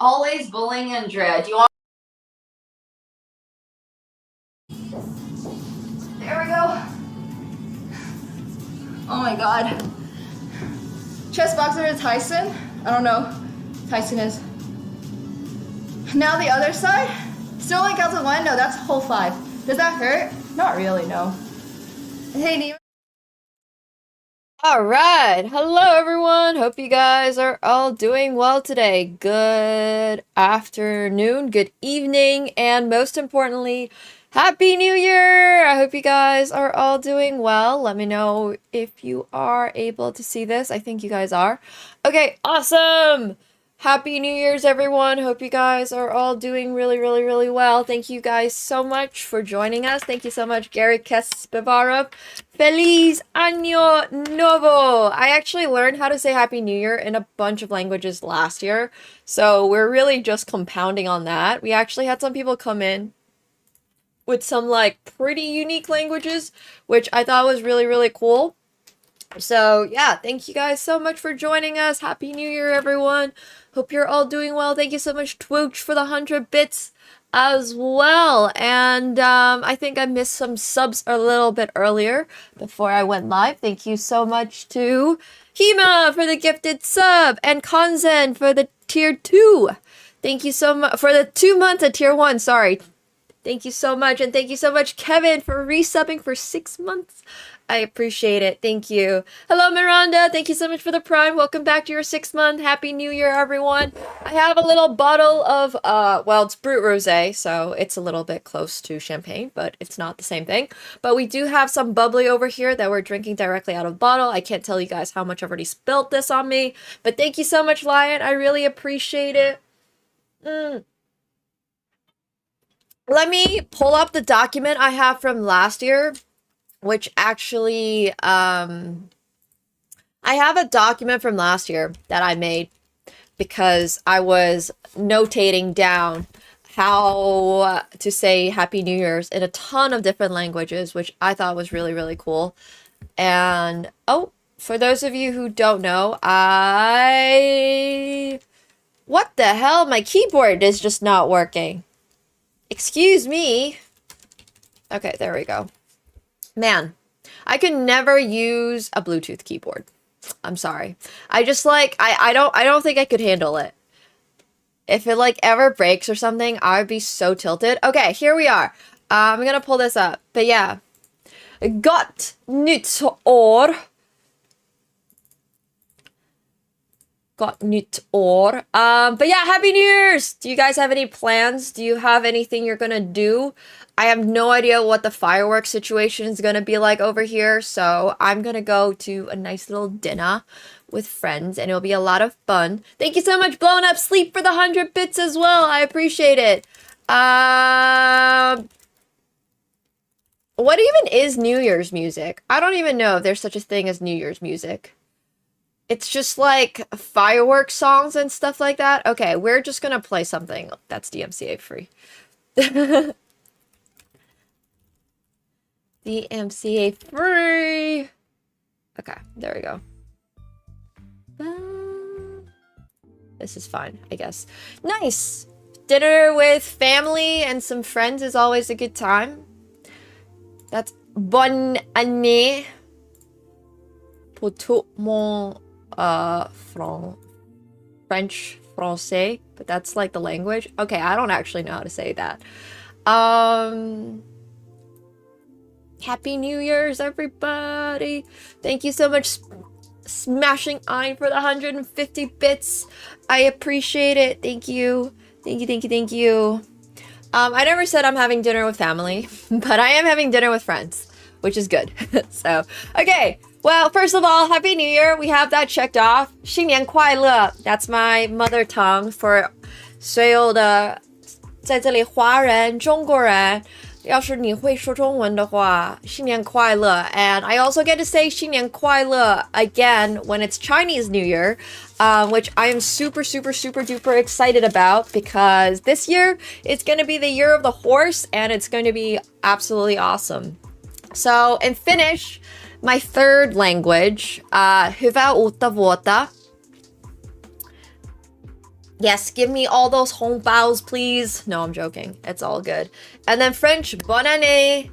Always bullying Andrea. Do you want... There we go. Oh my god. Chess boxer to Tyson. I don't know. Tyson is. Now the other side. Still only counts as one? No, that's whole 5. Does that hurt? Not really, no. Hey, Nemo. All right. Hello, everyone. Hope you guys are all doing well today. Good afternoon, good evening, and most importantly, Happy New Year! I hope you guys are all doing well. Let me know if you are able to see this. I think you guys are. Okay, awesome! Happy New Year's, everyone. Hope you guys are all doing really well. Thank you guys so much for joining us. Thank you so much, Gary Kespevarov. Feliz Año Nuevo! I actually learned how to say Happy New Year in a bunch of languages last year, so we're really just compounding on that. We actually had some people come in with some like pretty unique languages, which I thought was really cool. So yeah, thank you guys so much for joining us. Happy New Year, everyone. Hope you're all doing well. Thank you so much, Twooch, for the 100 bits as well. And I think I missed some subs a little bit earlier before I went live. Thank you so much to Hima for the gifted sub and Konzen for the tier 2. Thank you so much for the 2 months at tier 1. Sorry. Thank you so much. And thank you so much, Kevin, for resubbing for 6 months. I appreciate it. Thank you. Hello, Miranda. Thank you so much for the Prime. Welcome back to your 6th month. Happy New Year, everyone. I have a little bottle of, well, it's Brut Rosé, so it's a little bit close to champagne, but it's not the same thing. But we do have some bubbly over here that we're drinking directly out of the bottle. I can't tell you guys how much I've already spilt this on me, but thank you so much, Lion. I really appreciate it. Let me pull up the document I have from last year, which actually, I have a document from last year that I made because I was notating down how to say Happy New Year's in a ton of different languages, which I thought was really cool. And, oh, for those of you who don't know, what the hell? My keyboard is just not working. Excuse me. Okay, there we go. Man, I could never use a Bluetooth keyboard. I'm sorry. I just like I don't think I could handle it. If it like ever breaks or something, I'd be so tilted. Okay, here we are. I'm gonna pull this up. But yeah. Gott nytt år. Gott nytt år. But yeah, Happy New Year's! Do you guys have any plans? Do you have anything you're gonna do? I have no idea what the fireworks situation is gonna be like over here, so I'm gonna go to a nice little dinner with friends, and it'll be a lot of fun. Thank you so much, Blown Up Sleep, for the 100 bits as well. I appreciate it. What even is New Year's music? I don't even know if there's such a thing as New Year's music. It's just like fireworks songs and stuff like that. Okay, we're just gonna play something that's DMCA free. DMCA free. Okay, there we go. This is fine, I guess. Nice! Dinner with family and some friends is always a good time. That's bonne année pour tout mon French, français, but that's like the language. Okay, I don't actually know how to say that. Happy New Year's, everybody. Thank you so much, Smashing Ein, for the 150 bits. I appreciate it. Thank you. Thank you. I never said I'm having dinner with family, but I am having dinner with friends, which is good. So, okay. Well, first of all, Happy New Year. We have that checked off. 新年快乐. That's my mother tongue for 所有的在这里华人、中国人。要是你会说中文的话，新年快乐. And I also get to say 新年快乐 again when it's Chinese New Year, which I am super duper excited about because this year it's going to be the year of the horse and it's going to be absolutely awesome. So in Finnish, my third language, hyvää uutta vuotta. Yes, give me all those hongbao, please. No, I'm joking. It's all good. And then French, bonne année.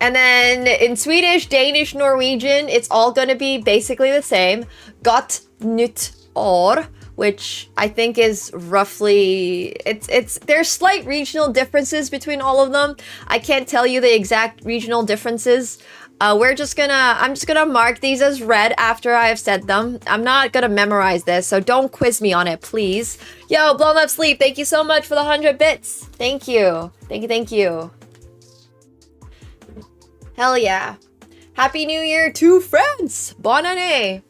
And then in Swedish, Danish, Norwegian, it's all gonna be basically the same. Gott nytt år, which I think is roughly, there's slight regional differences between all of them. I can't tell you the exact regional differences. I'm just gonna mark these as red after I have said them. I'm not gonna memorize this, so don't quiz me on it, please. Yo, Blown Up Sleep, thank you so much for the 100 bits. Thank you. Thank you, thank you. Hell yeah. Happy New Year to France. Bonne année.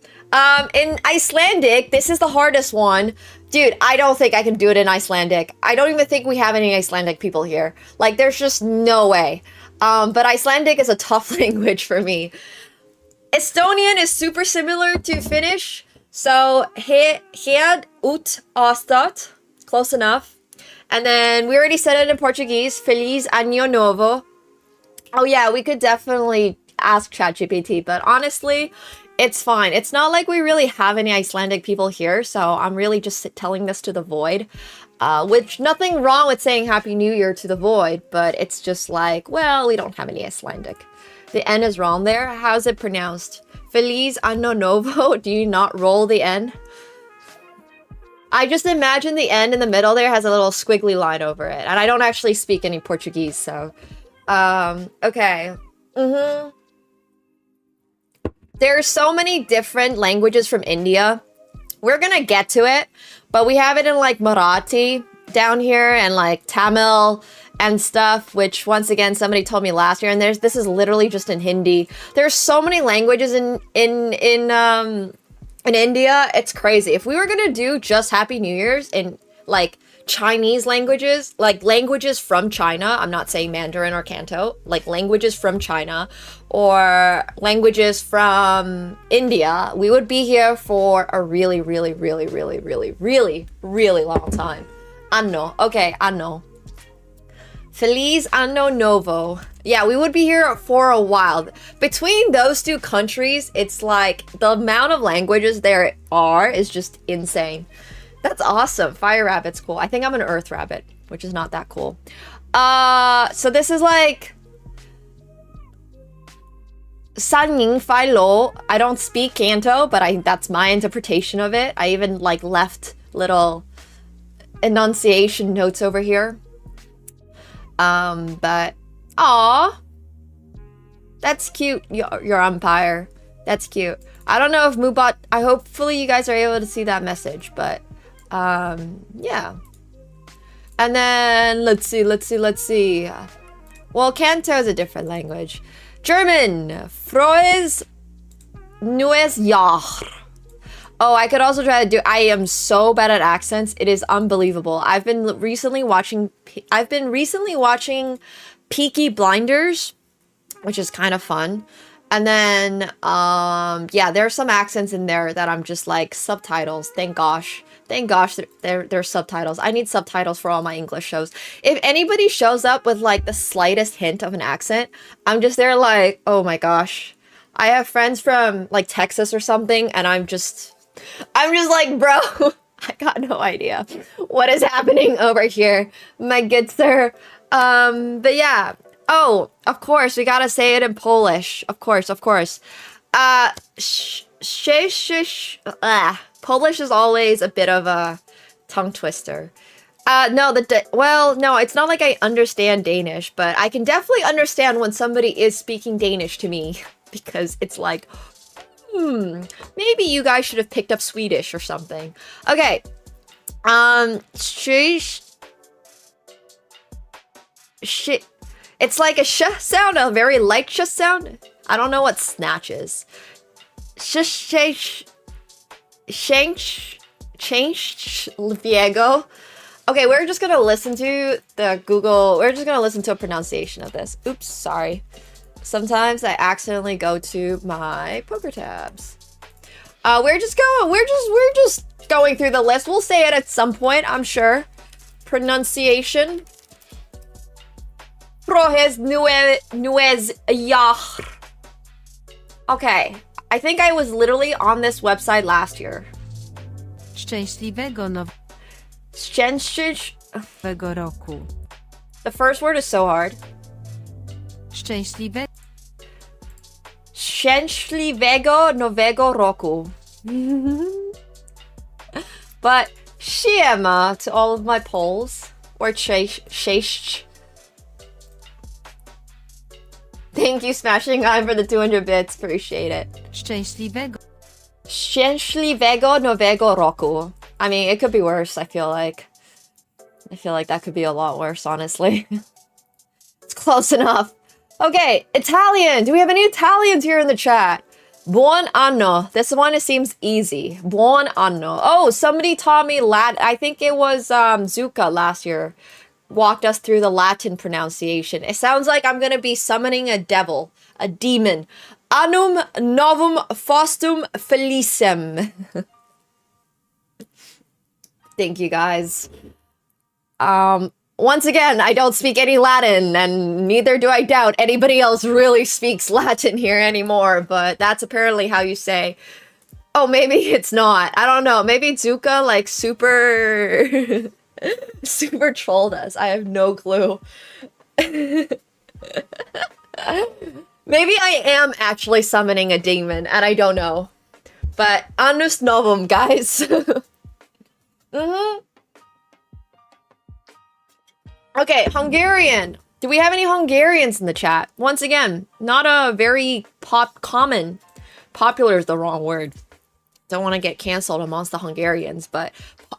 In Icelandic, this is the hardest one. Dude, I don't think I can do it in Icelandic. I don't even think we have any Icelandic people here. Like, there's just no way. But Icelandic is a tough language for me. Estonian is super similar to Finnish. So, hed ut astat. Close enough. And then we already said it in Portuguese. Feliz Año Novo. Oh yeah, we could definitely ask ChatGPT, but honestly, it's fine. It's not like we really have any Icelandic people here, so I'm really just telling this to the void. Which, nothing wrong with saying Happy New Year to the void, but it's just like, well, we don't have any Icelandic. The N is wrong there. How's it pronounced? Feliz Ano Novo? Do you not roll the N? I just imagine the N in the middle there has a little squiggly line over it, and I don't actually speak any Portuguese, so... okay. There's so many different languages from India. We're gonna get to it, but we have it in like Marathi down here and like Tamil and stuff, which once again somebody told me last year, and this is literally just in Hindi. There's so many languages in India, it's crazy. If we were gonna do just Happy New Year's in like Chinese languages, like languages from China, I'm not saying Mandarin or Canto, like languages from China or languages from India, we would be here for a really, really, really, really, really, really, really long time. Anno. Okay, anno. Feliz Anno Novo. Yeah, we would be here for a while. Between those two countries, it's like the amount of languages there are is just insane. That's awesome. Fire rabbit's cool. I think I'm an earth rabbit, which is not that cool. So this is like... Sanning Fai Lo. I don't speak Canto, but that's my interpretation of it. I even like left little enunciation notes over here. But... Aw! That's cute, your umpire. That's cute. I don't know if Moobot... hopefully you guys are able to see that message, but... yeah. And then, let's see. Well, Canto is a different language. German. Frohes neues Jahr. Oh, I could also try to do... I am so bad at accents. It is unbelievable. I've been recently watching Peaky Blinders, which is kind of fun. And then, yeah, there are some accents in there that I'm just like, subtitles. Thank gosh. Thank gosh there's subtitles. I need subtitles for all my English shows. If anybody shows up with like the slightest hint of an accent, I'm just there like, oh my gosh. I have friends from like Texas or something, and I'm just like, bro, I got no idea what is happening over here, my good sir. But yeah. Oh, of course, we gotta say it in Polish. Of course. Polish is always a bit of a tongue twister. No, it's not like I understand Danish, but I can definitely understand when somebody is speaking Danish to me, because it's like, maybe you guys should have picked up Swedish or something. Okay. It's like a sh sound, a very light sh sound. I don't know what snatch is. Change Viego. Okay, we're just gonna listen to the Google. We're just gonna listen to a pronunciation of this. Oops, sorry. Sometimes I accidentally go to my poker tabs. We're just going through the list. We'll say it at some point, I'm sure. Pronunciation. Frohes neues Jahr. Okay, I think I was literally on this website last year. Szczęśliwego Szczęśliw... nowego roku. The first word is so hard. Szczęśliwego nowego roku. But siema to all of my Poles. Or cześć. Thank you, Smashing Eye, for the 200 bits. Appreciate it. Szczęśliwego nowego roku. I mean, it could be worse, I feel like. I feel like that could be a lot worse, honestly. It's close enough. Okay, Italian. Do we have any Italians here in the chat? Buon anno. This one, it seems easy. Buon anno. Oh, somebody taught me Latin. I think it was Zuka last year. Walked us through the Latin pronunciation. It sounds like I'm gonna be summoning a devil. A demon. Annum novum faustum felicem. Thank you, guys. Once again, I don't speak any Latin, and neither do I doubt anybody else really speaks Latin here anymore, but that's apparently how you say, oh, maybe it's not. I don't know. Maybe Zuka, like, super trolled us. I have no clue. Maybe I am actually summoning a demon, and I don't know. But annus novum, guys. Okay, Hungarian. Do we have any Hungarians in the chat? Once again, not a very common. Popular is the wrong word. Don't want to get canceled amongst the Hungarians, but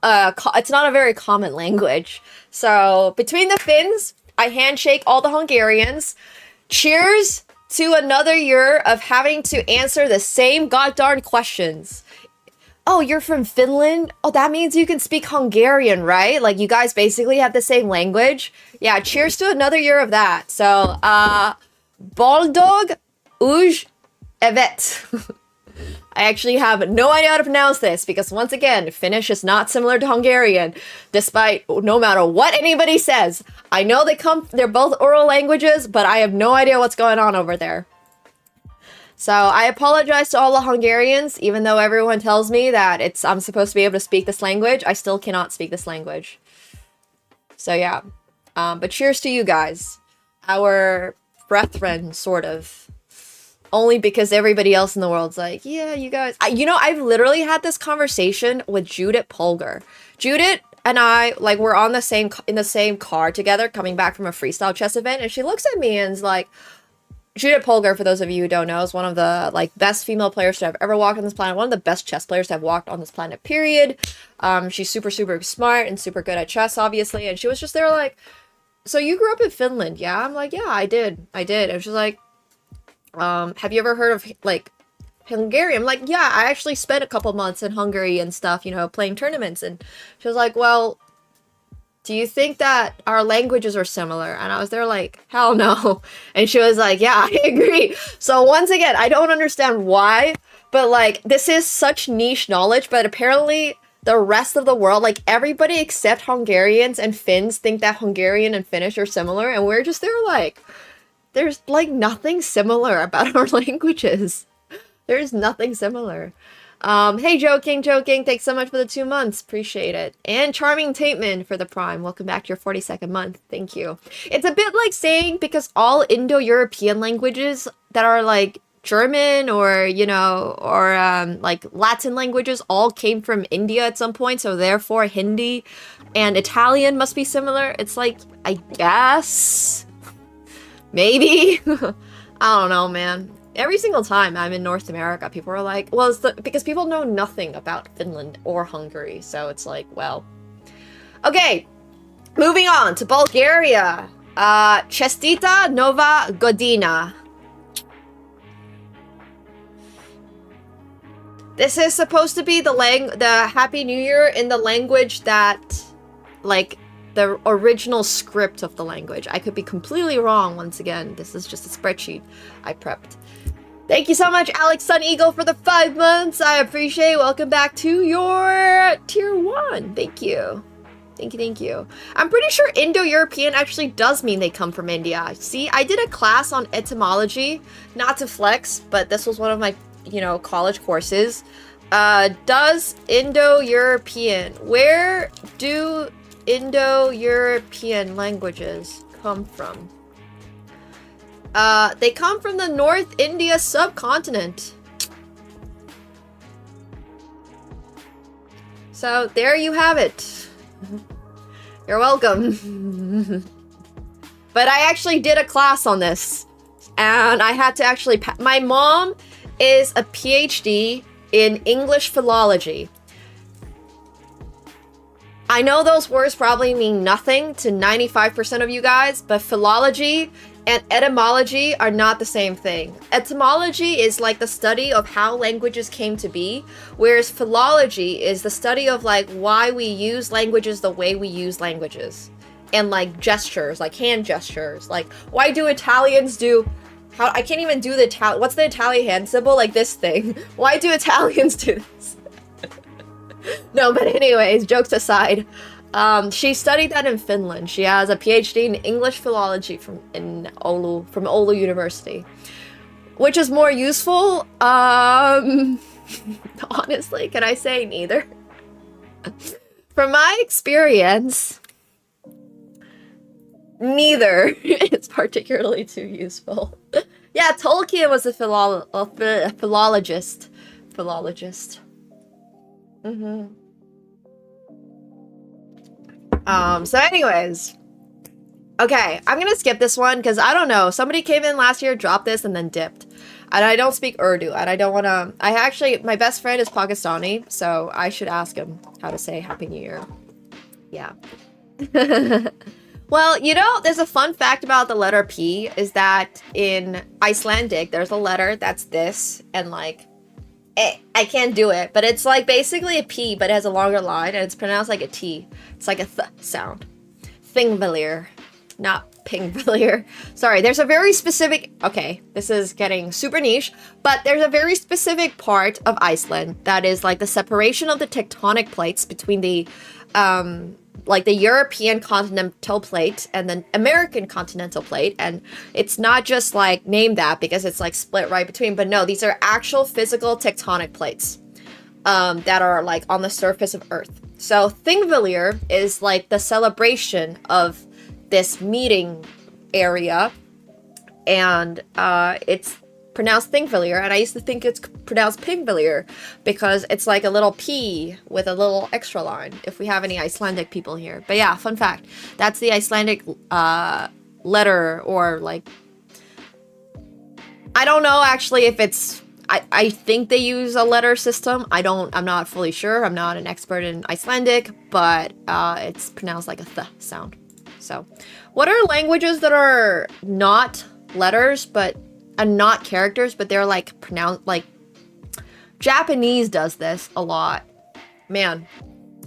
it's not a very common language. So between the Finns, I handshake all the Hungarians. Cheers to another year of having to answer the same goddarn questions. Oh, you're from Finland? Oh, that means you can speak Hungarian, right? Like, you guys basically have the same language? Yeah, cheers to another year of that. So, Boldog Uj Evet. I actually have no idea how to pronounce this because, once again, Finnish is not similar to Hungarian, despite no matter what anybody says. I know they're both oral languages, but I have no idea what's going on over there. So I apologize to all the Hungarians, even though everyone tells me that I'm supposed to be able to speak this language. I still cannot speak this language. So yeah, but cheers to you guys, our brethren, sort of. Only because everybody else in the world's like, yeah, you guys. You know, I've literally had this conversation with Judith Polgar. Judith and I, like, we're in the same car together, coming back from a freestyle chess event, and she looks at me and is like. Judith Polgar, for those of you who don't know, is one of the, like, best female players to have ever walked on this planet. One of the best chess players to have walked on this planet, period. She's super, super smart and super good at chess, obviously. And she was just there like, so you grew up in Finland, yeah? I'm like, yeah, I did. And she's like, have you ever heard of, like, Hungary? I'm like, yeah, I actually spent a couple months in Hungary and stuff, you know, playing tournaments. And she was like, well, do you think that our languages are similar? And I was there like, hell no. And she was like, yeah, I agree. So once again, I don't understand why, but like, this is such niche knowledge, but apparently the rest of the world, like everybody except Hungarians and Finns think that Hungarian and Finnish are similar. And we're just there like, there's like nothing similar about our languages. There's nothing similar. Hey, joking. Thanks so much for the 2 months. Appreciate it. And Charming Tateman for the Prime. Welcome back to your 42nd month. Thank you. It's a bit like saying because all Indo-European languages that are like German or, you know, or like Latin languages all came from India at some point. So therefore Hindi and Italian must be similar. It's like, I guess, maybe. I don't know, man. Every single time I'm in North America, people are like, well, it's because people know nothing about Finland or Hungary. So it's like, well. Okay, moving on to Bulgaria. Chestita Nova Godina. This is supposed to be the Happy New Year in the language that, like, the original script of the language. I could be completely wrong once again. This is just a spreadsheet I prepped. Thank you so much, Alex Sun Eagle, for the 5 months. I appreciate it. Welcome back to your tier 1. Thank you. Thank you. I'm pretty sure Indo-European actually does mean they come from India. See, I did a class on etymology, not to flex, but this was one of my, you know, college courses. Does Indo-European. Where do Indo-European languages come from? They come from the North India subcontinent. So there you have it. You're welcome. But I actually did a class on this, and I had to actually my mom is a PhD in English philology. I know those words probably mean nothing to 95% of you guys, but philology and etymology are not the same thing. Etymology is like the study of how languages came to be, whereas philology is the study of like why we use languages the way we use languages. And like gestures, like hand gestures. Like, why do Italians do... I can't even do the Italian... What's the Italian hand symbol? Like this thing. Why do Italians do this? No, but anyways, jokes aside. She studied that in Finland. She has a PhD in English philology from Oulu University. Which is more useful? Honestly, can I say neither? From my experience... Neither is particularly too useful. Yeah, Tolkien was a philologist. So anyways. Okay, I'm gonna skip this one because I don't know. Somebody came in last year, dropped this, and then dipped. And I don't speak Urdu, and I don't wanna... my best friend is Pakistani, so I should ask him how to say Happy New Year. Yeah. Well, you know, there's a fun fact about the letter P is that in Icelandic, there's a letter that's this, and like, I can't do it, but it's like basically a P, but it has a longer line, and it's pronounced like a T. It's like a th sound. Thingvellir, not Pingvellir. Sorry, there's a very specific, okay, this is getting super niche, but there's a very specific part of Iceland that is like the separation of the tectonic plates between the, like the European continental plate and the American continental plate, and it's not just like named that because it's like split right between, but no, these are actual physical tectonic plates that are like on the surface of Earth. So Thingvellir is like the celebration of this meeting area, and it's pronounced Thingvellir, and I used to think it's pronounced Pingvellir because it's like a little P with a little extra line, if we have any Icelandic people here. But yeah, fun fact, that's the Icelandic letter, or like, I don't know actually if it's, I think they use a letter system. I'm not fully sure. I'm not an expert in Icelandic, but it's pronounced like a th sound. So what are languages that are not letters, but and not characters, but they're like pronounced, like Japanese does this a lot. Man,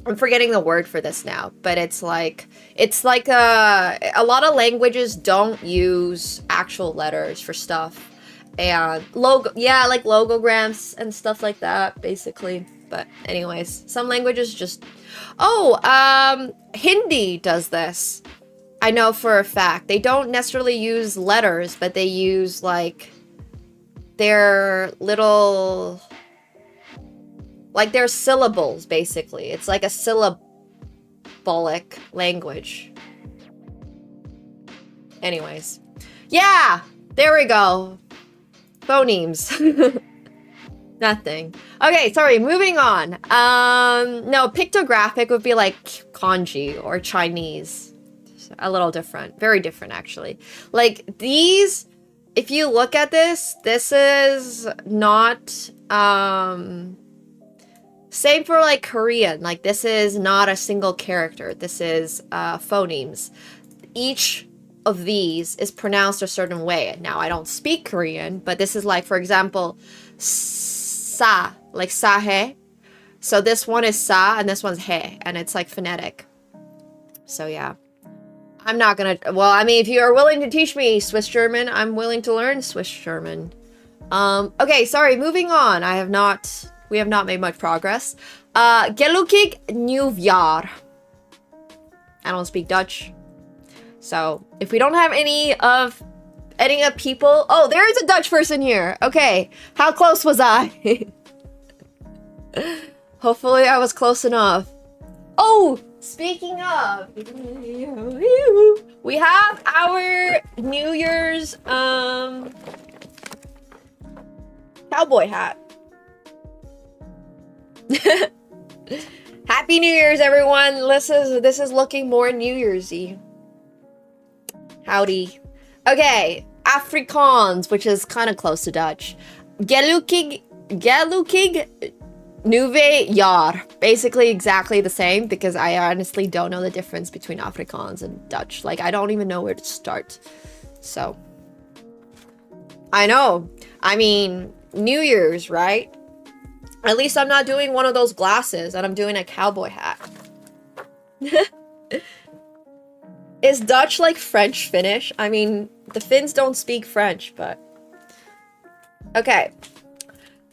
I'm forgetting the word for this now, but it's like a lot of languages don't use actual letters for stuff, and like logograms and stuff like that, basically. But anyways, some languages just, Hindi does this. I know for a fact. They don't necessarily use letters, but they use like their little, like their syllables, basically. It's like a syllabolic language. Anyways. Yeah! There we go. Phonemes. Nothing. Okay, sorry, moving on. No, pictographic would be like kanji or Chinese. A little different. Very different, actually. Like, these, if you look at this is not, same for, like, Korean. Like, this is not a single character. This is, phonemes. Each of these is pronounced a certain way. Now, I don't speak Korean, but this is like, for example, sa, like sahe. So this one is sa, and this one's he, and it's, like, phonetic. So, yeah. I'm not gonna, well, I mean, if you are willing to teach me Swiss German, I'm willing to learn Swiss German. Okay, sorry, moving on. We have not made much progress. Gelukkig Nieuwjaar. I don't speak Dutch. So, if we don't have any of people, oh, there is a Dutch person here. Okay, how close was I? Hopefully I was close enough. Oh, speaking of, we have our New Year's cowboy hat. Happy New Year's, everyone. This is looking more New Year's-y. Howdy. Okay, Afrikaans, which is kind of close to Dutch. Gelukig Nieuwe Jaar. Basically exactly the same, because I honestly don't know the difference between Afrikaans and Dutch. Like, I don't even know where to start. So, I know. I mean, New Year's, right? At least I'm not doing one of those glasses, and I'm doing a cowboy hat. Is Dutch like French Finnish? I mean, the Finns don't speak French, but... Okay.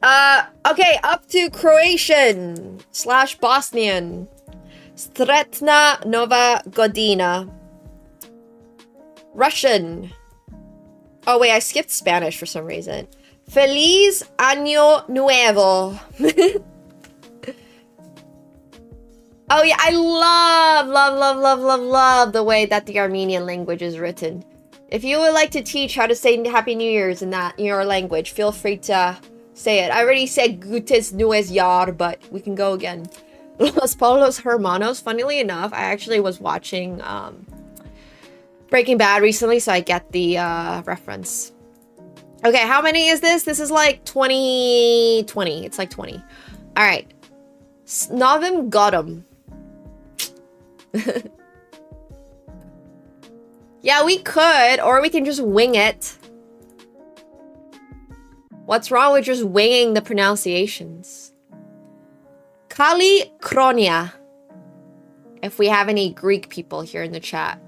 Okay, up to Croatian / Bosnian. Sretna Nova Godina. Russian. Oh wait, I skipped Spanish for some reason. Feliz Año Nuevo. Oh yeah, I love the way that the Armenian language is written. If you would like to teach how to say Happy New Year's in your language, feel free to say it. I already said Gutes Neues Jahr, but we can go again. Los Polos Hermanos. Funnily enough, I actually was watching Breaking Bad recently, so I get the reference. Okay, how many is this? This is like 20. It's like 20. All right. Snovim Godum. Yeah, we could, or we can just wing it. What's wrong with just winging the pronunciations? Kali Kronia. If we have any Greek people here in the chat.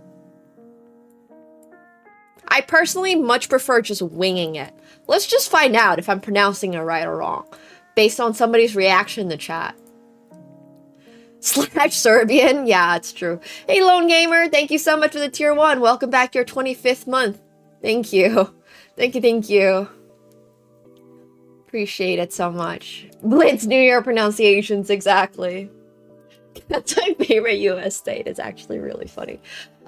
I personally much prefer just winging it. Let's just find out if I'm pronouncing it right or wrong, based on somebody's reaction in the chat. / Serbian? Yeah, it's true. Hey, Lone Gamer, thank you so much for the tier 1. Welcome back to your 25th month. Thank you. Thank you. Appreciate it so much. Blitz New Year pronunciations, exactly. That's my favorite US state. It's actually really funny.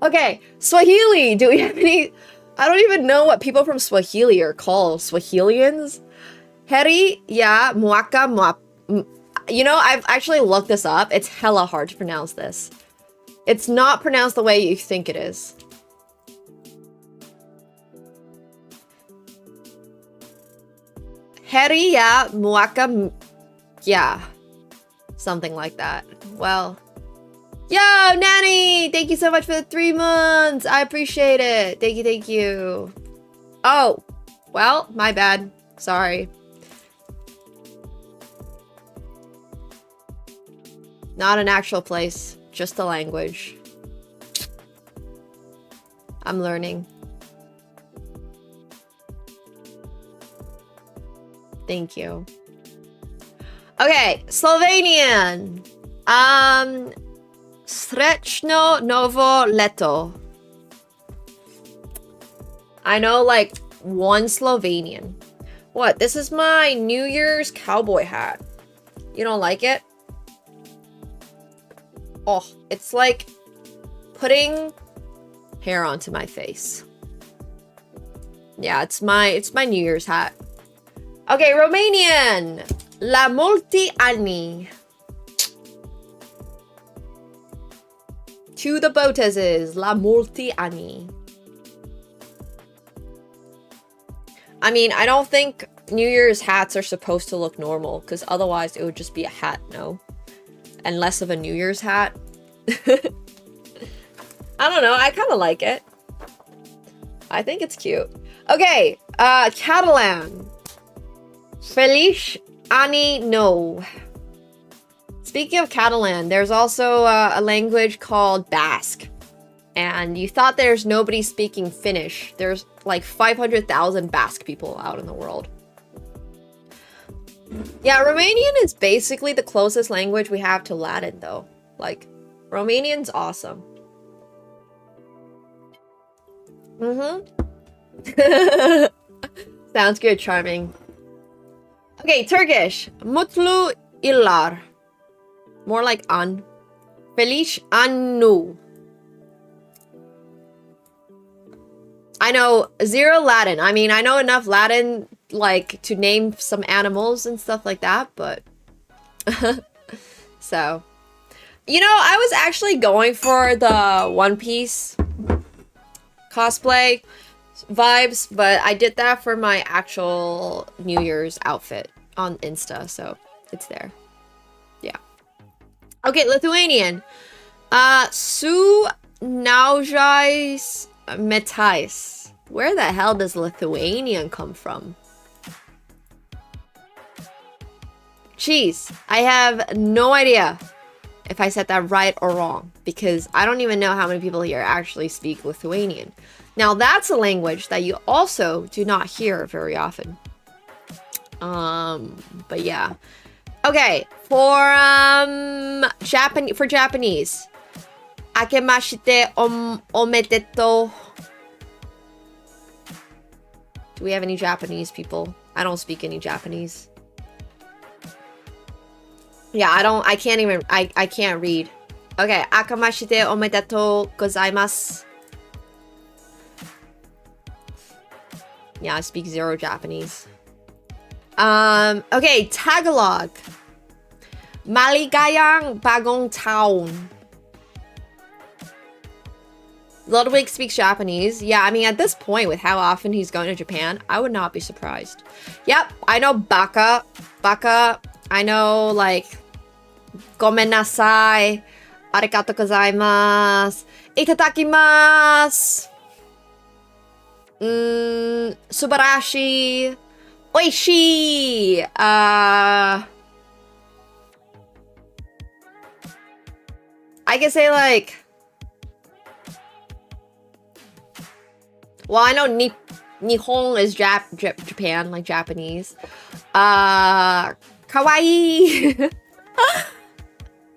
Okay, Swahili. Do we have any... I don't even know what people from Swahili are called. Swahilians? Heri ya mwaka mwap... You know, I've actually looked this up. It's hella hard to pronounce this. It's not pronounced the way you think it is. Heri ya mwaka... Yeah. Something like that. Well... Yo, Nanny! Thank you so much for the 3 months! I appreciate it! Thank you. Oh. Well, my bad. Sorry. Not an actual place. Just a language. I'm learning. Thank you. Okay, Slovenian. Srećno Novo Leto. I know like one Slovenian. What? This is my New Year's cowboy hat. You don't like it? Oh, it's like putting hair onto my face. Yeah, it's my New Year's hat. Okay, Romanian. La multi anni. To the Botezes, la multi anni. I mean, I don't think New Year's hats are supposed to look normal, because otherwise it would just be a hat, no? And less of a New Year's hat. I don't know, I kind of like it. I think it's cute. Okay, Catalan. Feliz Ani No. Speaking of Catalan, there's also a language called Basque. And you thought there's nobody speaking Finnish. There's like 500,000 Basque people out in the world. Yeah, Romanian is basically the closest language we have to Latin, though. Like, Romanian's awesome. Sounds good, charming. Okay, Turkish. Mutlu Ilar. More like an. Feliz Annu. I know 0 Latin. I mean, I know enough Latin, like, to name some animals and stuff like that, but... So... You know, I was actually going for the One Piece cosplay vibes, but I did that for my actual New Year's outfit on Insta, so it's there. Yeah. Okay, Lithuanian. Su naujais metais. Where the hell does Lithuanian come from? Jeez, I have no idea if I said that right or wrong, because I don't even know how many people here actually speak Lithuanian. Now, that's a language that you also do not hear very often. But yeah. Okay, for Japanese. Akemashite omedetou. Do we have any Japanese people? I don't speak any Japanese. Yeah, I can't read. Okay, akamashite omedetou gozaimasu. Yeah, I speak 0 Japanese. Okay, Tagalog. Maligayang bagong taon. Ludwig speaks Japanese. Yeah, I mean, at this point, with how often he's going to Japan, I would not be surprised. Yep, I know baka. Baka. I know, like, gomen nasai. Arigatou gozaimasu. Itadakimasu. Subarashi. Oishi. I can say, like... Well, I know Nihon is Japan, like Japanese. Kawaii.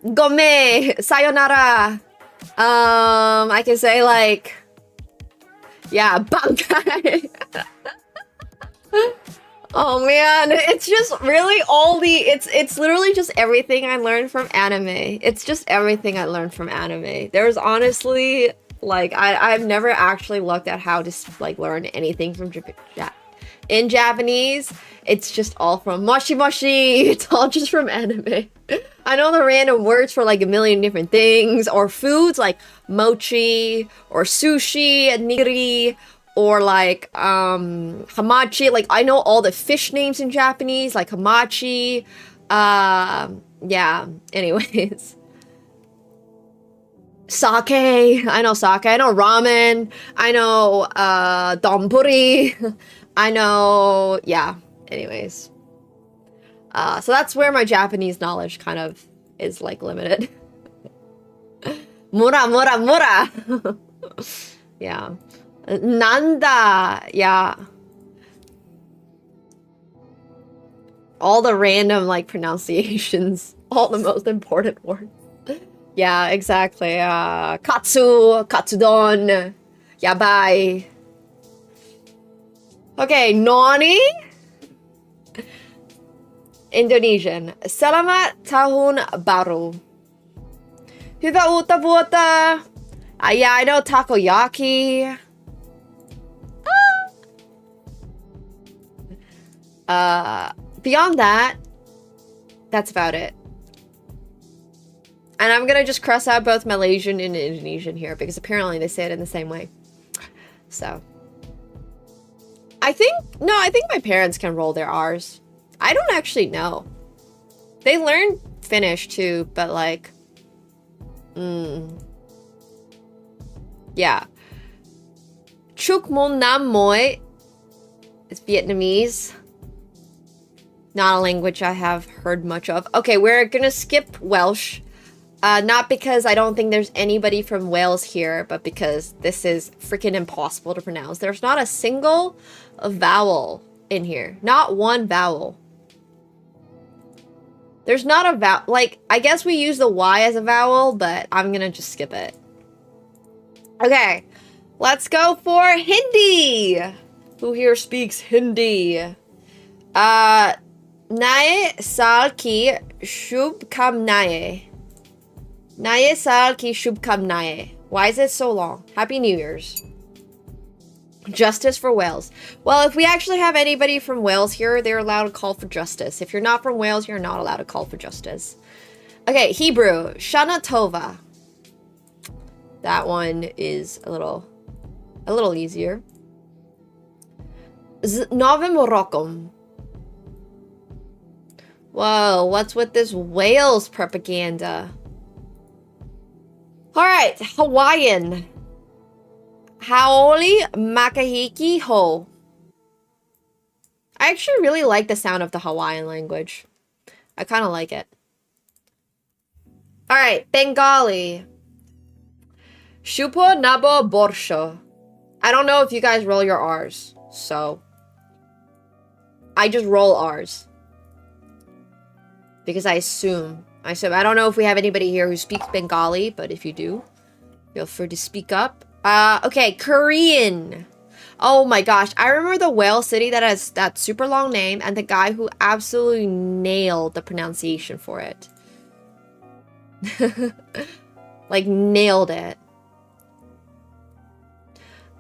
Gome. Sayonara. I can say, like... Yeah, bankai. Oh man, it's just really all the... It's literally just everything I learned from anime. It's just everything I learned from anime. There's honestly... Like, I've never actually looked at how to, like, learn anything from in Japanese. It's just all from moshi moshi. It's all just from anime. I know the random words for, like, a million different things. Or foods, like mochi, or sushi, and nigiri, or, like, hamachi. Like, I know all the fish names in Japanese, like hamachi. Yeah, anyways. Sake. I know sake. I know ramen. I know donburi. I know... Yeah. Anyways. So that's where my Japanese knowledge kind of is, like, limited. Mura, mura, mura. Yeah. Nanda. Yeah. All the random, like, pronunciations. All the most important words. Yeah, exactly. Katsu, katsudon, yabai. Okay, nani? Indonesian. Selamat tahun baru. Hiva uta buota. Yeah, I know takoyaki. Beyond that, that's about it. And I'm gonna just cross out both Malaysian and Indonesian here because apparently they say it in the same way. So. I think my parents can roll their R's. I don't actually know. They learned Finnish too, but like... Yeah. Chuk mon nam moi is Vietnamese. Not a language I have heard much of. Okay, we're gonna skip Welsh. Not because I don't think there's anybody from Wales here, but because this is freaking impossible to pronounce. There's not a single vowel in here. Not one vowel. There's not a vowel. Like, I guess we use the Y as a vowel, but I'm gonna just skip it. Okay, let's go for Hindi. Who here speaks Hindi? Nae sal ki shubkamnaye. Nae sal ki shubkamnaye. Why is it so long? Happy New Year's. Justice for Wales. Well, if we actually have anybody from Wales here, they're allowed to call for justice. If you're not from Wales, you're not allowed to call for justice. Okay, Hebrew. Shana Tova. That one is a little easier. Novim Rokom. Whoa, what's with this Wales propaganda? Alright, Hawaiian. Haoli Makahiki Ho. I actually really like the sound of the Hawaiian language. I kind of like it. Alright, Bengali. Shupo Nabo Borsho. I don't know if you guys roll your R's, so I just roll R's. Because I assume. I don't know if we have anybody here who speaks Bengali, but if you do, feel free to speak up. Okay, Korean. Oh my gosh, I remember the whale city that has that super long name and the guy who absolutely nailed the pronunciation for it. Like, nailed it.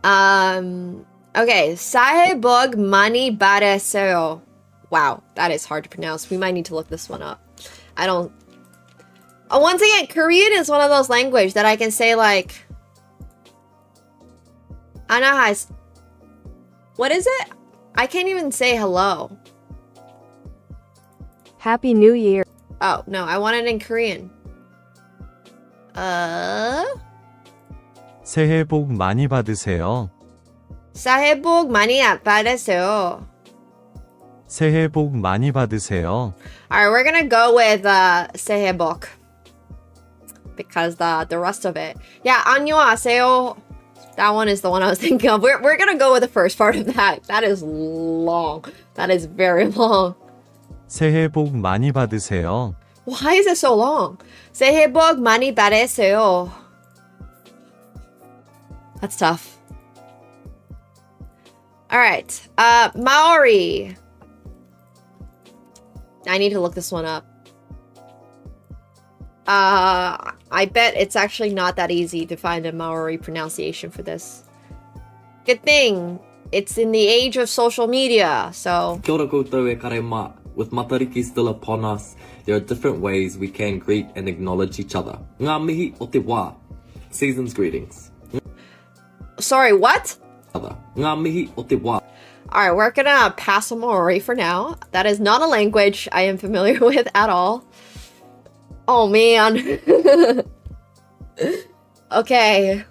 Okay, Sahebog Mani Bareseo. Wow, that is hard to pronounce. We might need to look this one up. I don't... once again, Korean is one of those languages that I can say, like... Anahas... What is it? I can't even say hello. Happy New Year. Oh, no, I want it in Korean. 새해 복 많이 받으세요. 새해 복 많이 받으세요. 새해 복 많이 받으세요. Alright, we're gonna go with 새해 복. Because the rest of it. Yeah, 안녕하세요. That one is the one I was thinking of. We're gonna go with the first part of that. That is long. That is very long. 새해 복 많이 받으세요. Why is it so long? 새해 복 많이 받으세요. That's tough. Alright. Maori. I need to look this one up. I bet it's actually not that easy to find a Maori pronunciation for this. Good thing it's in the age of social media, so... Kia ora koutou e karema. With Matariki still upon us, there are different ways we can greet and acknowledge each other. Ngā mihi o te wā. Season's greetings. Sorry, what? Ngā mihi o te wā. Alright, we're gonna pass on Maori for now. That is not a language I am familiar with at all. Oh man. Okay.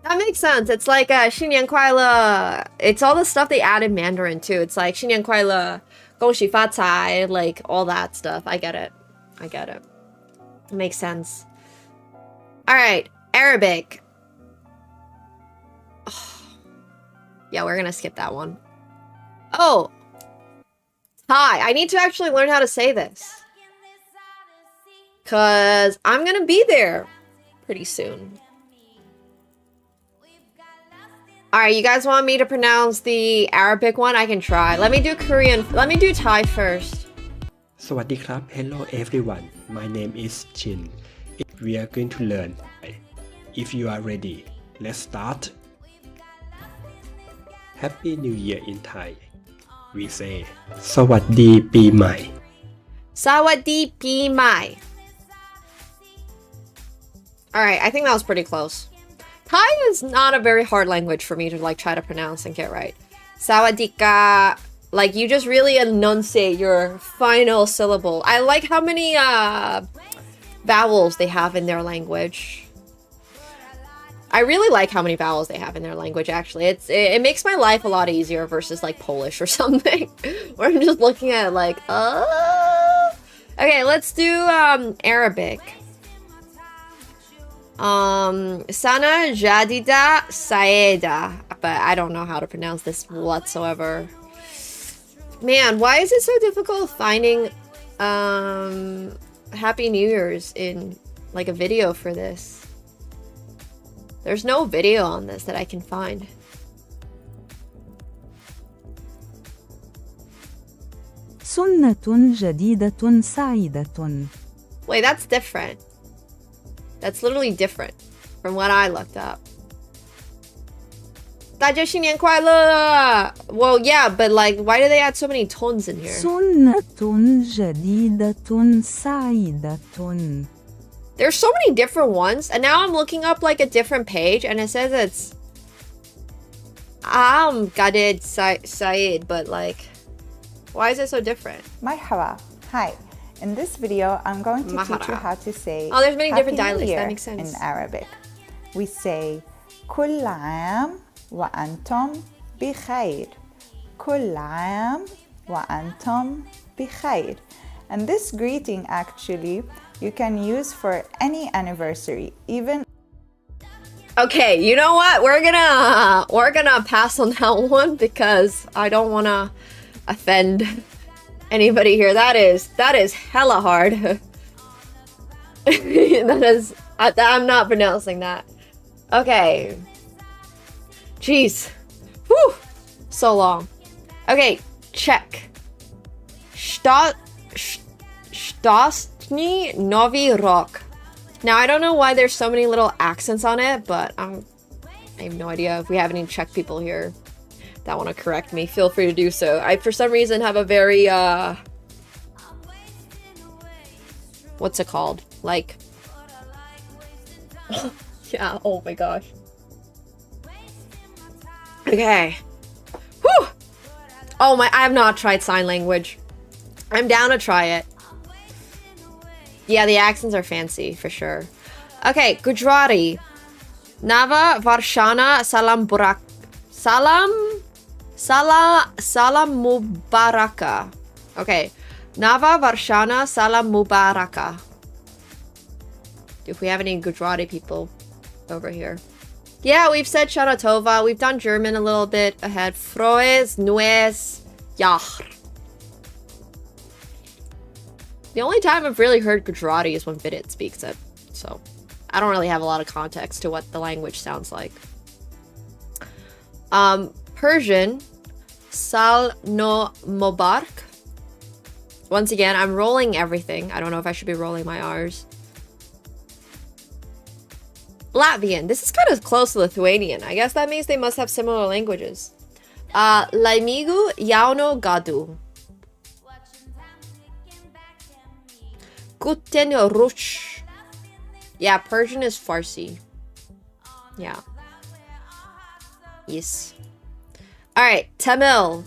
That makes sense. It's like 新年快乐. It's all the stuff they add in Mandarin too. It's like 新年快乐, 恭喜发财, like all that stuff. I get it. I get it. It makes sense. Alright, Arabic. Yeah, we're gonna skip that one. Oh! Hi, I need to actually learn how to say this. Cause I'm gonna be there pretty soon. Alright, you guys want me to pronounce the Arabic one? I can try. Let me do Korean. Let me do Thai first. สวัสดีครับ Hello everyone. My name is Chin. We are going to learn. If you are ready, let's start. Happy New Year in Thai. We say สวัสดีปีใหม่ Sawadi pi mai. Alright, I think that was pretty close. Thai is not a very hard language for me to like try to pronounce and get right. Sawadika. Like, you just really enunciate your final syllable. I like how many vowels they have in their language. I really like how many vowels they have in their language, actually. It makes my life a lot easier versus like Polish or something. Where I'm just looking at it like, Okay, let's do Arabic. Sana Jadida Saeda. But I don't know how to pronounce this whatsoever. Man, why is it so difficult finding Happy New Year's in like a video for this? There's no video on this that I can find. سنة جديدة سعيدة. Wait, that's different. That's literally different from what I looked up. 大家新年快乐! Well, yeah, but like, why do they add so many tones in here? سنة جديدة سعيدة. There's so many different ones, and now I'm looking up like a different page, and it says it's Gadid Said, but like, why is it so different? Marhaba. Hi. In this video, I'm going to teach you Mahara. how to say Oh, there's many Happy different New dialects. Year That makes sense. in Arabic. We say كل عام وأنتم بخير. كل عام وأنتم بخير. And this greeting actually you can use for any anniversary, even. Okay, you know what? We're gonna pass on that one because I don't wanna offend anybody here. That is hella hard. I'm not pronouncing that. Okay. Jeez. Whew. So long. Okay, check. Stosny Novi Rok. Now, I don't know why there's so many little accents on it, but I have no idea if we have any Czech people here that want to correct me. Feel free to do so. I, for some reason, have a very, what's it called? Like, yeah, oh my gosh. Okay. Whew! Oh my, I have not tried sign language. I'm down to try it. Yeah, the accents are fancy, for sure. Okay, Gujarati. Nava Varshana Salam Burak. Salam Mubaraka. Okay. Nava Varshana Salam Mubaraka. If we have any Gujarati people over here. Yeah, we've said Shana Tova. We've done German a little bit ahead. Frohes Nues Jahr. The only time I've really heard Gujarati is when Vidit speaks it. So, I don't really have a lot of context to what the language sounds like. Persian. Sal no Mubarak. Once again, I'm rolling everything. I don't know if I should be rolling my R's. Latvian. This is kind of close to Lithuanian. I guess that means they must have similar languages. Laimigu Jauno Gadu. Guten Rush. Yeah, Persian is Farsi. Yeah. Yes. Alright, Tamil.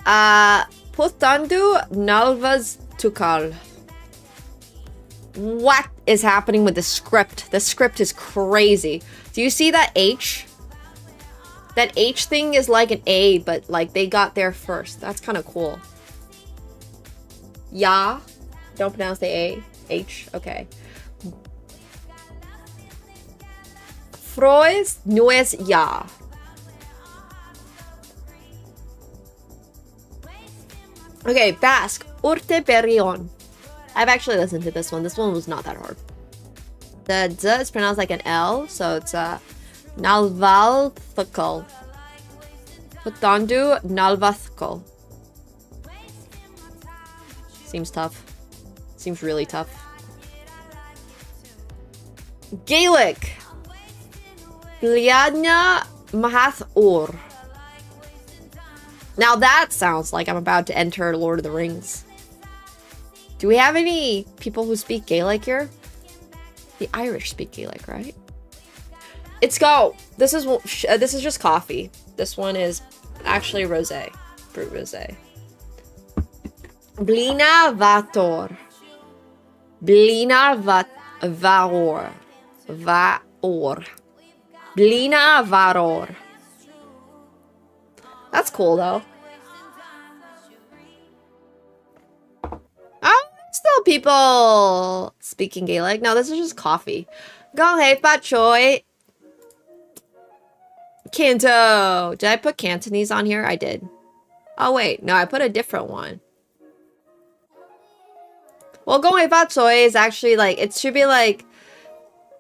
Putandu Nalvas Tukal. What is happening with the script? The script is crazy. Do you see that H? That H thing is like an A, but like they got there first. That's kind of cool. Ya. Don't pronounce the A. H. Okay. Froes Nues Ya. Okay, Basque. Urte Berrion. I've actually listened to this one. This one was not that hard. The D is pronounced like an L, so it's Nalvalthakal. Putandu Nalvathakal. Seems tough. Seems really tough. Gaelic. Gliadna Mahath Or. Now that sounds like I'm about to enter Lord of the Rings. Do we have any people who speak Gaelic here? The Irish speak Gaelic, right? It's go. This is just coffee. This one is actually rosé, brut rosé. Blina Vator. Blina Vaor. Vaor. Blina Varor. That's cool though. Still people speaking Gaelic. No, this is just coffee. Go hey fat choy. Canto. Did I put Cantonese on here? I did. Oh wait, no, I put a different one. Well, go hey fat choy is actually like, it should be like,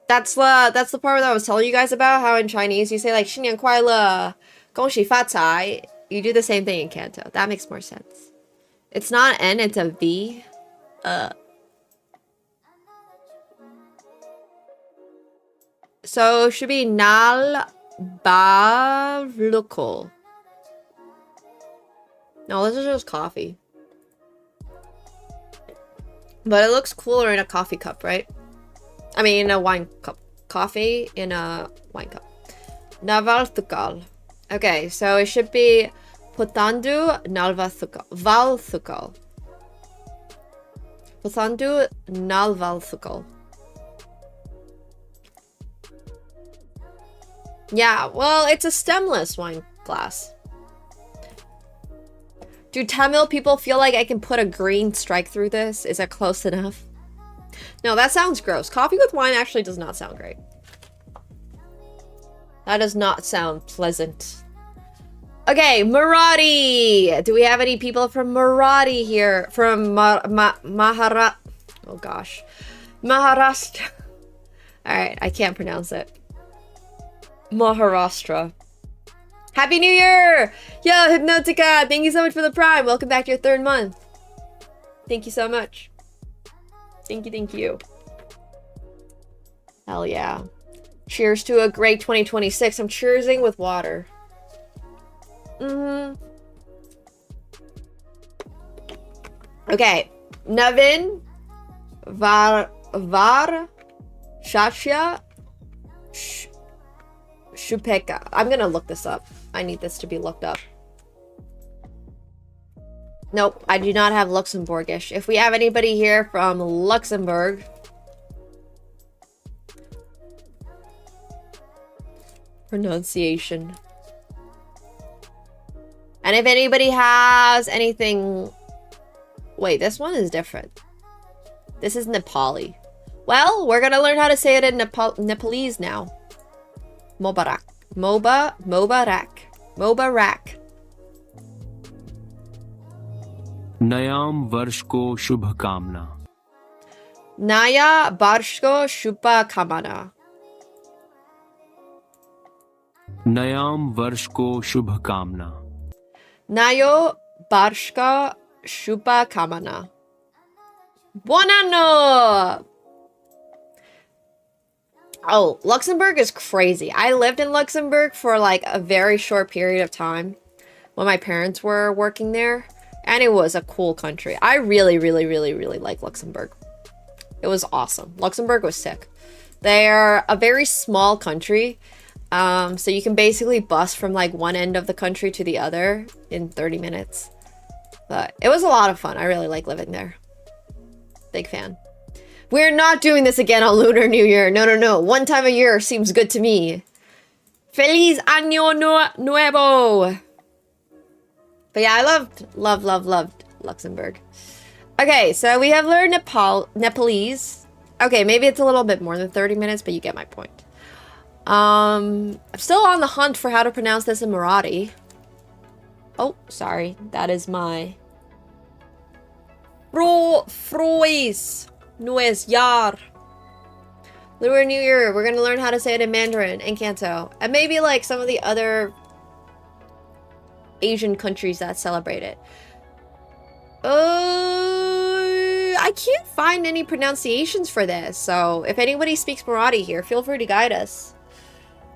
that's the part that I was telling you guys about, how in Chinese you say like 新年快乐,恭喜发财. You do the same thing in Canto. That makes more sense. It's not N, it's a V. So it should be Nal Bavlukol. No, this is just coffee. But it looks cooler in a coffee cup, right? I mean, in a wine cup. Coffee in a wine cup. Navalthukal. Okay, so it should be Potandu Nalvathukal. Valthukal. Potandu Nalvalthukal. Yeah, well, it's a stemless wine glass. Do Tamil people feel like I can put a green strike through this? Is that close enough? No, that sounds gross. Coffee with wine actually does not sound great. That does not sound pleasant. Okay, Marathi. Do we have any people from Marathi here? From Maharashtra. Oh gosh. Maharashtra. Alright, I can't pronounce it. Maharashtra. Happy New Year! Yo, Hypnotica, thank you so much for the Prime. Welcome back to your 3rd month. Thank you so much. Thank you, thank you. Hell yeah. Cheers to a great 2026. I'm cheersing with water. Okay. Navin Var Shachya Shupeka. I'm gonna look this up. I need this to be looked up. Nope, I do not have Luxembourgish. If we have anybody here from Luxembourg, pronunciation. And if anybody has anything... Wait, this one is different. This is Nepali. Well, we're gonna learn how to say it in Nepalese now. Mobarak. Mobarak. नयाम वर्ष को शुभकामना Naya Barshko Shupa Kamana. नयाम वर्ष को शुभकामना Nayo Barshka Shupa Kamana. Buon anno! Oh, Luxembourg is crazy. I lived in Luxembourg for like a very short period of time when my parents were working there. And it was a cool country. I really like Luxembourg. It was awesome. Luxembourg was sick. They're a very small country. So you can basically bus from like one end of the country to the other in 30 minutes. But it was a lot of fun. I really like living there. Big fan. We're not doing this again on Lunar New Year. No. One time a year seems good to me. Feliz Año Nuevo! But yeah, I loved Luxembourg. Okay, so we have learned Nepalese. Okay, maybe it's a little bit more than 30 minutes, but you get my point. I'm still on the hunt for how to pronounce this in Marathi. Oh, sorry. That is my... Frois Nuez Yar. Lunar New Year. We're gonna learn how to say it in Mandarin and Canto. And maybe like some of the other Asian countries that celebrate it. I can't find any pronunciations for this, so if anybody speaks Marathi here, feel free to guide us.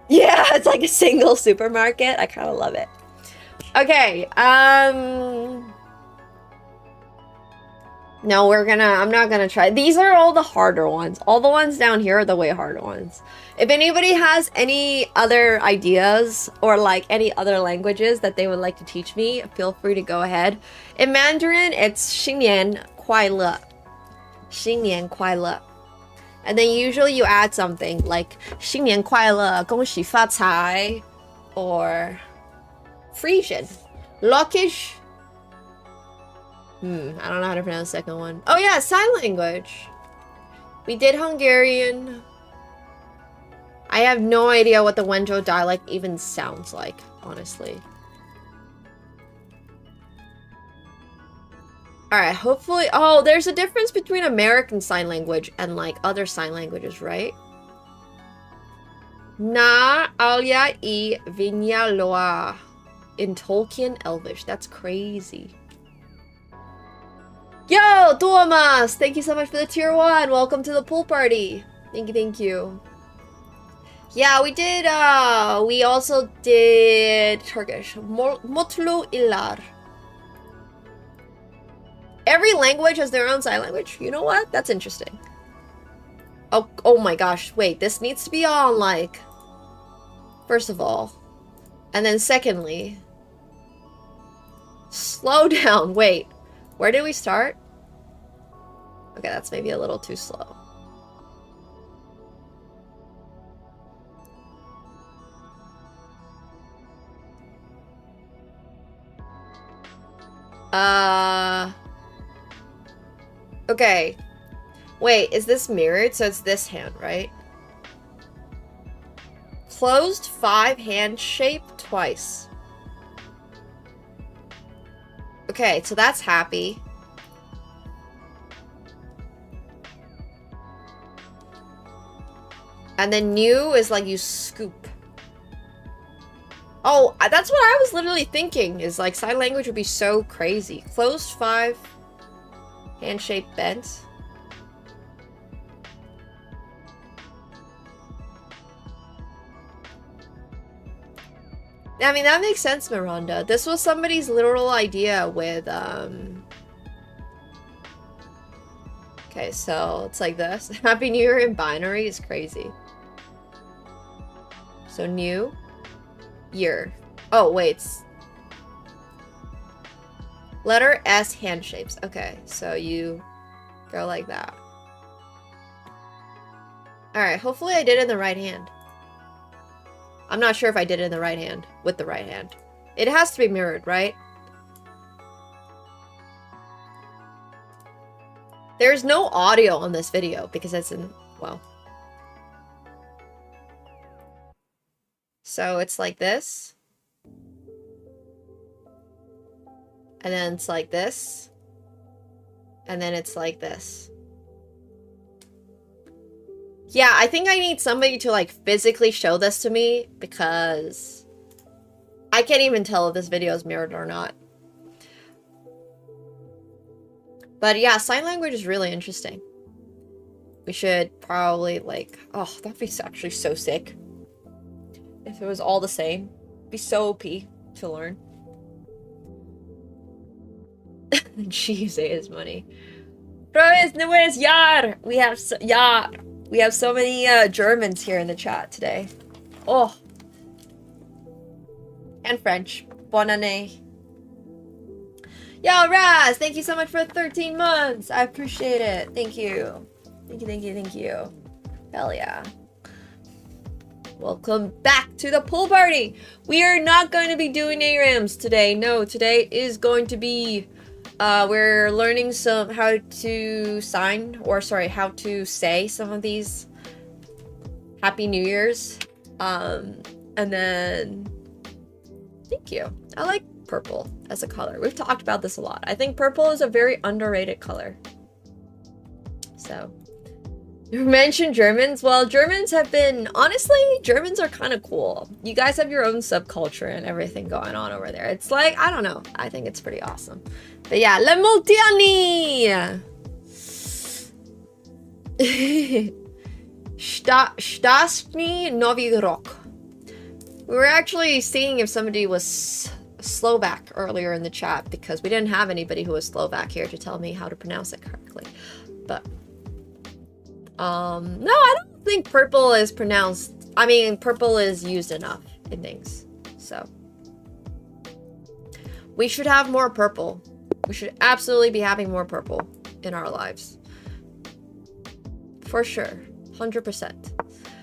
Yeah, it's like a single supermarket. I kind of love it. Okay, no, I'm not gonna try. These are all the harder ones. All the ones down here are the way harder ones. If anybody has any other ideas or like any other languages that they would like to teach me, feel free to go ahead. In Mandarin, it's 新年快乐. 新年快乐. And then usually you add something like 新年快乐,恭喜发财, or Frisian. Lokish. I don't know how to pronounce the second one. Oh yeah, sign language. We did Hungarian. I have no idea what the Wenzhou dialect even sounds like, honestly. Alright, hopefully... Oh, there's a difference between American Sign Language and, like, other sign languages, right? Na Alya I Vinya Loa in Tolkien Elvish. That's crazy. Yo, Thomas! Thank you so much for the tier 1. Welcome to the pool party. Thank you, thank you. Yeah, we did, we also did Turkish. Mutlu illar. Every language has their own sign language. You know what? That's interesting. Oh my gosh. Wait, this needs to be on, like... First of all. And then secondly... Slow down. Wait. Where did we start? Okay, that's maybe a little too slow. Okay. Wait, is this mirrored? So it's this hand, right? Closed 5 hand shape twice. Okay, so that's happy. And then new is like you scoop. Oh, that's what I was literally thinking, is like sign language would be so crazy. Closed 5, hand shape bent. I mean, that makes sense, Miranda. This was somebody's literal idea with, Okay, so it's like this. Happy New Year in binary is crazy. So new year. Oh, wait. Letter S hand shapes. Okay, so you go like that. Alright, hopefully I did it in the right hand. I'm not sure if I did it in the right hand, with the right hand. It has to be mirrored, right? There's no audio on this video because it's in, well. So it's like this. And then it's like this. And then it's like this. Yeah, I think I need somebody to like physically show this to me because I can't even tell if this video is mirrored or not. But yeah, sign language is really interesting. We should probably like, oh, that'd be actually so sick. If it was all the same. It'd be so OP to learn. Jeez, it is money. Frohes neues Jahr! We have so many Germans here in the chat today. Oh. And French. Bonne année. Yo, Raz! Thank you so much for 13 months! I appreciate it. Thank you. Thank you, thank you, thank you. Hell yeah. Welcome back to the pool party! We are not going to be doing ARAMs today. No, today is going to be... we're learning how to say some of these Happy New Year's. And then... Thank you. I like purple as a color. We've talked about this a lot. I think purple is a very underrated color. So... You mentioned Germans. Well, Germans have been... Honestly, Germans are kind of cool. You guys have your own subculture and everything going on over there. It's like, I don't know. I think it's pretty awesome. But yeah, le multiani! Stasny Novi Rok. We were actually seeing if somebody was Slovak earlier in the chat because we didn't have anybody who was Slovak here to tell me how to pronounce it correctly. But... no, I don't think purple is pronounced... I mean, purple is used enough in things, so... We should have more purple. We should absolutely be having more purple in our lives. For sure. 100%.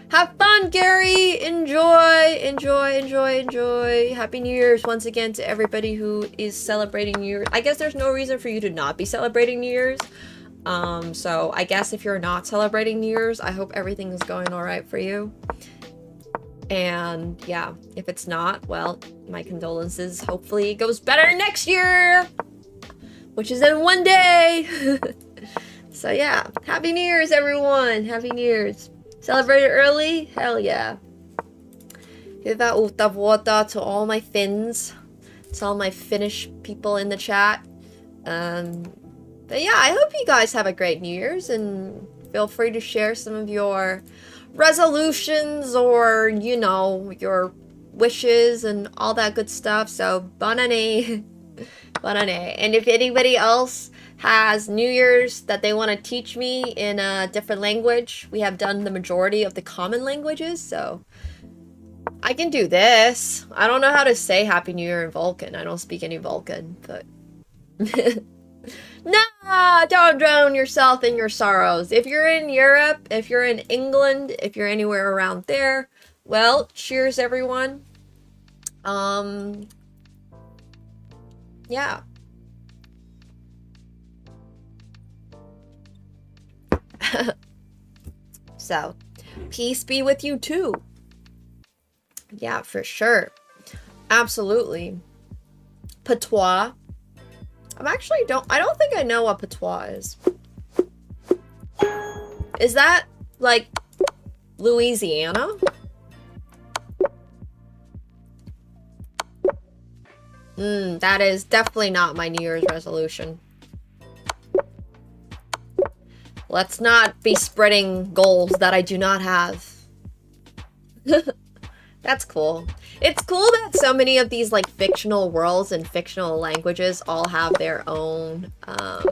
Have fun, Gary! Enjoy! Enjoy, enjoy, enjoy! Happy New Year's once again to everybody who is celebrating New Year's. I guess there's no reason for you to not be celebrating New Year's. So I guess if you're not celebrating New Year's, I hope everything is going all right for you. And yeah, if it's not, well, my condolences. Hopefully it goes better next year, which is in 1 day. So yeah, Happy New Year's, everyone. Happy New Year's. Celebrate it early? Hell yeah. Hyvää uutta vuotta to all my Finns, to all my Finnish people in the chat. But yeah, I hope you guys have a great New Year's, and feel free to share some of your resolutions or, you know, your wishes and all that good stuff. So, bonne année. Bonne année. And if anybody else has New Year's that they want to teach me in a different language, we have done the majority of the common languages, so I can do this. I don't know how to say Happy New Year in Vulcan. I don't speak any Vulcan, but... Nah, don't drown yourself in your sorrows. If you're in Europe, if you're in England, if you're anywhere around there, well, cheers everyone. Yeah. So, peace be with you too. Yeah, for sure. Absolutely. Patois. I don't think I know what patois is. Is that like Louisiana? That is definitely not my New Year's resolution. Let's not be spreading goals that I do not have. That's cool. It's cool that so many of these like fictional worlds and fictional languages all have their own, I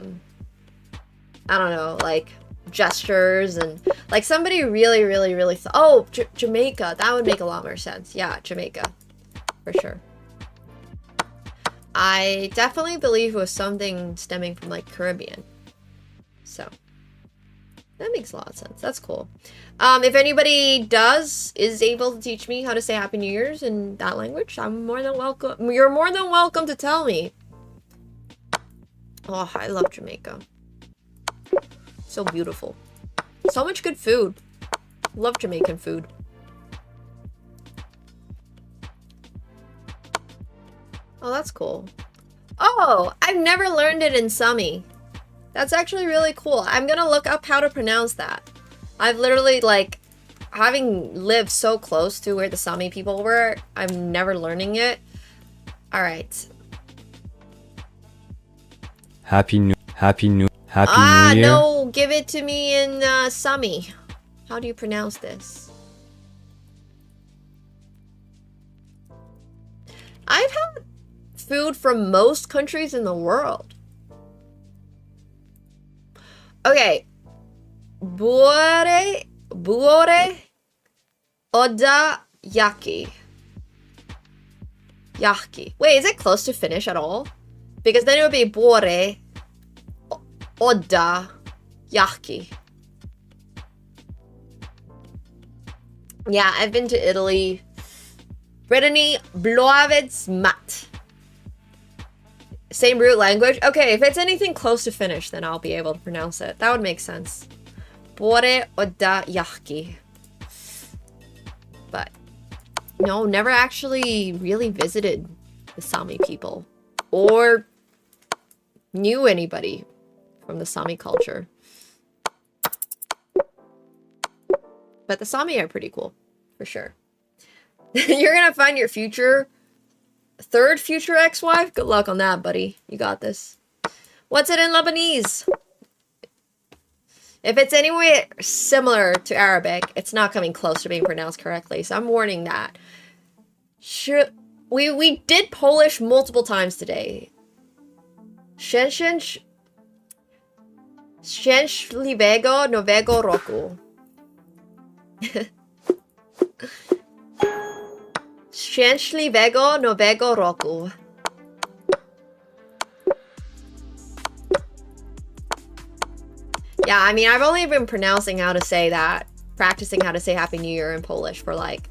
don't know, like gestures and like somebody really oh, Jamaica. That would make a lot more sense. Yeah, Jamaica. For sure. I definitely believe it was something stemming from like Caribbean. So that makes a lot of sense. That's cool. If anybody is able to teach me how to say Happy New Year's in that language, I'm more than welcome. You're more than welcome to tell me. Oh, I love Jamaica. So beautiful. So much good food. Love Jamaican food. Oh, that's cool. Oh, I've never learned it in Sami. That's actually really cool. I'm gonna look up how to pronounce that. I've literally, like, having lived so close to where the Sami people were, I'm never learning it. Alright. Happy New Year. No, give it to me in Sami. How do you pronounce this? I've had food from most countries in the world. Okay. Buore oda yaki. Yaki. Wait, is it close to Finnish at all? Because then it would be buore oda yaki. Yeah, I've been to Italy. Brittany Bloavitz Mat. Same root language? Okay, if it's anything close to Finnish, then I'll be able to pronounce it. That would make sense. Buore oda yaki. But, no, never actually really visited the Sami people. Or knew anybody from the Sami culture. But the Sami are pretty cool, for sure. You're gonna find your third future ex-wife? Good luck on that, buddy. You got this. What's it in Lebanese? If it's anywhere similar to Arabic, it's not coming close to being pronounced correctly, so I'm warning that. We did Polish multiple times today. Szczęśliwego Nowego Roku. Szczęśliwego Nowego Roku. Yeah, I mean, I've only been practicing how to say Happy New Year in Polish for like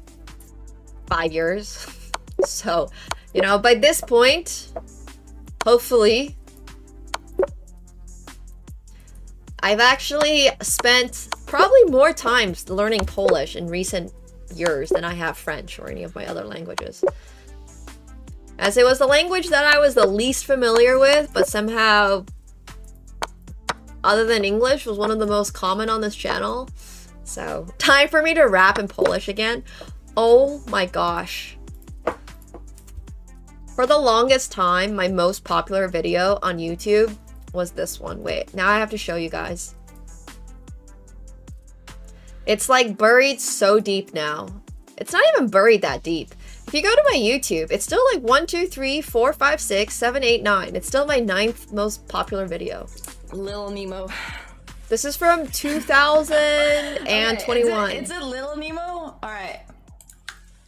5 years. So, you know, by this point, hopefully, I've actually spent probably more times learning Polish in recent years than I have French or any of my other languages. As it was the language that I was the least familiar with, but somehow, other than English, was one of the most common on this channel. So, time for me to rap in Polish again. Oh my gosh. For the longest time, my most popular video on YouTube was this one. Wait, now I have to show you guys. It's like buried so deep now. It's not even buried that deep. If you go to my YouTube, it's still like 1, 2, 3, 4, 5, 6, 7, 8, 9. It's still my 9th most popular video. Little Nemo. This is from 2021. Okay, is it Little Nemo? Alright.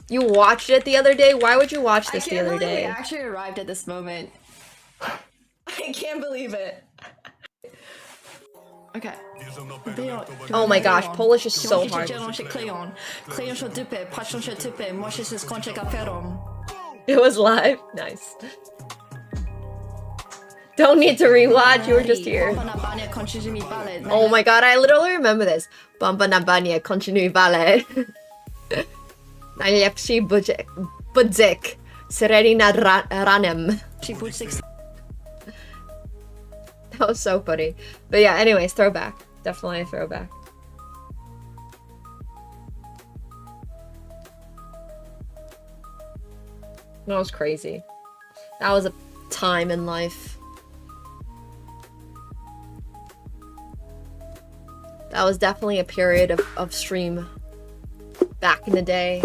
You watched it the other day? Why would you watch this the other I can't believe day? we actually arrived at this moment. I can't believe it. Okay. Oh my gosh, Polish is so hard. It was live? Nice. Don't need to rewatch, you were just here. Oh my god, I literally remember this. Bamba na banie, kontynuuj ballet. Najlepszy budzik. Sereni nad ranem. That was so funny. But yeah, anyways, throwback. Definitely a throwback. That was crazy. That was a time in life. That was definitely a period of stream back in the day.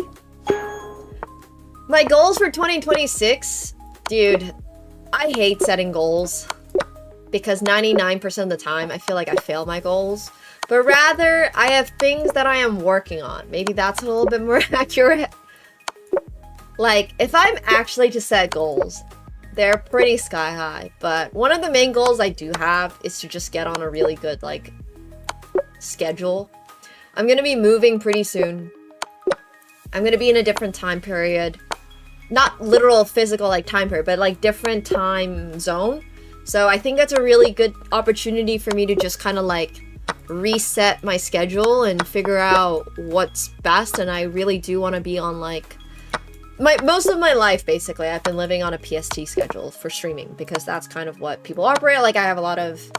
My goals for 2026? Dude, I hate setting goals. Because 99% of the time, I feel like I fail my goals. But rather, I have things that I am working on. Maybe that's a little bit more accurate. Like, if I'm actually to set goals, they're pretty sky high. But one of the main goals I do have is to just get on a really good, like, schedule. I'm gonna be moving pretty soon. I'm gonna be in a different time period. Not literal physical, like, time period, but, like, different time zone. So I think that's a really good opportunity for me to just kind of like reset my schedule and figure out what's best. And I really do want to be on like most of my life, basically, I've been living on a PST schedule for streaming because that's kind of what people operate. Like I have a lot of,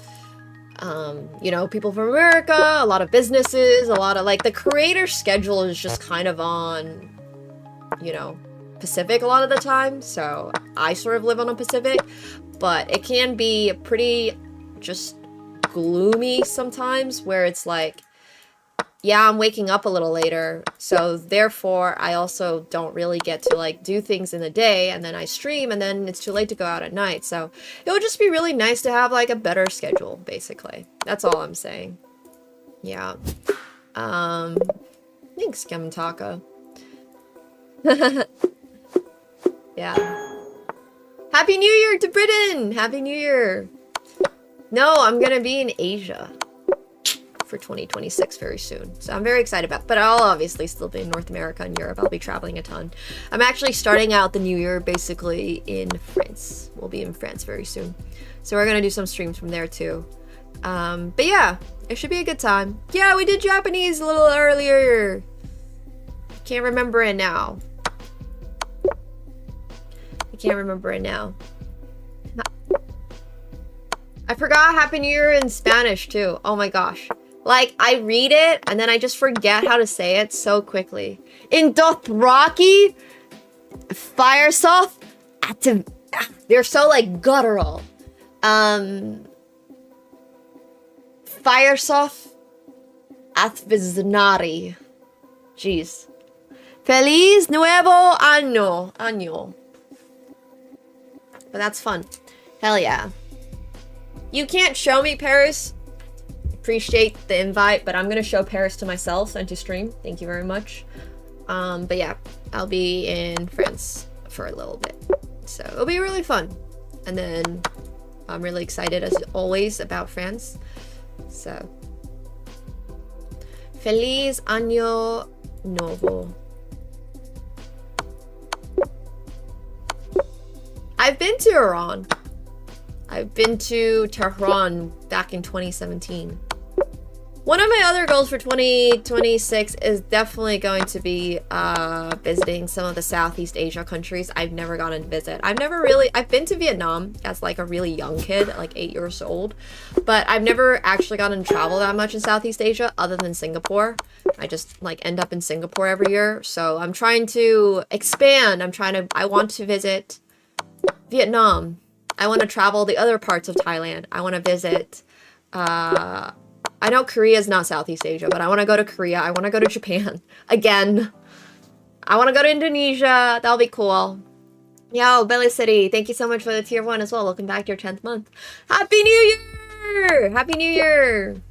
you know, people from America, a lot of businesses, a lot of like the creator schedule is just kind of on, you know, Pacific a lot of the time. So I sort of live on a Pacific. But it can be pretty just gloomy sometimes where it's like, yeah, I'm waking up a little later. So therefore, I also don't really get to like do things in the day and then I stream and then it's too late to go out at night. So it would just be really nice to have like a better schedule, basically. That's all I'm saying. Yeah. Thanks, Gemtaka. Yeah. Happy New Year to Britain! Happy New Year! No, I'm gonna be in Asia for 2026 very soon. So I'm very excited about it. But I'll obviously still be in North America and Europe. I'll be traveling a ton. I'm actually starting out the new year basically in France. We'll be in France very soon. So we're gonna do some streams from there too. But yeah, it should be a good time. Yeah, we did Japanese a little earlier. Can't remember it now. I can't remember it now. I forgot Happy New Year in Spanish too. Oh my gosh. Like, I read it and then I just forget how to say it so quickly. In Dothraki, Firesoft, they're so like guttural. Firesoft, Atviznari. Jeez. Feliz Nuevo Año. But that's fun. Hell yeah. You can't show me Paris. Appreciate the invite, but I'm gonna show Paris to myself and to stream. Thank you very much. But yeah, I'll be in France for a little bit. So it'll be really fun. And then I'm really excited as always about France. So Feliz Año Nuevo. I've been to Iran. I've been to Tehran back in 2017. One of my other goals for 2026 is definitely going to be visiting some of the Southeast Asia countries I've never gotten to visit. I've been to Vietnam as like a really young kid, like 8 years old, but I've never actually gotten to travel that much in Southeast Asia other than Singapore. I just like end up in Singapore every year. So I'm trying to expand. I want to visit Vietnam, I want to travel the other parts of Thailand. I want to visit, I know Korea is not Southeast Asia, but I want to go to Korea. I want to go to Japan again. I want to go to Indonesia. That'll be cool. Yo, Belly City, thank you so much for the tier 1 as well. Welcome back to your 10th month. Happy New Year! Happy New Year!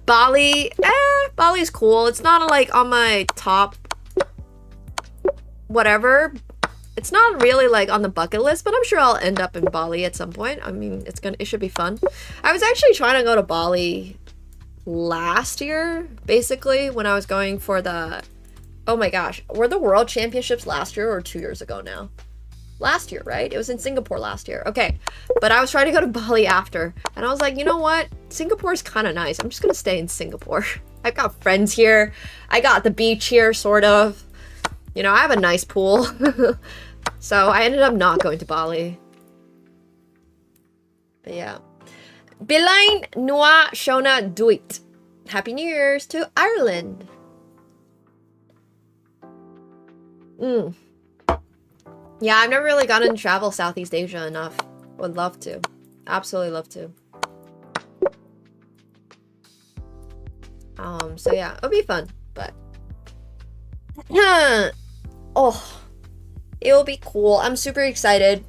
Bali, Bali's cool. It's not like on my top whatever. It's not really like on the bucket list, but I'm sure I'll end up in Bali at some point. I mean, it should be fun. I was actually trying to go to Bali last year, basically, when I was going for the, oh my gosh, were the World Championships last year or 2 years ago now? Last year, right? It was in Singapore last year. Okay, but I was trying to go to Bali after, and I was like, you know what? Singapore's kind of nice. I'm just gonna stay in Singapore. I've got friends here. I got the beach here, sort of. You know, I have a nice pool. So I ended up not going to Bali. But yeah. Bilain Nua Shona Duit. Happy New Year's to Ireland. Yeah, I've never really gotten to travel Southeast Asia enough. Would love to. Absolutely love to. So yeah, it'll be fun, but oh, it'll be cool. I'm super excited.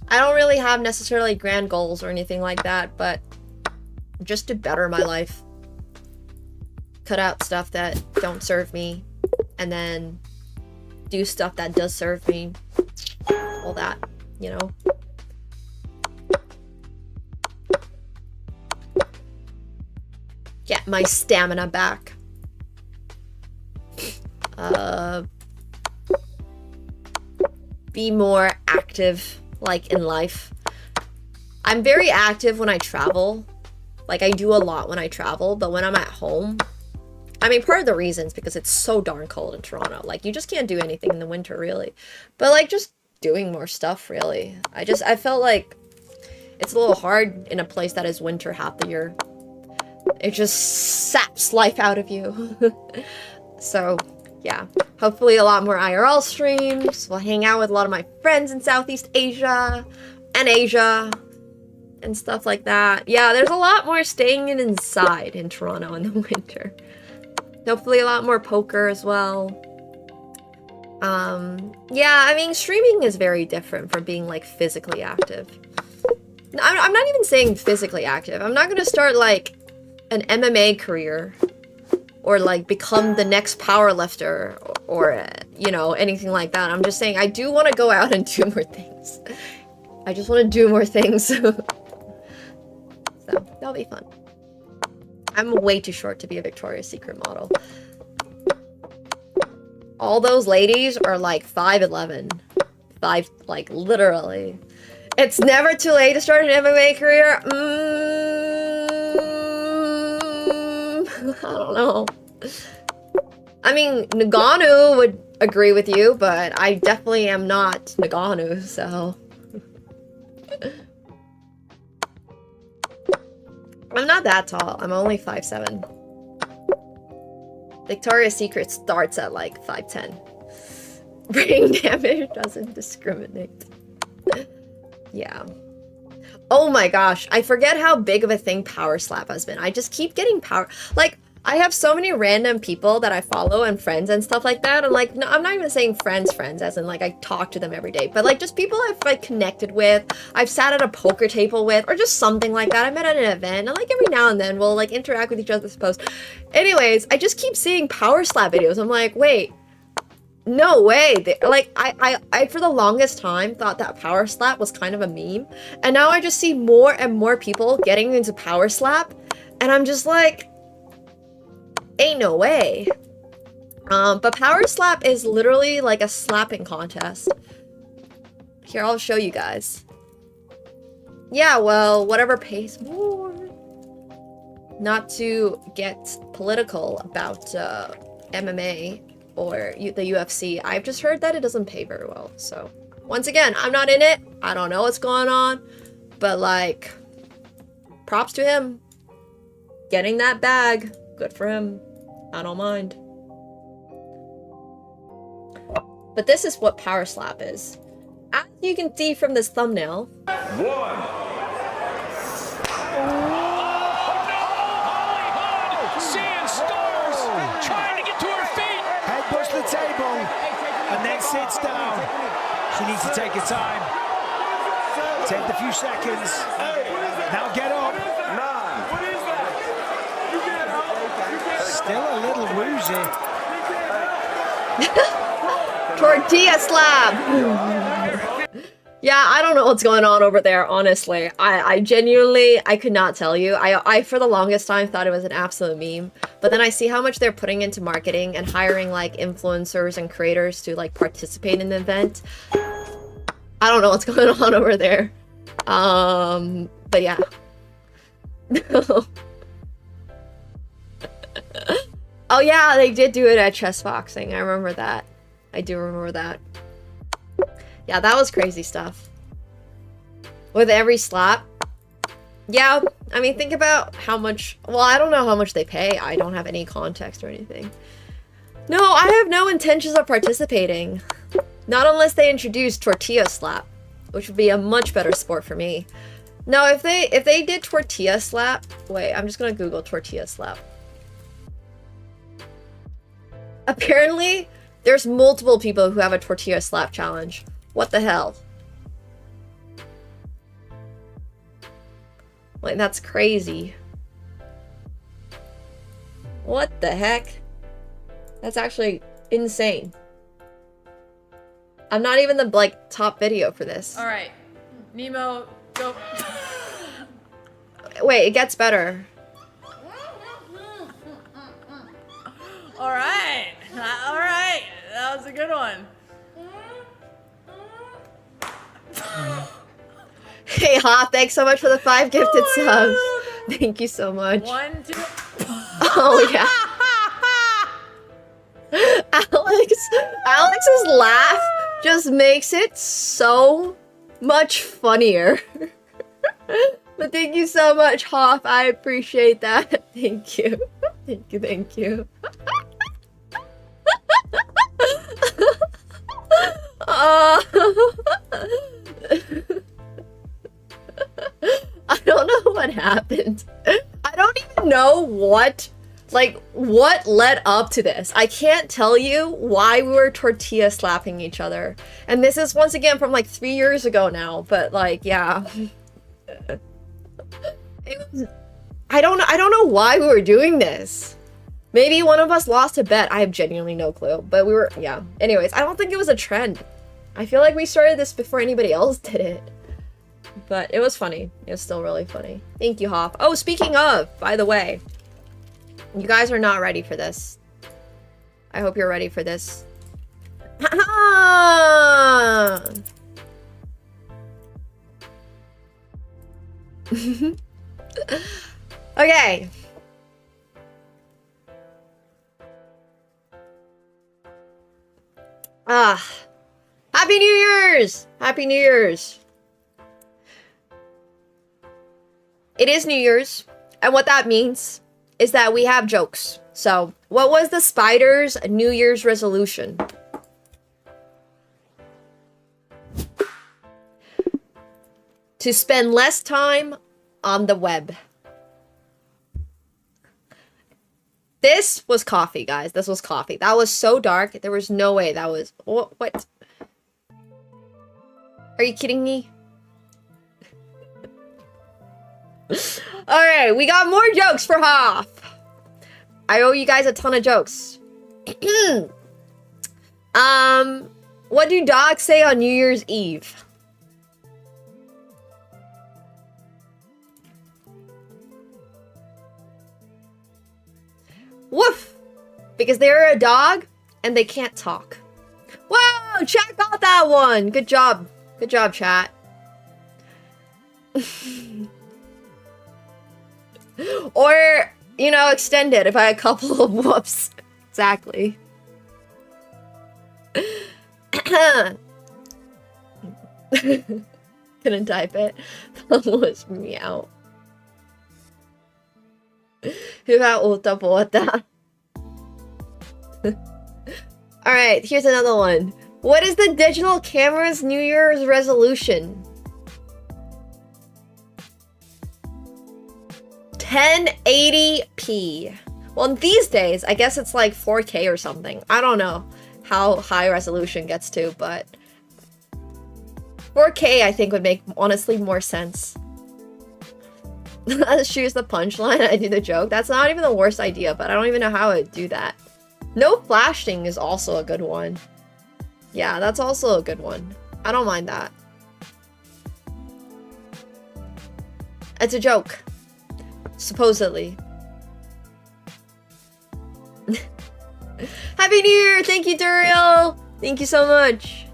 I don't really have necessarily grand goals or anything like that, but just to better my life. Cut out stuff that don't serve me, and then do stuff that does serve me. All that, you know. Get my stamina back. Be more active, like, in life. I'm very active when I travel. Like, I do a lot when I travel, but when I'm at home, I mean, part of the reason is because it's so darn cold in Toronto. Like, you just can't do anything in the winter, really. But, like, just doing more stuff, really. I felt like it's a little hard in a place that is winter half the year. It just saps life out of you. So, yeah. Hopefully a lot more IRL streams. We'll hang out with a lot of my friends in Southeast Asia and Asia and stuff like that. Yeah, there's a lot more staying inside in Toronto in the winter. Hopefully a lot more poker as well. Yeah, I mean, streaming is very different from being, like, physically active. I'm not even saying physically active. I'm not gonna start, like, an MMA career or, like, become the next power lifter or, you know, anything like that. I'm just saying I do want to go out and do more things. I just want to do more things. So, that'll be fun. I'm way too short to be a Victoria's Secret model. All those ladies are like 5'11". Like, literally. It's never too late to start an MMA career. I don't know. I mean, Nagano would agree with you, but I definitely am not Nagano, so... I'm not that tall. I'm only 5'7". Victoria's Secret starts at like 5'10". Brain damage doesn't discriminate. Yeah. Oh my gosh, I forget how big of a thing Power Slap has been. I just keep getting power... Like, I have so many random people that I follow and friends and stuff like that. And like, no, I'm not even saying friends, as in like I talk to them every day. But like, just people I've like connected with, I've sat at a poker table with, or just something like that. I met at an event, and like every now and then we'll like interact with each other's posts. Anyways, I just keep seeing Power Slap videos. I'm like, wait. No way. Like, I for the longest time thought that Power Slap was kind of a meme. And now I just see more and more people getting into Power Slap. And I'm just like, ain't no way. But Power Slap is literally like a slapping contest. Here, I'll show you guys. Yeah, well, whatever pays more. Not to get political about MMA or the UFC. I've just heard that it doesn't pay very well. So, once again, I'm not in it. I don't know what's going on. But, like, props to him. Getting that bag. Good for him. I don't mind. But this is what Power Slap is. As You can see from this thumbnail. Seeing stars, trying to get to her feet. Head push the table, and then sits down. She needs to take her time. Take the few seconds. Now get up. Still a little woozy. Tortilla slab. Yeah, I don't know what's going on over there, honestly. I genuinely, I could not tell you. I for the longest time thought it was an absolute meme. But then I see how much they're putting into marketing and hiring like influencers and creators to like participate in the event. I don't know what's going on over there. But yeah. Oh yeah, they did do it at chess boxing. I remember that. I do remember that. Yeah, that was crazy stuff. With every slap. Yeah, I mean, think about how much... Well, I don't know how much they pay. I don't have any context or anything. No, I have no intentions of participating. Not unless they introduce tortilla slap, which would be a much better sport for me. No, if they did tortilla slap... Wait, I'm just gonna Google tortilla slap. Apparently, there's multiple people who have a tortilla slap challenge. What the hell? Like, that's crazy. What the heck? That's actually insane. I'm not even the, like, top video for this. Alright. Nemo, go. Wait, it gets better. Alright. Alright. That was a good one. Hey, Ha, thanks so much for the 5 gifted subs. Thank you so much. 1, 2. Oh, yeah. Alex's laugh just makes it so much funnier. But thank you so much, Hoff. I appreciate that. Thank you. Thank you, thank you. I don't know what happened. I don't even know what led up to this. I can't tell you why we were tortilla slapping each other. And this is once again from like 3 years ago now, but like, yeah. I don't know why we were doing this. Maybe one of us lost a bet. I have genuinely no clue, but we were, yeah. Anyways, I don't think it was a trend. I feel like we started this before anybody else did it. But it was funny. It was still really funny. Thank you, Hoff. Oh, speaking of, by the way, you guys are not ready for this. I hope you're ready for this. Okay. Happy New Year's! Happy New Year's! It is New Year's, and what that means is that we have jokes. So, what was the spider's New Year's resolution? To spend less time on the web. This was coffee, guys. This was coffee. That was so dark. There was no way that was... What? Are you kidding me? Alright, we got more jokes for Hoff. I owe you guys a ton of jokes. What do dogs say on New Year's Eve? Woof! Because they're a dog and they can't talk. Whoa! Chat got that one! Good job. Good job, chat. Or, you know, extend it by a couple of whoops. Exactly. Couldn't type it. That was meow. Hyvä uutta vuotta. Alright, here's another one. What is the digital camera's New Year's resolution? 1080p. Well, these days, I guess it's like 4K or something. I don't know how high resolution gets to, but 4K I think would make honestly more sense. Choose the punchline, I do the joke. That's not even the worst idea, but I don't even know how I would do that. No flashing is also a good one. Yeah, that's also a good one. I don't mind that. It's a joke. Supposedly. Happy New Year! Thank you, Duriel! Thank you so much.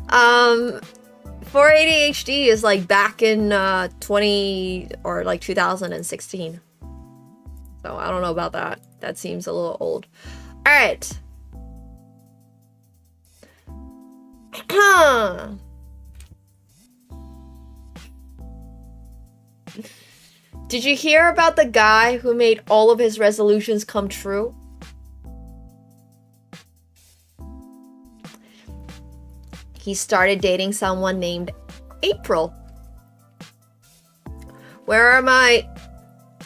480 HD is like back in 2016. So I don't know about that. That seems a little old. Alright. Did you hear about the guy who made all of his resolutions come true? He started dating someone named April. Where are my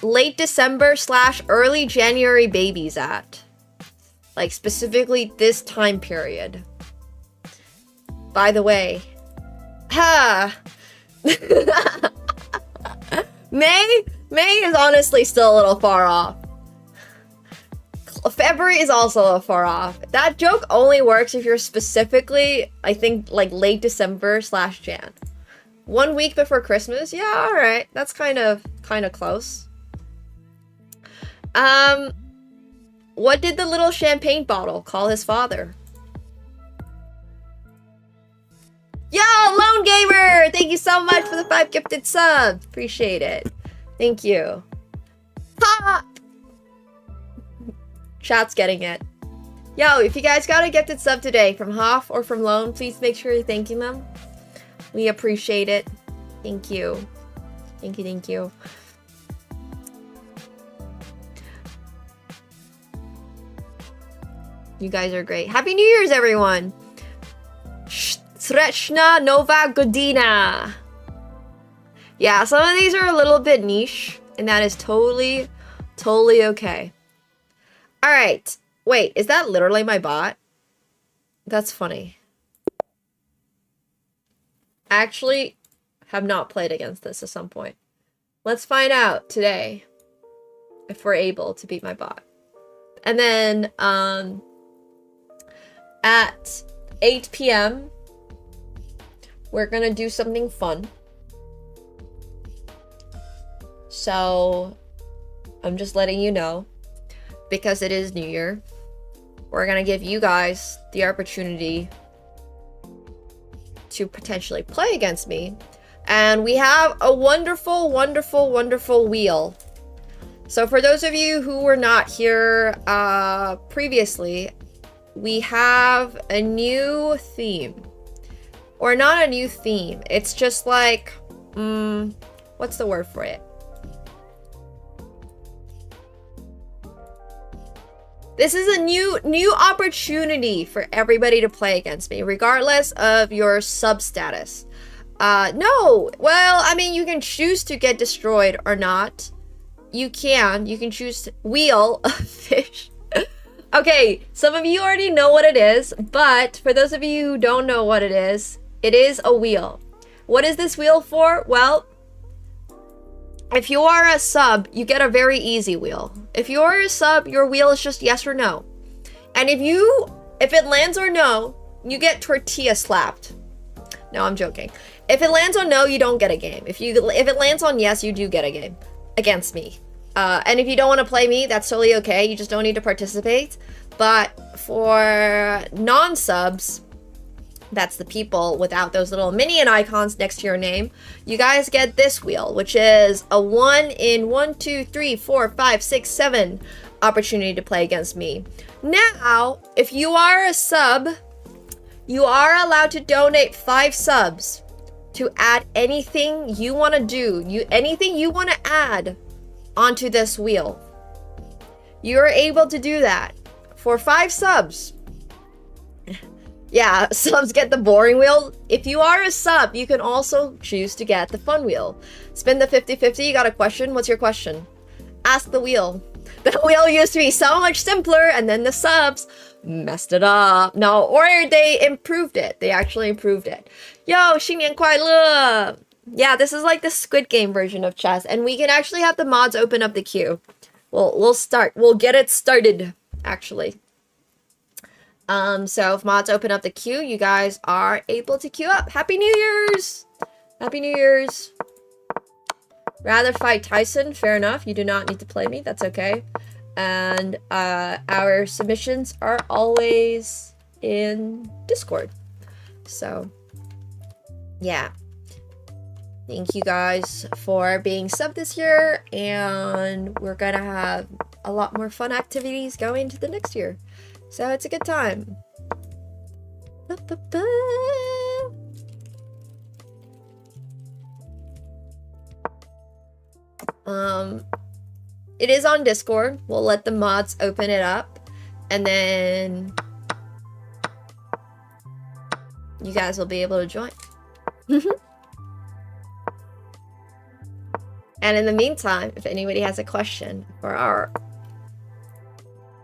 late December / early January babies at? Like specifically this time period. By the way. Ha! May is honestly still a little far off. February is also a little far off. That joke only works if you're specifically, I think, like late December / Jan. 1 week before Christmas? Yeah, alright. That's kind of close. What did the little champagne bottle call his father? Yo, Lone Gamer! Thank you so much for the 5 gifted subs. Appreciate it. Thank you. Ha! Chat's getting it. Yo, if you guys got a gifted sub today from Hoff or from Lone, please make sure you're thanking them. We appreciate it. Thank you. Thank you, thank you. You guys are great. Happy New Year's, everyone! Srechna Nova Godina. Yeah, some of these are a little bit niche, and that is totally okay. Alright. Wait, is that literally my bot? That's funny. I actually have not played against this at some point. Let's find out today if we're able to beat my bot. And then, at 8 p.m., we're gonna do something fun. So, I'm just letting you know, because it is New Year, we're gonna give you guys the opportunity to potentially play against me. And we have a wonderful wheel. So for those of you who were not here previously, we have a new theme. Or not a new theme. It's just like, what's the word for it? This is a new opportunity for everybody to play against me, regardless of your sub status. No, well, I mean, you can choose to get destroyed or not. You can choose to wheel a fish. Okay, some of you already know what it is, but for those of you who don't know what it is a wheel. What is this wheel for? Well, if you are a sub, you get a very easy wheel. If you are a sub, your wheel is just yes or no. And if it lands or no, you get tortilla slapped. No, I'm joking. If it lands on no, you don't get a game. If it lands on yes, you do get a game against me. And if you don't want to play me, that's totally okay. You just don't need to participate. But for non-subs, that's the people without those little minion icons next to your name, you guys get this wheel, which is a 1 in 1, 2, 3, 4, 5, 6, 7 opportunity to play against me. Now, if you are a sub, you are allowed to donate 5 subs to add anything you want to do, anything you want to add onto this wheel. You're able to do that for 5 subs. Yeah, subs get the boring wheel. If you are a sub, you can also choose to get the fun wheel. Spin the 50-50, you got a question? What's your question? Ask the wheel. The wheel used to be so much simpler, and then the subs messed it up. No, or they improved it. They actually improved it. Yo, 新年快乐! Yeah, this is like the Squid Game version of chess, and we can actually have the mods open up the queue. We'll get it started, actually. So if mods open up the queue, you guys are able to queue up. Happy New Year's! Happy New Year's! Rather fight Tyson, fair enough. You do not need to play me, that's okay. And our submissions are always in Discord. So, yeah. Thank you guys for being sub this year, and we're gonna have a lot more fun activities going into the next year. So it's a good time. It is on Discord. We'll let the mods open it up, and then you guys will be able to join. And in the meantime, if anybody has a question for our...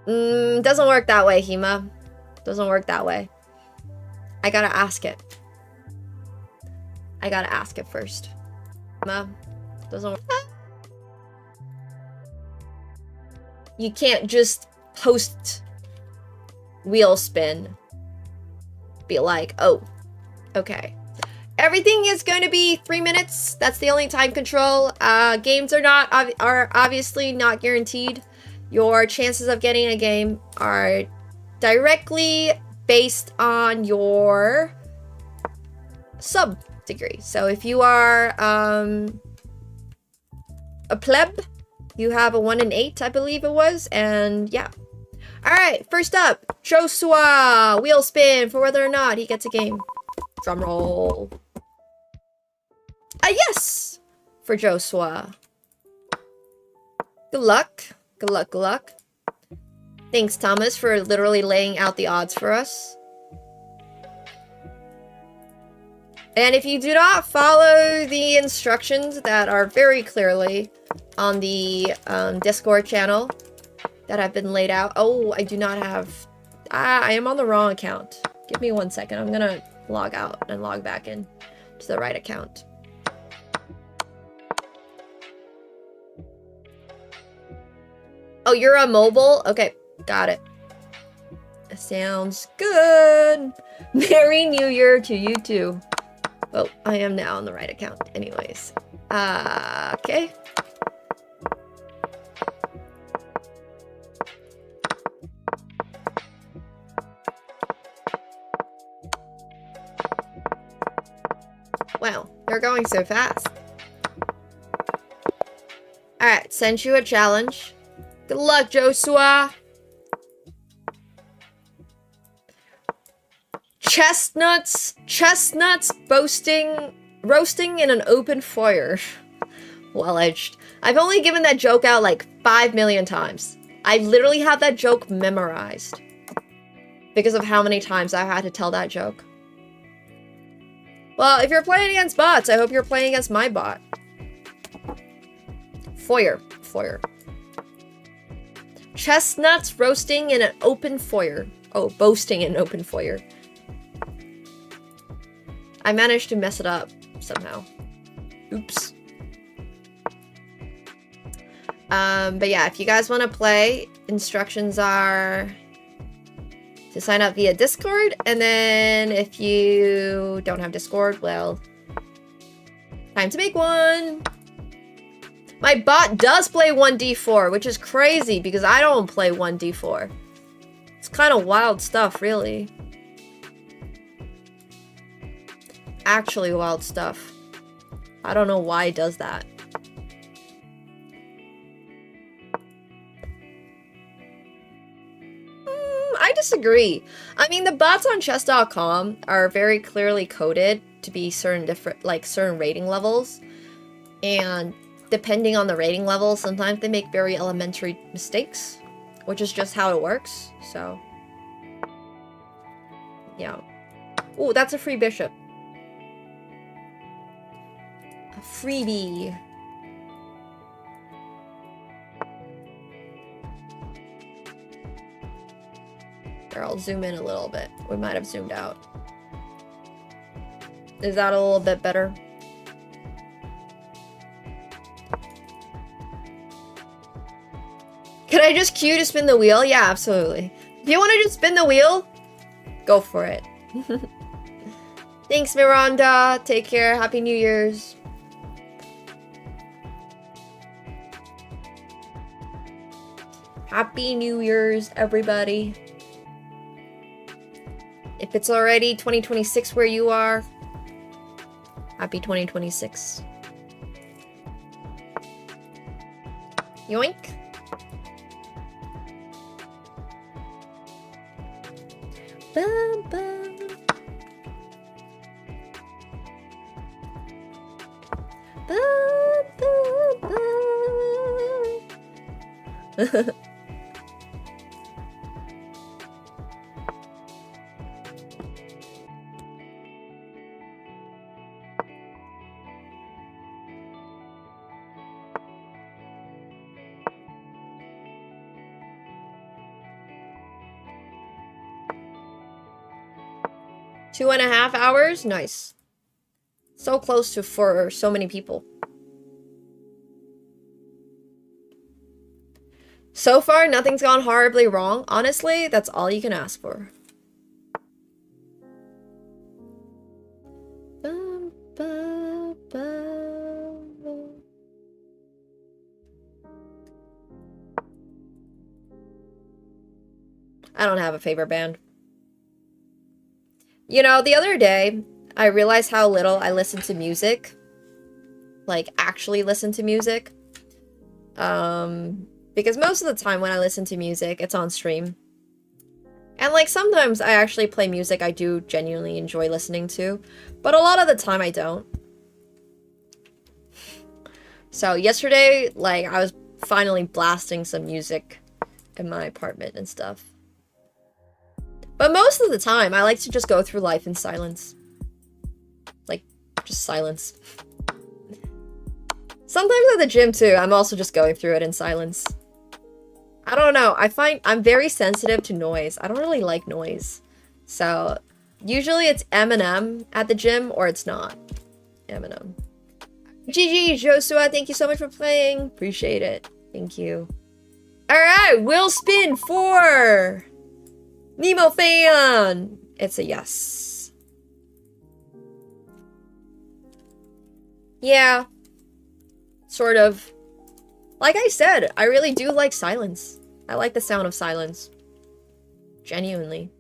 doesn't work that way, Hema. Doesn't work that way. I gotta ask it. I gotta ask it first. Hema, doesn't work. You can't just post wheel spin. Be like, oh, okay. Everything is going to be 3 minutes. That's the only time control. Games are obviously not guaranteed. Your chances of getting a game are directly based on your sub degree. So if you are a pleb, you have a 1 in 8, I believe it was, and yeah. Alright, first up, Joshua! Wheel spin for whether or not he gets a game. Drum roll. A yes! For Joshua. Good luck. Good luck, good luck. Thanks, Thomas, for literally laying out the odds for us. And if you do not follow the instructions that are very clearly on the Discord channel that have been laid out... Oh, I do not have... I am on the wrong account. Give me 1 second. I'm gonna log out and log back in to the right account. Oh, you're a mobile? Okay, got it. Sounds good. Merry New Year to you too. Well, I am now on the right account anyways. Okay. Wow, they're going so fast. Alright, sent you a challenge. Good luck, Joshua. Chestnuts roasting in an open fire. Well-edged. I've only given that joke out like 5 million times. I literally have that joke memorized because of how many times I've had to tell that joke. Well, if you're playing against bots, I hope you're playing against my bot. Foyer. Chestnuts roasting in an open foyer. Oh, boasting in an open foyer. I managed to mess it up somehow. Oops. But yeah, if you guys want to play, instructions are to sign up via Discord, and then if you don't have Discord, well, time to make one. My bot does play 1d4, which is crazy because I don't play 1d4. It's kind of wild stuff, really. Actually wild stuff. I don't know why it does that. I disagree. I mean, the bots on chess.com are very clearly coded to be certain rating levels. And depending on the rating level, sometimes they make very elementary mistakes, which is just how it works. So, yeah. Oh, that's a free bishop. A freebie. Here, I'll zoom in a little bit. We might have zoomed out. Is that a little bit better? Can I just queue to spin the wheel? Yeah, absolutely. If you want to just spin the wheel, go for it. Thanks, Miranda. Take care. Happy New Year's. Happy New Year's, everybody. If it's already 2026 where you are, happy 2026. Yoink. Bum, bum. Bum, bum, bum. 2.5 hours? Nice. So close to for so many people. So far, nothing's gone horribly wrong. Honestly, that's all you can ask for. Bum, bum, bum. I don't have a favorite band. You know, the other day, I realized how little I listen to music. Like, actually listen to music. Because most of the time when I listen to music, it's on stream. And, like, sometimes I actually play music I do genuinely enjoy listening to. But a lot of the time, I don't. So, yesterday, like, I was finally blasting some music in my apartment and stuff. But most of the time, I like to just go through life in silence. Like, just silence. Sometimes at the gym, too, I'm also just going through it in silence. I don't know, I find I'm very sensitive to noise. I don't really like noise. So, usually it's Eminem at the gym, or it's not Eminem. GG, Joshua, thank you so much for playing. Appreciate it. Thank you. Alright, we'll spin for Nemo fan! It's a yes. Yeah. Sort of. Like I said, I really do like silence. I like the sound of silence. Genuinely.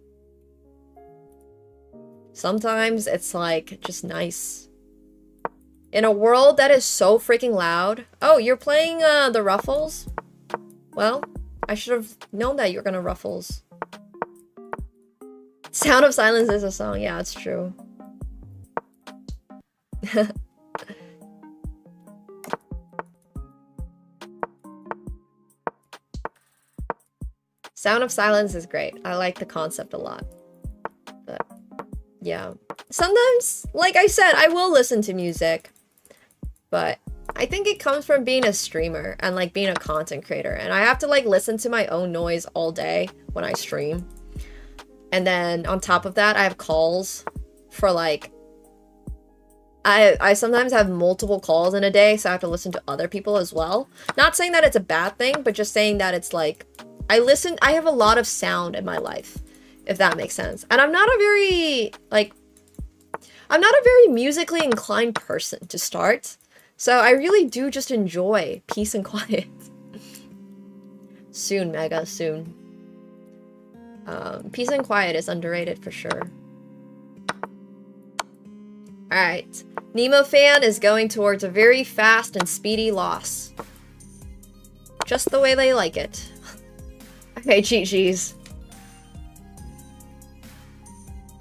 Sometimes it's like, just nice. In a world that is so freaking loud. Oh, you're playing the Ruffles? Well, I should have known that you're gonna Ruffles. Sound of Silence is a song. Yeah, it's true. Sound of Silence is great. I like the concept a lot. But, yeah. Sometimes, like I said, I will listen to music. But I think it comes from being a streamer and, like, being a content creator. And I have to, like, listen to my own noise all day when I stream. And then on top of that, I have calls for like, I sometimes have multiple calls in a day, so I have to listen to other people as well. Not saying that it's a bad thing, but just saying that it's like, I have a lot of sound in my life, if that makes sense. And I'm not a very musically inclined person to start. So I really do just enjoy peace and quiet. Soon, Mega, soon. Peace and quiet is underrated for sure. Alright. Nemo fan is going towards a very fast and speedy loss. Just the way they like it. Okay, GG's.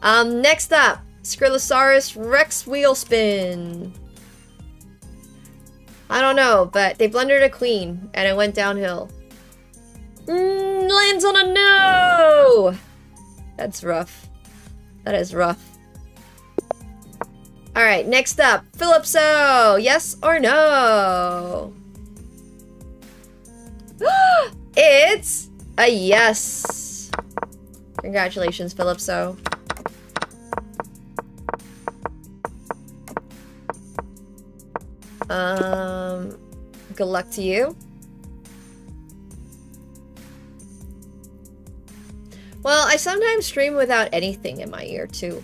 Next up, Skrilosaurus Rex wheel spin. I don't know, but they blundered a queen and it went downhill. Lands on a no! That's rough. That is rough. All right, next up, Philipso. Yes or no? It's a yes. Congratulations, Philipso. Good luck to you. Well, I sometimes stream without anything in my ear too.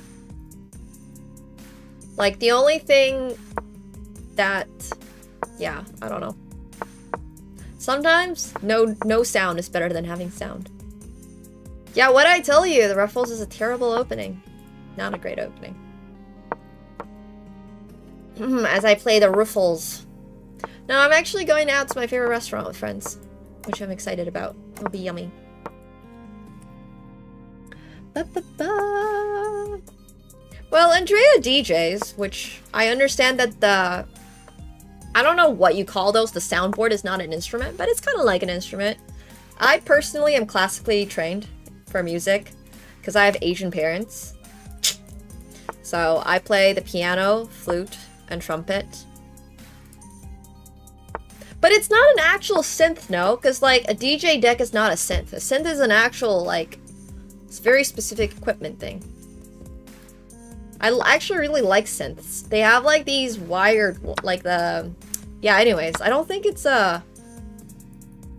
Like the only thing that, yeah, I don't know. Sometimes no sound is better than having sound. Yeah, what'd I tell you? The Ruffles is a terrible opening. Not a great opening. As I play the Ruffles. Now I'm actually going out to my favorite restaurant with friends, which I'm excited about. It'll be yummy. Ba-ba-ba. Well, Andrea DJs, which I understand that the... I don't know what you call those. The soundboard is not an instrument, but it's kind of like an instrument. I personally am classically trained for music because I have Asian parents. So I play the piano, flute, and trumpet. But it's not an actual synth, no? Because, like, a DJ deck is not a synth. A synth is an actual, like, it's a very specific equipment thing. I actually really like synths. They have, like, these wired, like, the... Yeah, anyways, I don't think it's, Oh,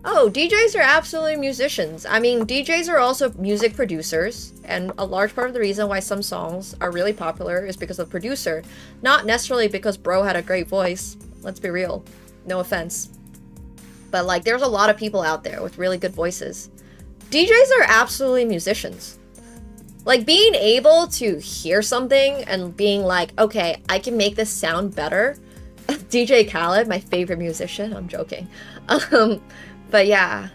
DJs are absolutely musicians. I mean, DJs are also music producers, and a large part of the reason why some songs are really popular is because of the producer. Not necessarily because bro had a great voice. Let's be real. No offense. But, like, there's a lot of people out there with really good voices. DJs are absolutely musicians. Like, being able to hear something and being like, okay, I can make this sound better. DJ Khaled, my favorite musician. I'm joking. But yeah.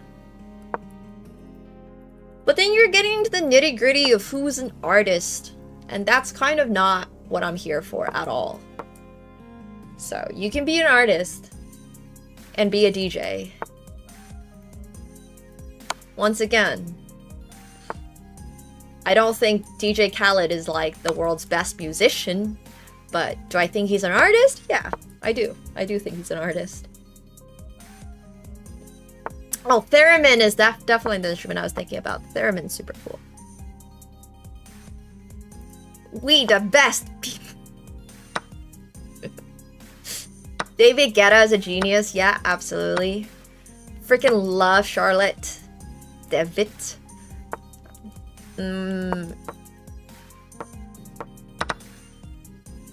But then you're getting into the nitty-gritty of who's an artist. And that's kind of not what I'm here for at all. So, you can be an artist and be a DJ. Once again, I don't think DJ Khaled is like the world's best musician, but do I think he's an artist? Yeah, I do. I do think he's an artist. Oh, theremin is definitely the instrument I was thinking about. Theremin's super cool. We the best people. David Guetta is a genius. Yeah, absolutely. Freaking love Charlotte David.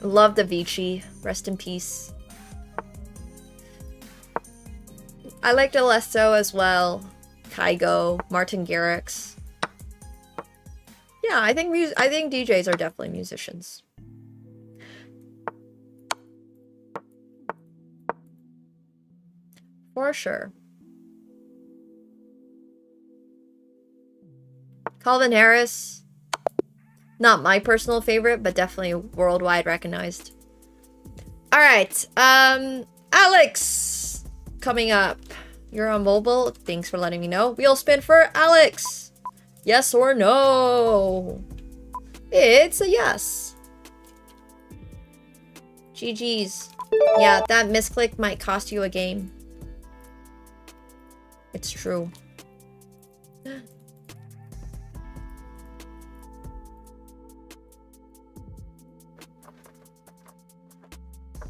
Love Avicii. Rest in peace. I liked Alesso as well. Kygo, Martin Garrix. Yeah, I think DJs are definitely musicians. For sure. Calvin Harris. Not my personal favorite, but definitely worldwide recognized. Alright, Alex! Coming up. You're on mobile. Thanks for letting me know. Wheel spin for Alex! Yes or no? It's a yes. GG's. Yeah, that misclick might cost you a game. It's true.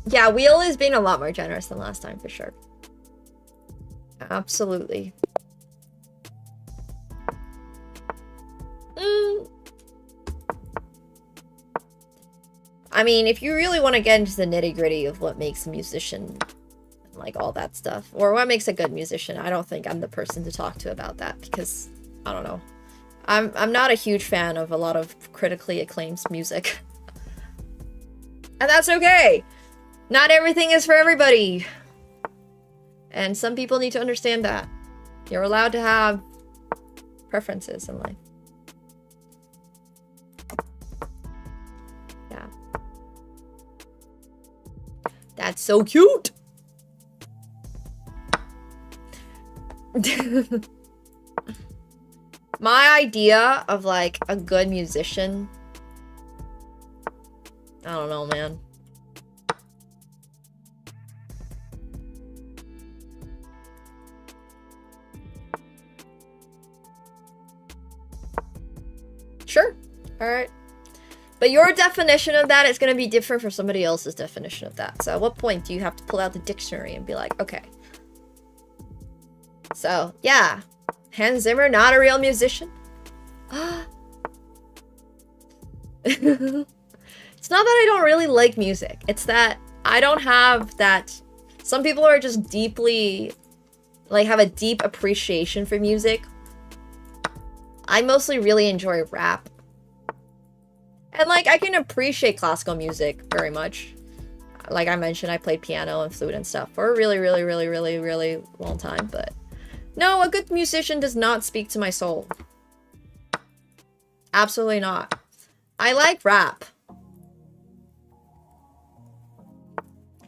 Yeah, Wheel is being a lot more generous than last time, for sure. Absolutely. I mean, if you really want to get into the nitty-gritty of what makes a musician, like all that stuff, or what makes a good musician, I don't think I'm the person to talk to about that, because, I don't know. I'm not a huge fan of a lot of critically acclaimed music. And that's okay! Not everything is for everybody! And some people need to understand that. You're allowed to have preferences in life. Yeah. That's so cute! My idea of, like, a good musician... I don't know, man. Sure. Alright. But your definition of that is going to be different from somebody else's definition of that. So at what point do you have to pull out the dictionary and be like, okay. So, yeah. Hans Zimmer, not a real musician. It's not that I don't really like music. It's that I don't have that... Some people are just deeply... like, have a deep appreciation for music. I mostly really enjoy rap. And, like, I can appreciate classical music very much. Like I mentioned, I played piano and flute and stuff for a really, really, really, really, really long time, but... No, a good musician does not speak to my soul. Absolutely not. I like rap.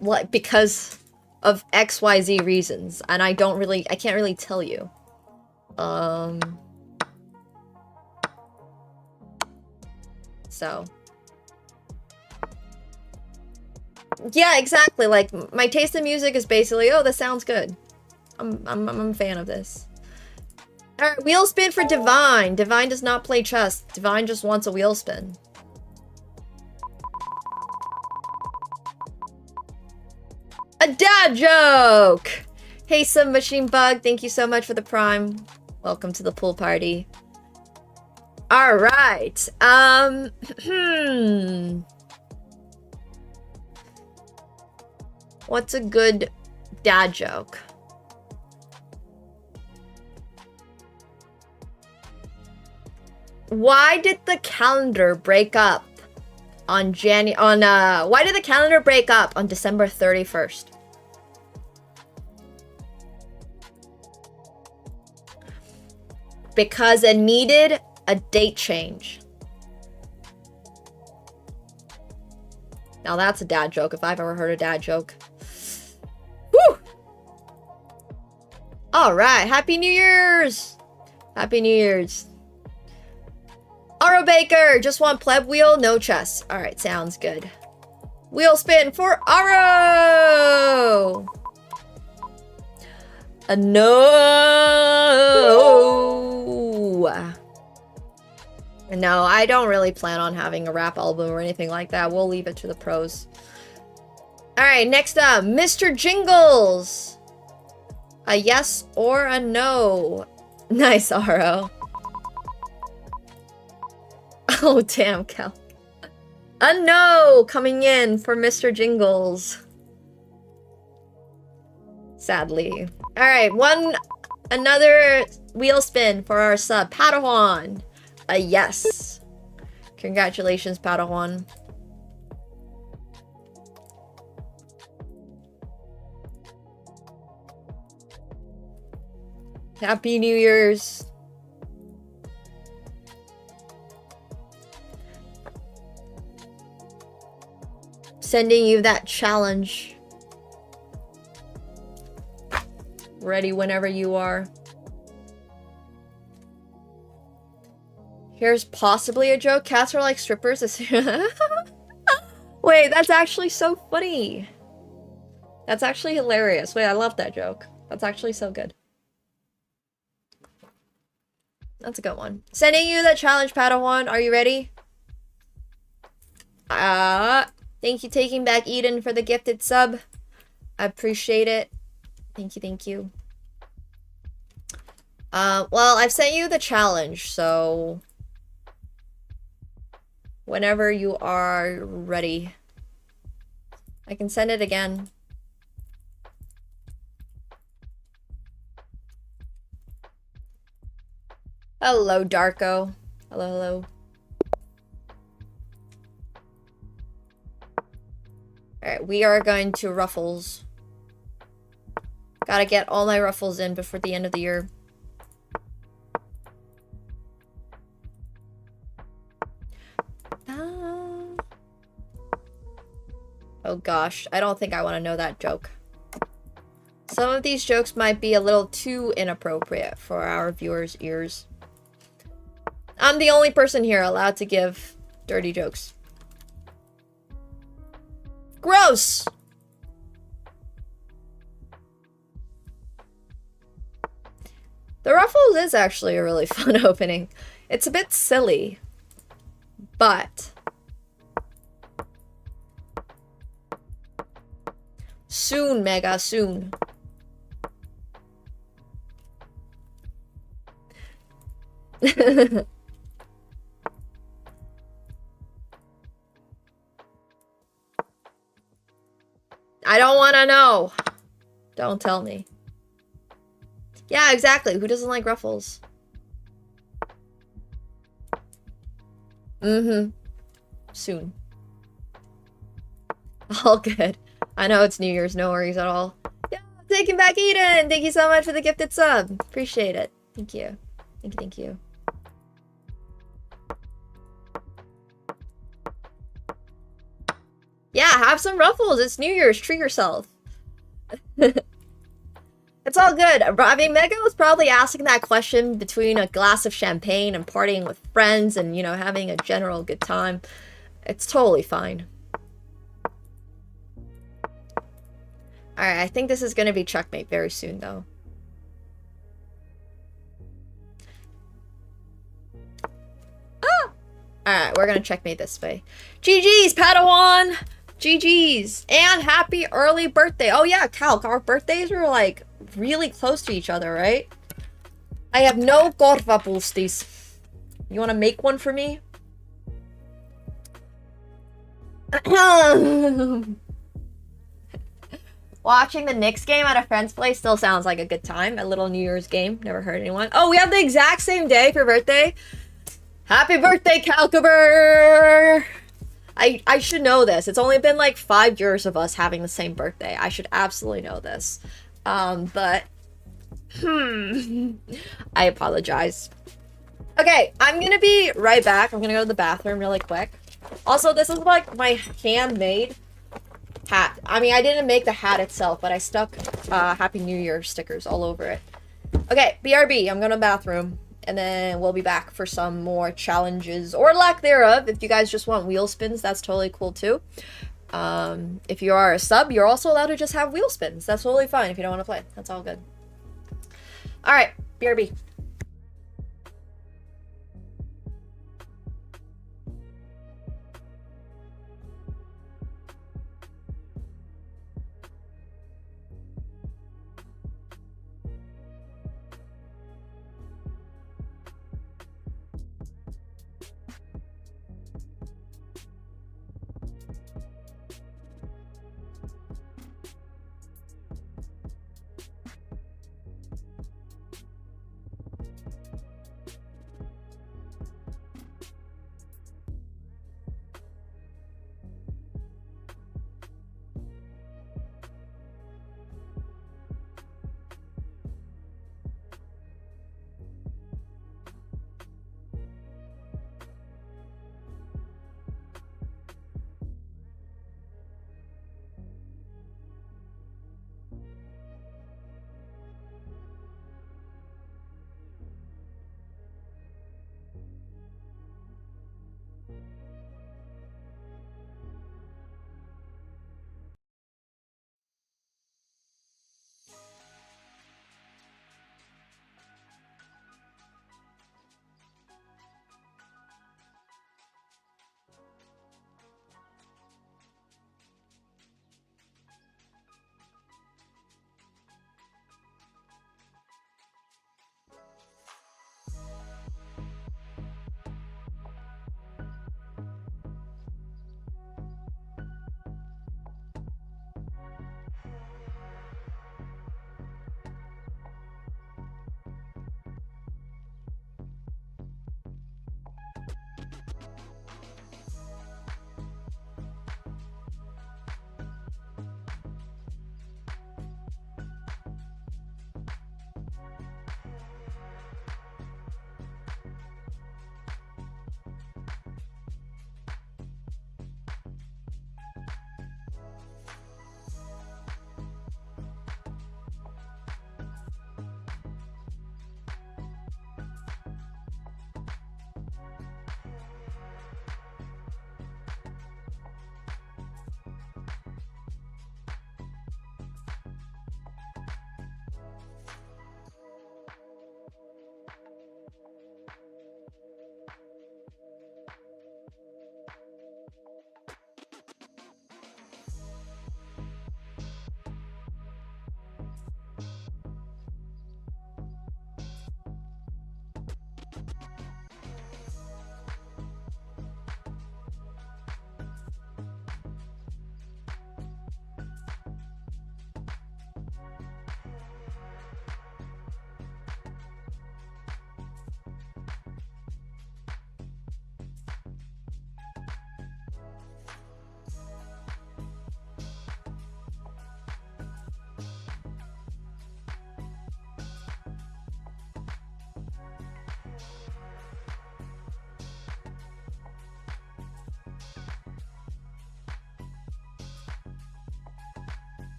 What? Because of XYZ reasons, and I can't really tell you. So. Yeah, exactly. Like, my taste in music is basically, oh, this sounds good. I'm a fan of this. Alright, wheel spin for Divine. Divine does not play chess. Divine just wants a wheel spin. A dad joke! Hey, Submachine Bug, thank you so much for the prime. Welcome to the pool party. Alright, What's a good dad joke? Why did the calendar break up on why did the calendar break up on December 31st? Because it needed a date change. Now that's a dad joke if I've ever heard a dad joke. Woo! Alright, Happy New Year's! Happy New Year's. Aro Baker, just want pleb wheel, no chess. Alright, sounds good. Wheel spin for Aro! A no! No, I don't really plan on having a rap album or anything like that. We'll leave it to the pros. Alright, next up, Mr. Jingles! A yes or a no? Nice, Aro. Oh, damn, Cal. A no coming in for Mr. Jingles. Sadly. Alright, another wheel spin for our sub, Padawan. A yes. Congratulations, Padawan. Happy New Year's. Sending you that challenge. Ready whenever you are. Here's possibly a joke. Cats are like strippers. Wait, that's actually so funny. That's actually hilarious. Wait, I love that joke. That's actually so good. That's a good one. Sending you that challenge, Padawan. Are you ready? Thank you, Taking Back Eden, for the gifted sub. I appreciate it. Thank you, thank you. Well, I've sent you the challenge, so... whenever you are ready. I can send it again. Hello, Darko. Hello, hello. Alright, we are going to Ruffles. Gotta get all my Ruffles in before the end of the year. Oh gosh, I don't think I want to know that joke. Some of these jokes might be a little too inappropriate for our viewers' ears. I'm the only person here allowed to give dirty jokes. Gross! The Ruffles is actually a really fun opening. It's a bit silly, But soon, Mega, soon. I don't want to know. Don't tell me. Yeah, exactly. Who doesn't like ruffles? Mm-hmm. Soon. All good. I know it's New Year's, no worries at all. Yeah, taking back Eden! Thank you so much for the gifted sub. Appreciate it. Thank you. Thank you, thank you. Yeah, have some ruffles. It's New Year's. Treat yourself. It's all good. I mean, Mega was probably asking that question between a glass of champagne and partying with friends and, you know, having a general good time. It's totally fine. Alright, I think this is gonna be checkmate very soon, though. Ah! Alright, we're gonna checkmate this way. GG's, Padawan! GG's! And happy early birthday! Oh yeah, Calc, our birthdays were, like, really close to each other, right? I have no korva boosties. You wanna make one for me? Watching the Knicks game at a friend's place still sounds like a good time. A little New Year's game. Never hurt anyone. Oh, we have the exact same day for birthday. Happy birthday, Calcaber! I should know this. It's only been like 5 years of us having the same birthday. I should absolutely know this. But... I apologize. Okay, I'm gonna be right back. I'm gonna go to the bathroom really quick. Also, this is like my handmade hat. I mean, I didn't make the hat itself, but I stuck Happy New Year stickers all over it. Okay, BRB, I'm going to the bathroom, and then we'll be back for some more challenges, or lack thereof. If you guys just want wheel spins, that's totally cool too. If you are a sub, you're also allowed to just have wheel spins. That's totally fine if you don't want to play. That's all good. Alright, BRB.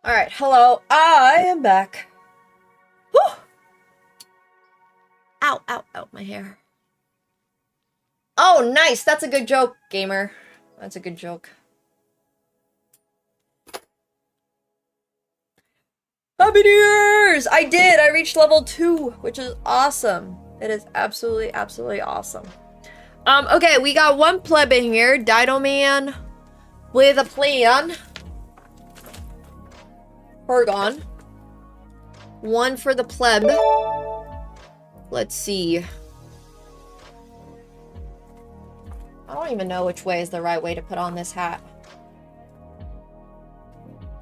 Alright, hello. I am back. Whew! Ow, ow, ow, my hair. Oh, nice! That's a good joke, gamer. That's a good joke. Happy New Year's! I did! I reached level 2, which is awesome. It is absolutely, absolutely awesome. Okay, we got one pleb in here, Dino Man, with a plan. Horgon. One for the pleb. Let's see. I don't even know which way is the right way to put on this hat.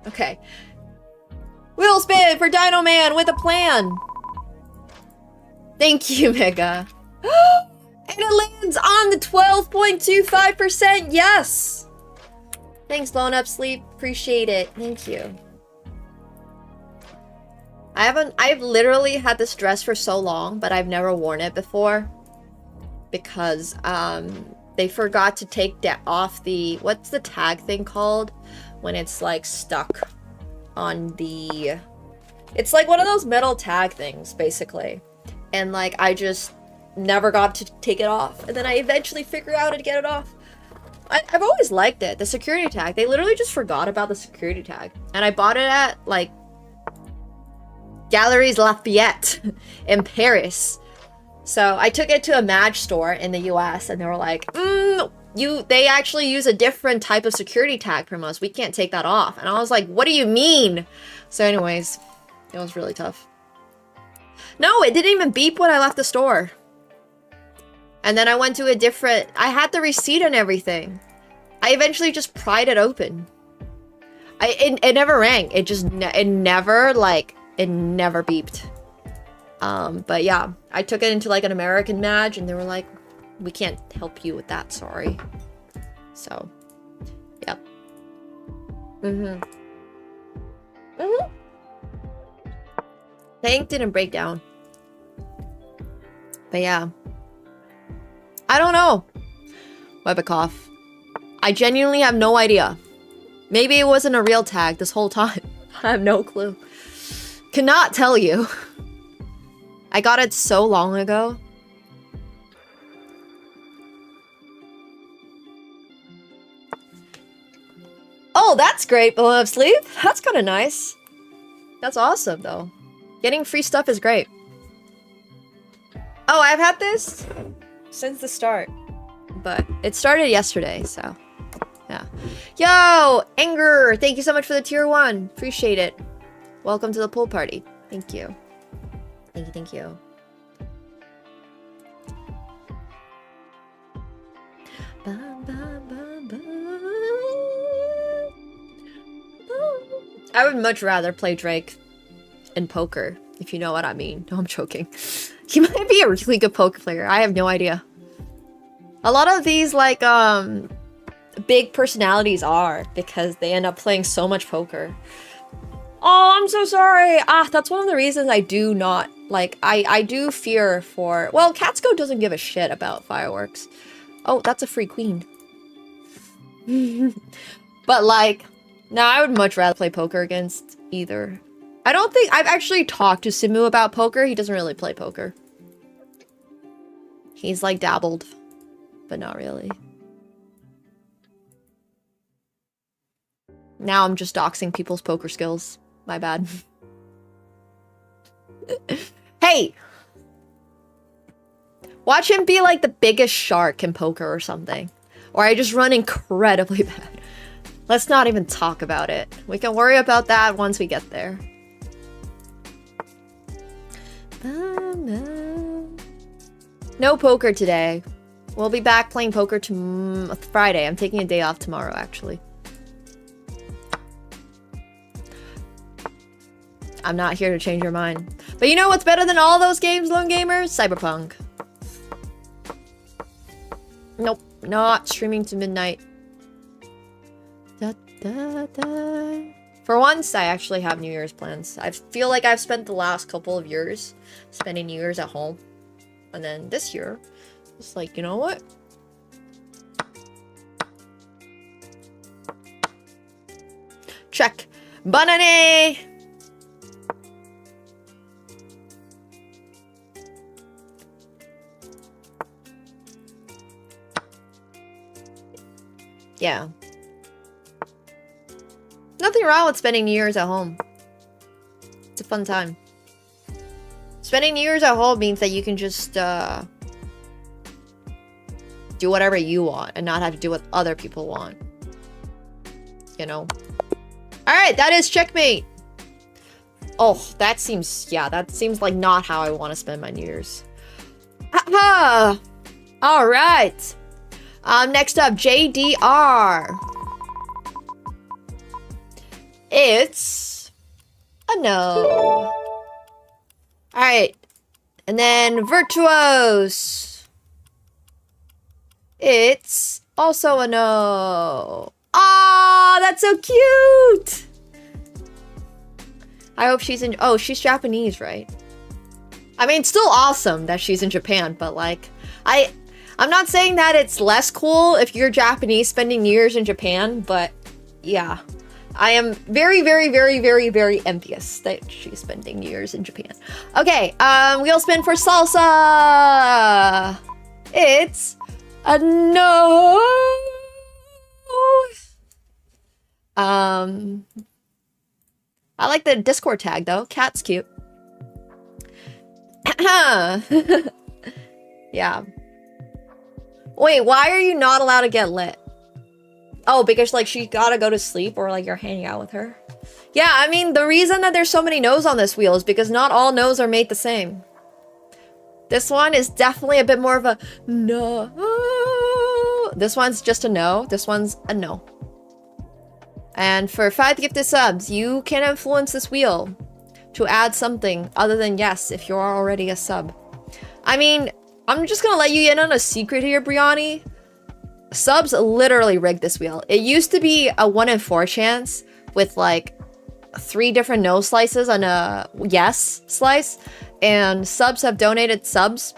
Okay. Wheel spin for Dino Man with a plan. Thank you, Mega. And it lands on the 12.25%. Yes. Thanks, Blown Up Sleep. Appreciate it. Thank you. I've literally had this dress for so long, but I've never worn it before. Because, they forgot to take off the, what's the tag thing called? When it's, like, stuck on the, it's like one of those metal tag things, basically. And, like, I just never got to take it off. And then I eventually figured out how to get it off. I've always liked it. The security tag. They literally just forgot about the security tag. And I bought it at, like, Galeries Lafayette in Paris. So I took it to a Madge store in the US and they were like, they actually use a different type of security tag from us. We can't take that off. And I was like, what do you mean? So anyways, it was really tough. No, it didn't even beep when I left the store. And then I went to a different, I had the receipt and everything. I eventually just pried it open. It never rang. It just, it never beeped. But yeah, I took it into like an American Madge and they were like, we can't help you with that, sorry. So, yep. Tank didn't break down. But yeah. I don't know. Webikoff. I genuinely have no idea. Maybe it wasn't a real tag this whole time. I have no clue. Cannot tell you. I got it so long ago. Oh, that's great, Below Sleep. That's kind of nice. That's awesome, though. Getting free stuff is great. Oh, I've had this since the start. But it started yesterday, so... yeah. Yo! Anger! Thank you so much for the tier 1. Appreciate it. Welcome to the pool party. Thank you. Thank you, thank you. I would much rather play Drake in poker, if you know what I mean. No, I'm joking. He might be a really good poker player. I have no idea. A lot of these, like, big personalities are, because they end up playing so much poker. Oh, I'm so sorry. That's one of the reasons I do not, like, I do fear for... well, Catsko doesn't give a shit about fireworks. Oh, that's a free queen. But, like, no, I would much rather play poker against either. I don't think... I've actually talked to Simu about poker. He doesn't really play poker. He's, like, dabbled. But not really. Now I'm just doxing people's poker skills. My bad. Hey! Watch him be like the biggest shark in poker or something. Or I just run incredibly bad. Let's not even talk about it. We can worry about that once we get there. No poker today. We'll be back playing poker Friday. I'm taking a day off tomorrow, actually. I'm not here to change your mind. But you know what's better than all those games, Lone Gamers? Cyberpunk. Nope. Not streaming to midnight. Da, da, da. For once, I actually have New Year's plans. I feel like I've spent the last couple of years spending New Year's at home. And then this year, it's like, you know what? Check. Banane! Yeah. Nothing wrong with spending New Year's at home. It's a fun time. Spending New Year's at home means that you can just do whatever you want and not have to do what other people want. You know? Alright, that is checkmate! Oh, that seems, yeah, that seems like not how I want to spend my New Year's. Alright! Next up, JDR. It's a no. Alright. And then Virtuose. It's also a no. Ah, that's so cute! I hope she's in... Oh, she's Japanese, right? I mean, it's still awesome that she's in Japan, but like... I'm not saying that it's less cool if you're Japanese spending New Year's in Japan, but yeah. I am very, very, very, very, very envious that she's spending New Year's in Japan. Okay, wheel spin for Salsa! It's a no! I like the Discord tag though. Cat's cute. Yeah. Wait, why are you not allowed to get lit? Oh, because like she gotta go to sleep or like you're hanging out with her? Yeah, I mean, the reason that there's so many no's on this wheel is because not all no's are made the same. This one is definitely a bit more of a no. This one's just a no. This one's a no. And for 5 gifted subs, you can influence this wheel to add something other than yes if you're already a sub. I mean, I'm just gonna let you in on a secret here, Briani. Subs literally rigged this wheel. It used to be a 1 in 4 chance with like 3 different no slices on a yes slice, and subs have donated subs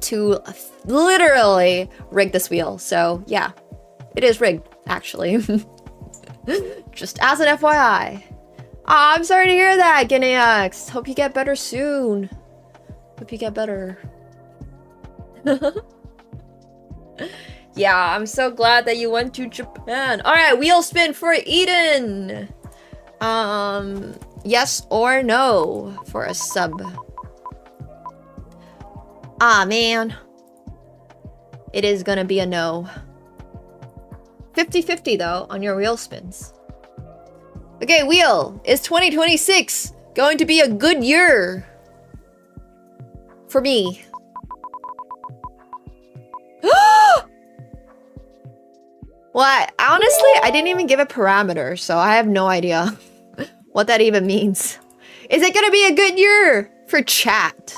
to literally rig this wheel. So yeah, it is rigged actually. Just as an FYI. Aw, I'm sorry to hear that, Gineax. Hope you get better soon. Hope you get better. Yeah, I'm so glad that you went to Japan. Alright, wheel spin for Eden. Yes or no for a sub. Ah, man. It is gonna be a no. 50-50 though on your wheel spins. Okay, wheel. Is 2026 going to be a good year for me? Well, honestly, I didn't even give a parameter, so I have no idea what that even means. Is it gonna be a good year for chat?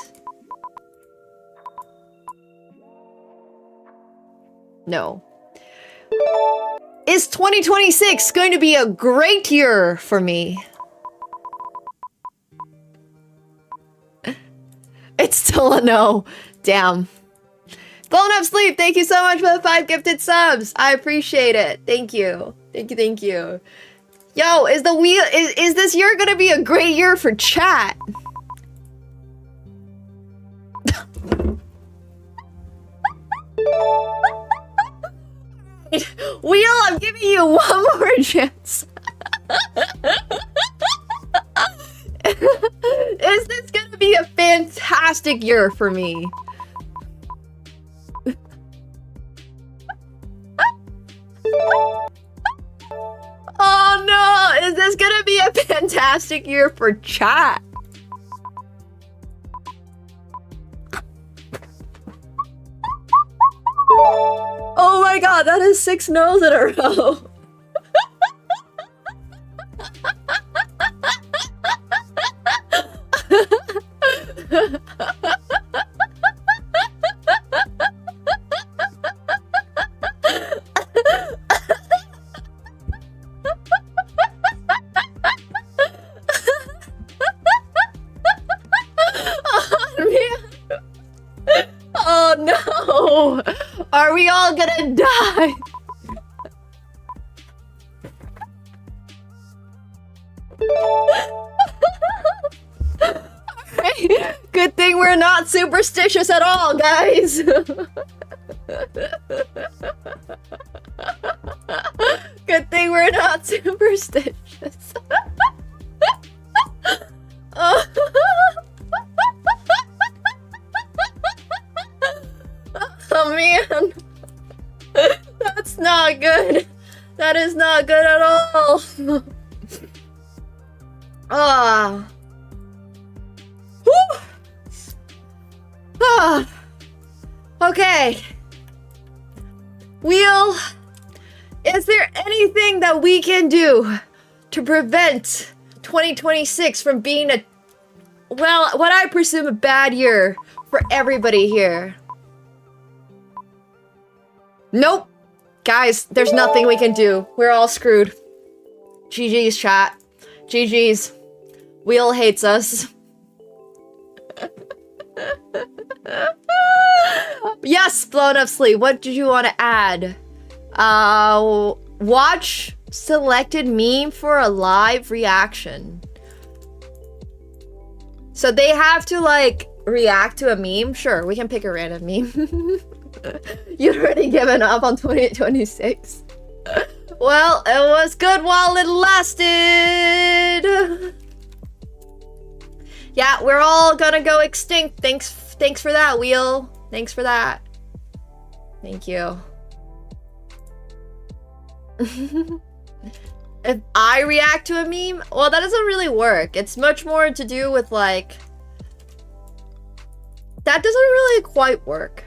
No. Is 2026 going to be a great year for me? It's still a no. Damn. Blown Up Sleep, thank you so much for the 5 gifted subs. I appreciate it. Thank you. Thank you, thank you. Yo, is the wheel is this year gonna be a great year for chat? Wheel, I'm giving you one more chance. Is this gonna be a fantastic year for me? Oh no! Is this gonna be a fantastic year for chat? Oh my god, that is 6 no's in a row. Oh no! Are we all gonna die? we're not superstitious at all, guys. Good thing we're not superstitious. Oh. Oh man, that's not good. That is not good at all. Ah. Whew. Ah. Okay. Wheel, is there anything that we can do to prevent 2026 from being a, well, what I presume a bad year for everybody here? Nope. Guys, there's nothing we can do. We're all screwed. GG's, chat. GG's. Wheel hates us. Yes, blown up sleep. What did you want to add? Watch selected meme for a live reaction. So they have to, like, react to a meme? Sure, we can pick a random meme. You'd already given up on 2026. Well, it was good while it lasted. Yeah, we're all gonna go extinct. Thanks for that, Wheel. Thanks for that. Thank you. If I react to a meme, well, that doesn't really work. It's much more to do with, like, that doesn't really quite work.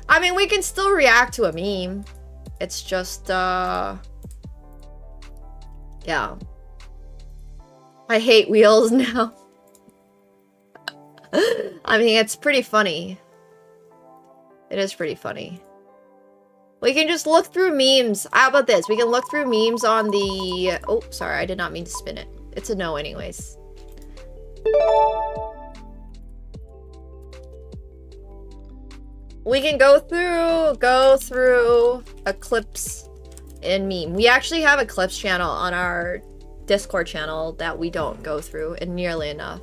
I mean, we can still react to a meme. It's just, yeah. I hate Wheels now. I mean, it's pretty funny. It is pretty funny. We can just look through memes. How about this? We can look through memes on the... Oh, sorry, I did not mean to spin it. It's a no anyways. We can go through a clips in meme. We actually have a clips channel on our Discord channel that we don't go through and nearly enough.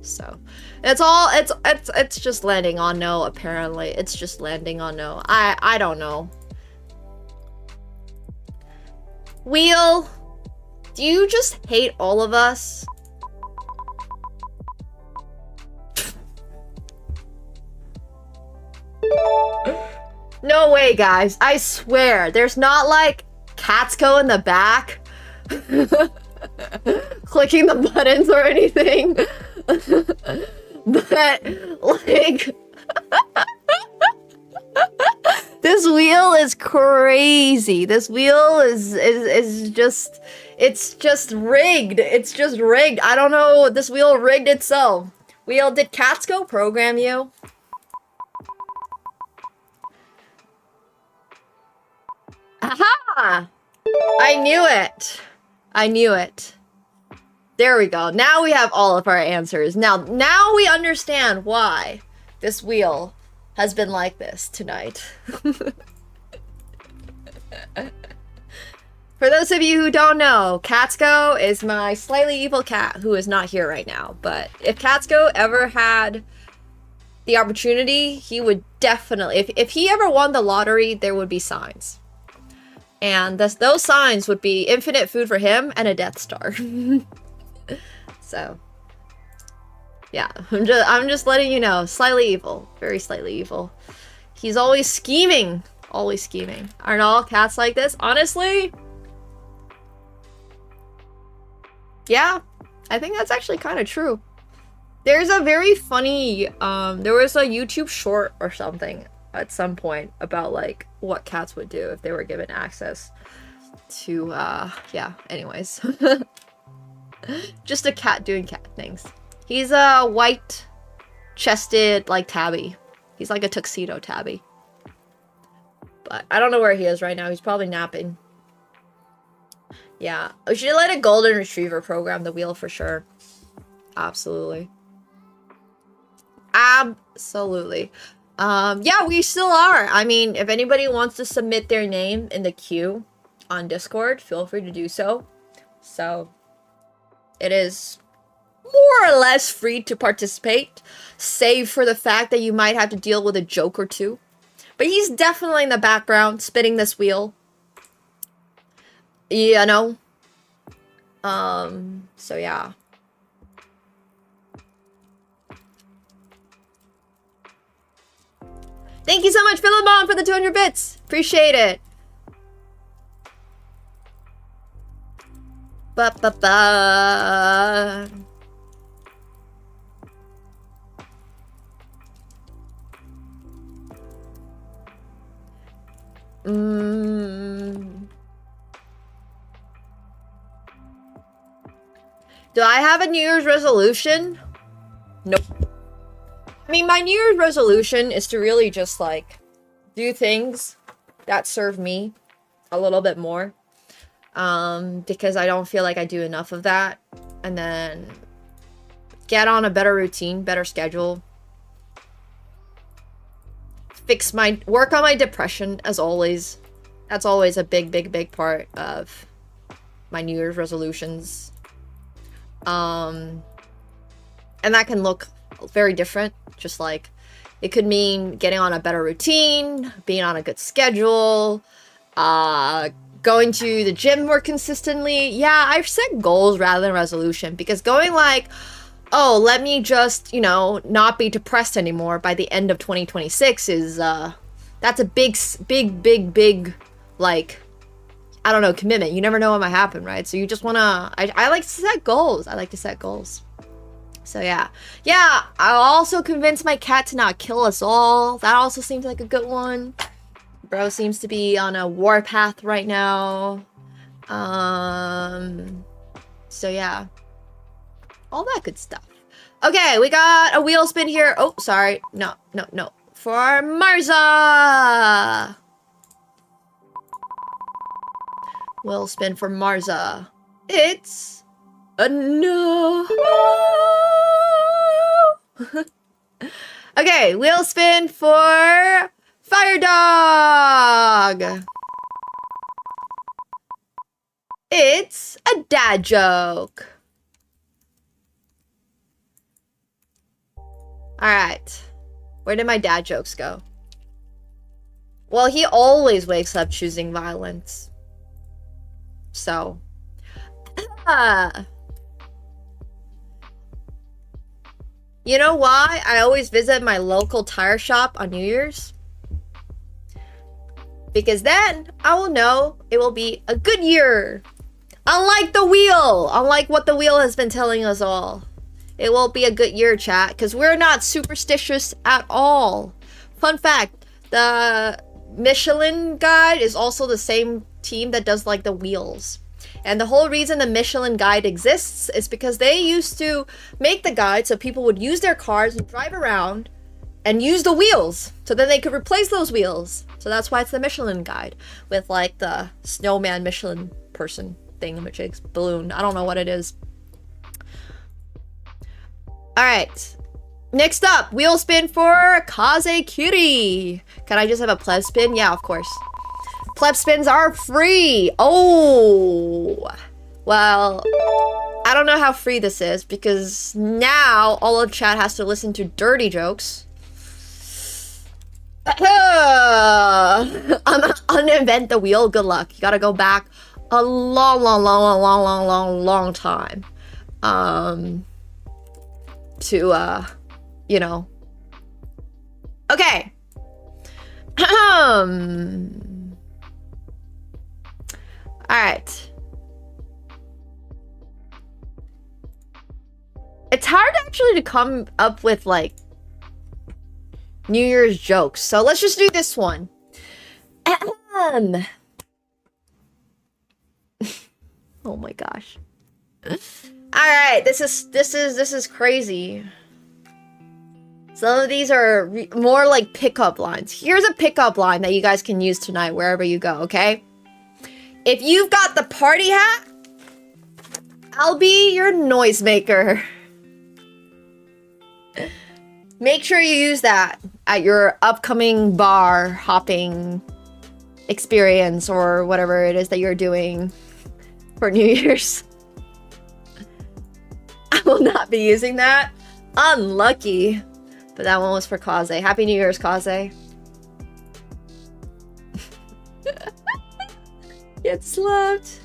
So it's just landing on no, apparently. It's just landing on no. I don't know. Wheel, do you just hate all of us? No way, guys. I swear. There's not, like, Catsko in the back clicking the buttons or anything. But, like... This wheel is crazy. This wheel is just... It's just rigged. It's just rigged. I don't know. This wheel rigged itself. Wheel, did Catsko program you? Aha! I knew it. I knew it. There we go. Now we have all of our answers. Now we understand why this wheel has been like this tonight. For those of you who don't know, Catsko is my slightly evil cat who is not here right now. But if Catsko ever had the opportunity, he would definitely... If he ever won the lottery, there would be signs. And those signs would be infinite food for him and a Death Star. So, yeah, I'm just letting you know, slightly evil, very slightly evil. He's always scheming, always scheming. Aren't all cats like this? Honestly, yeah, I think that's actually kind of true. There's a very funny, there was a YouTube short or something at some point about, like, what cats would do if they were given access to, yeah, anyways. Just a cat doing cat things. He's a white-chested, like, tabby. He's like a tuxedo tabby. But I don't know where he is right now. He's probably napping. Yeah. We should let a golden retriever program the wheel for sure. Absolutely. Absolutely. Yeah, we still are. I mean, if anybody wants to submit their name in the queue on Discord, feel free to do so. So, it is more or less free to participate, save for the fact that you might have to deal with a joke or two. But he's definitely in the background, spinning this wheel. You know? So yeah. Thank you so much, Philemon, for the 200 bits. Appreciate it. Ba-ba-ba. Do I have a New Year's resolution? Nope. I mean, my New Year's resolution is to really just, like, do things that serve me a little bit more. Because I don't feel like I do enough of that. And then get on a better routine, better schedule. Work on my depression, as always. That's always a big part of my New Year's resolutions. And that can look very different. Just like, it could mean getting on a better routine, being on a good schedule, going to the gym more consistently. Yeah, I've set goals rather than resolution, because going like, oh, let me just, you know, not be depressed anymore by the end of 2026 is, that's a big, like, I don't know, commitment. You never know what might happen, right? So you just wanna, I like to set goals. I like to set goals. So yeah. Yeah, I'll also convince my cat to not kill us all. That also seems like a good one. Bro seems to be on a warpath right now. So yeah. All that good stuff. Okay, we got a wheel spin here. Oh, sorry. No. For Marza! Wheel spin for Marza. It's a no. Okay, wheel spin for Fire Dog. It's a dad joke. Alright. Where did my dad jokes go? Well, he always wakes up choosing violence. So. You know why I always visit my local tire shop on New Year's? Because then I will know it will be a good year. Unlike the wheel. Unlike what the wheel has been telling us all. It will be a good year, chat. Because we're not superstitious at all. Fun fact. The Michelin Guide is also the same team that does like the wheels. And the whole reason the Michelin Guide exists is because they used to make the guide so people would use their cars and drive around and use the wheels. So then they could replace those wheels. So that's why it's the Michelin Guide. With like the snowman Michelin person thingamajigs balloon. I don't know what it is. Alright. Next up, wheel spin for Kaze Kiri. Can I just have a pleb spin? Yeah, of course. Pleb spins are free. Oh. Well, I don't know how free this is because now all of chat has to listen to dirty jokes. I'm gonna uninvent the wheel. Good luck. You gotta go back a long time. To you know. Okay. Alright. It's hard actually to come up with like New Year's jokes. So let's just do this one. Oh my gosh. Alright, this is crazy. Some of these are more like pickup lines. Here's a pickup line that you guys can use tonight wherever you go, okay? If you've got the party hat, I'll be your noisemaker. Make sure you use that at your upcoming bar hopping experience or whatever it is that you're doing for New Year's. will not be using that. Unlucky. But that one was for Kaze. Happy New Year's, Kaze. Get slept.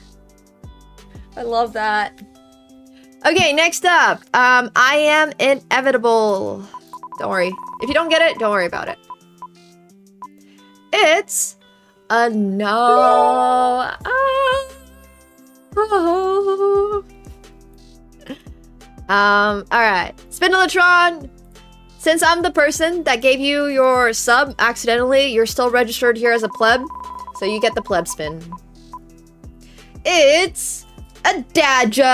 I love that. Okay, next up. I am inevitable. Don't worry. If you don't get it, don't worry about it. It's a no. Alright. Spindletron. Since I'm the person that gave you your sub accidentally, you're still registered here as a pleb. So you get the pleb spin. It's a dad joke.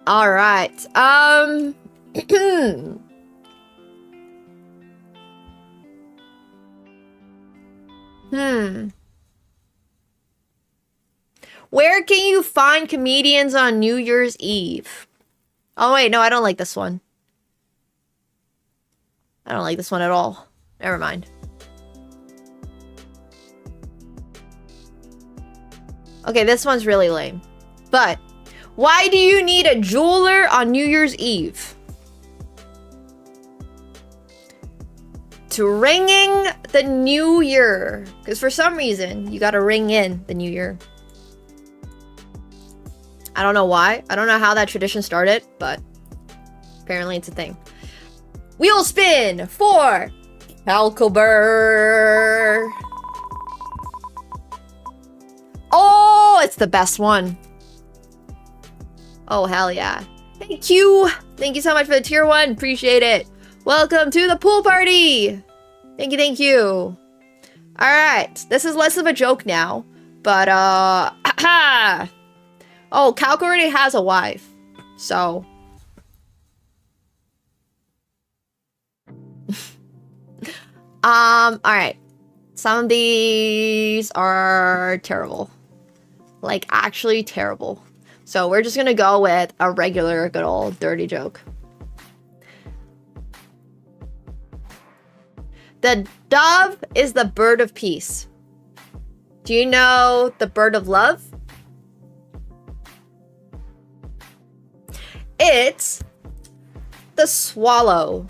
Alright. Where can you find comedians on New Year's Eve? Oh wait, no, I don't like this one. I don't like this one at all. Never mind. Okay, this one's really lame. But, why do you need a jeweler on New Year's Eve? To ringing the new year. Because for some reason, you gotta ring in the new year. I don't know why. I don't know how that tradition started, but apparently it's a thing. Wheel spin for Calcober. Oh, it's the best one. Oh, hell yeah. Thank you. Thank you so much for the tier 1. Appreciate it. Welcome to the pool party. Thank you, thank you. Alright. This is less of a joke now. But, oh, Calc already has a wife. So. Alright. Some of these are terrible. Like, actually terrible. So we're just gonna go with a regular, good old dirty joke. The dove is the bird of peace. Do you know the bird of love? It's the swallow.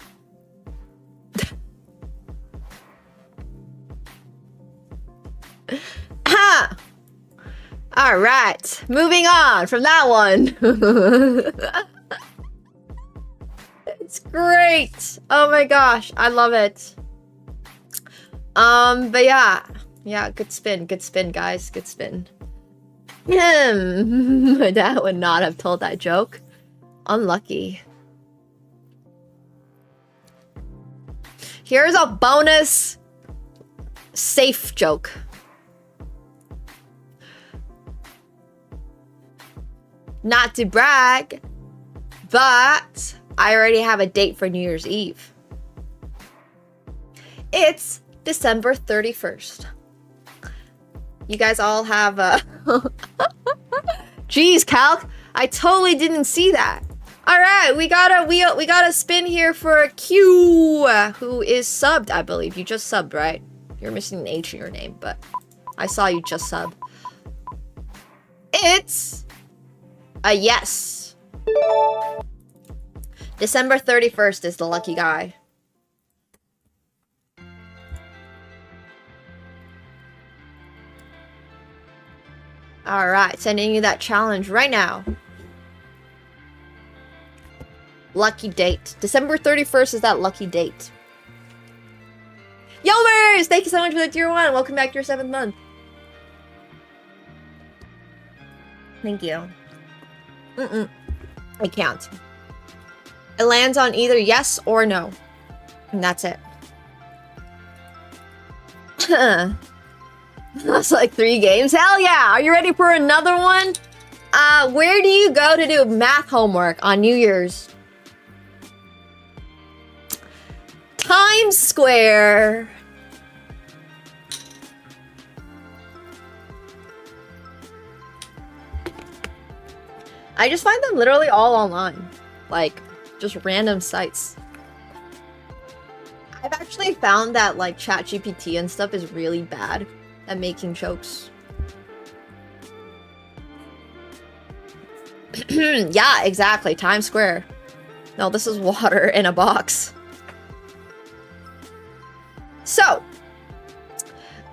Ha! All right, moving on from that one. It's great. Oh my gosh, I love it. But yeah, good spin, guys, good spin. My dad would not have told that joke. Unlucky. Here's a bonus safe joke. Not to brag, but I already have a date for New Year's Eve. It's December 31st. You guys all have a... Jeez, Calc, I totally didn't see that. All right, we got a spin here for Q, who is subbed, I believe. You just subbed, right? You're missing an H in your name, but I saw you just sub. It's a yes. December 31st is the lucky guy. All right, sending you that challenge right now. Lucky date. December 31st is that lucky date. Yomers! Thank you so much for the tier 1. Welcome back to your 7th month. Thank you. I can't. It lands on either yes or no. And that's it. That's like 3 games. Hell yeah! Are you ready for another one? Where do you go to do math homework on New Year's? Times Square. I just find them literally all online. Like, just random sites. I've actually found that, like, ChatGPT and stuff is really bad at making jokes. Yeah, exactly. Times Square. No, this is water in a box. So,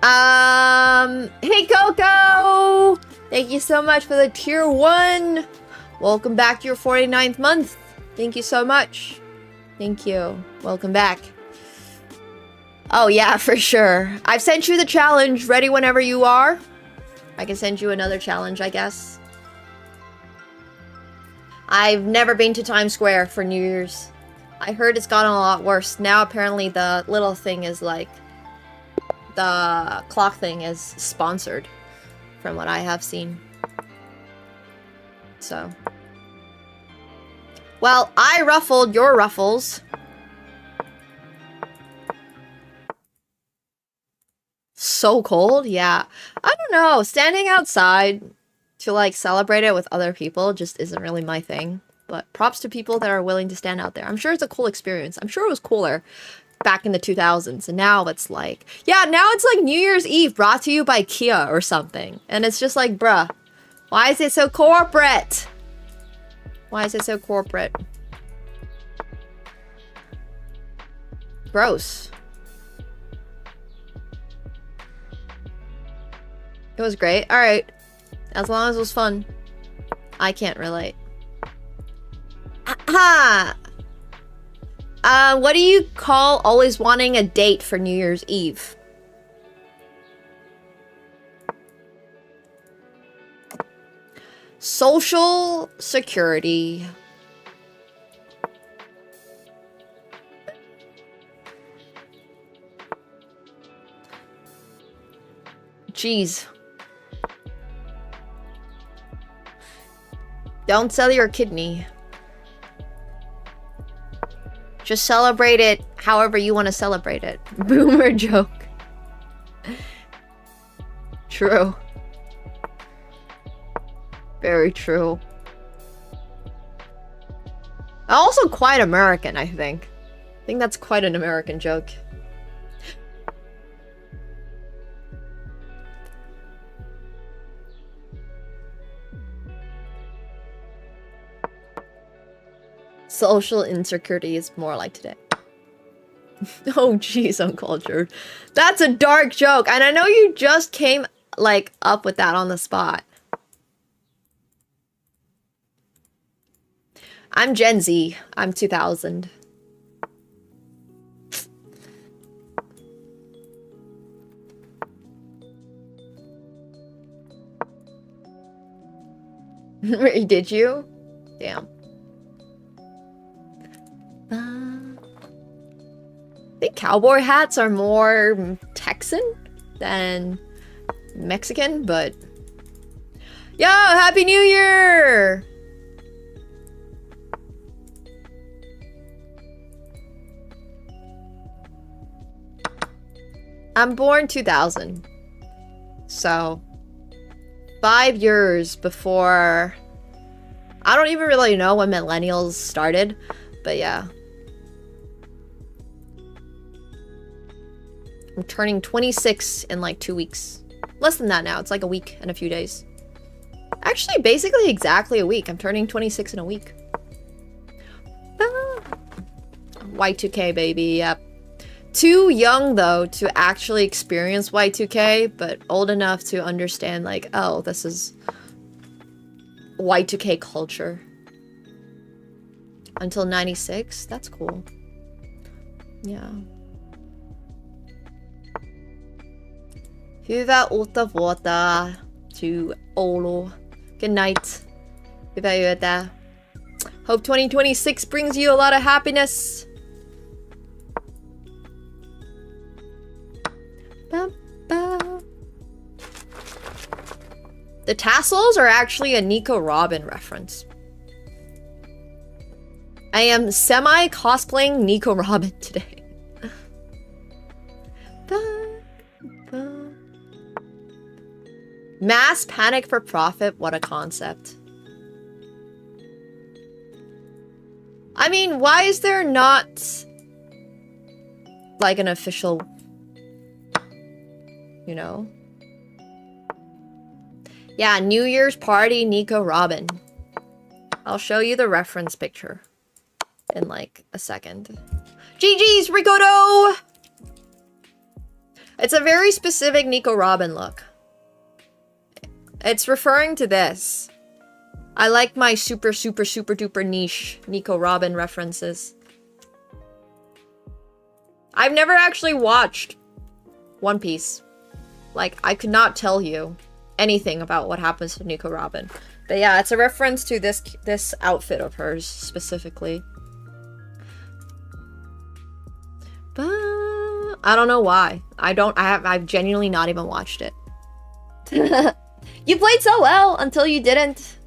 hey Coco! Thank you so much for the tier 1. Welcome back to your 49th month. Thank you so much. Thank you. Welcome back. Oh yeah, for sure. I've sent you the challenge. Ready whenever you are. I can send you another challenge, I guess. I've never been to Times Square for New Year's. I heard it's gotten a lot worse. Now apparently the little thing is like... the clock thing is sponsored. From what I have seen. So... well, I ruffled your ruffles. So cold? Yeah. I don't know. Standing outside to like celebrate it with other people just isn't really my thing. But props to people that are willing to stand out there. I'm sure it's a cool experience. I'm sure it was cooler back in the 2000s. And now it's like... yeah, now it's like New Year's Eve brought to you by Kia or something. And it's just like, bruh. Why is it so corporate? Why is it so corporate? Gross. It was great. Alright. As long as it was fun. I can't relate. Aha! What do you call always wanting a date for New Year's Eve? Social security. Jeez. Don't sell your kidney. Just celebrate it however you want to celebrate it. Boomer joke. True. Very true. Also quite American, I think. I think that's quite an American joke. Social insecurity is more like today. Oh jeez, uncultured. That's a dark joke, and I know you just came like up with that on the spot. I'm Gen Z. I'm 2000. Did you? Damn. I think cowboy hats are more Texan than Mexican, but... yo, Happy New Year! I'm born 2000. So... 5 years before... I don't even really know when millennials started, but yeah. I'm turning 26 in like 2 weeks. Less than that now. It's like a week and a few days. Actually, basically exactly a week. I'm turning 26 in a week. Ah. Y2K, baby. Yep. Too young, though, to actually experience Y2K, but old enough to understand, like, oh, this is Y2K culture. Until 96? That's cool. Yeah. Hyvää uutta vuotta to Olo. Good night. Hyvää yötä. Hope 2026 brings you a lot of happiness. The tassels are actually a Nico Robin reference. I am semi-cosplaying Nico Robin today. Mass panic for profit, what a concept. I mean, why is there not like an official, you know? Yeah, New Year's party, Nico Robin. I'll show you the reference picture in like a second. GG's, Ricoto! It's a very specific Nico Robin look. It's referring to this. I like my super duper niche Nico Robin references. I've never actually watched One Piece. Like, I could not tell you anything about what happens to Nico Robin. But yeah, it's a reference to this outfit of hers specifically. But I don't know why. I've genuinely not even watched it. You played so well until you didn't.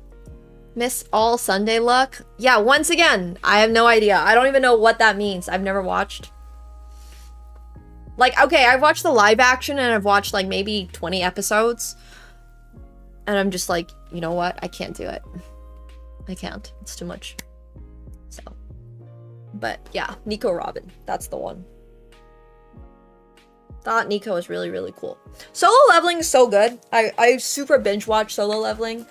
Miss all Sunday luck? Yeah, once again, I have no idea. I don't even know what that means. I've never watched. Like, okay, I've watched the live action and I've watched like maybe 20 episodes. And I'm just like, you know what? I can't do it. I can't. It's too much. So. But yeah, Nico Robin. That's the one. Thought Nico was really, really cool. Solo Leveling is so good. I super binge watch Solo Leveling.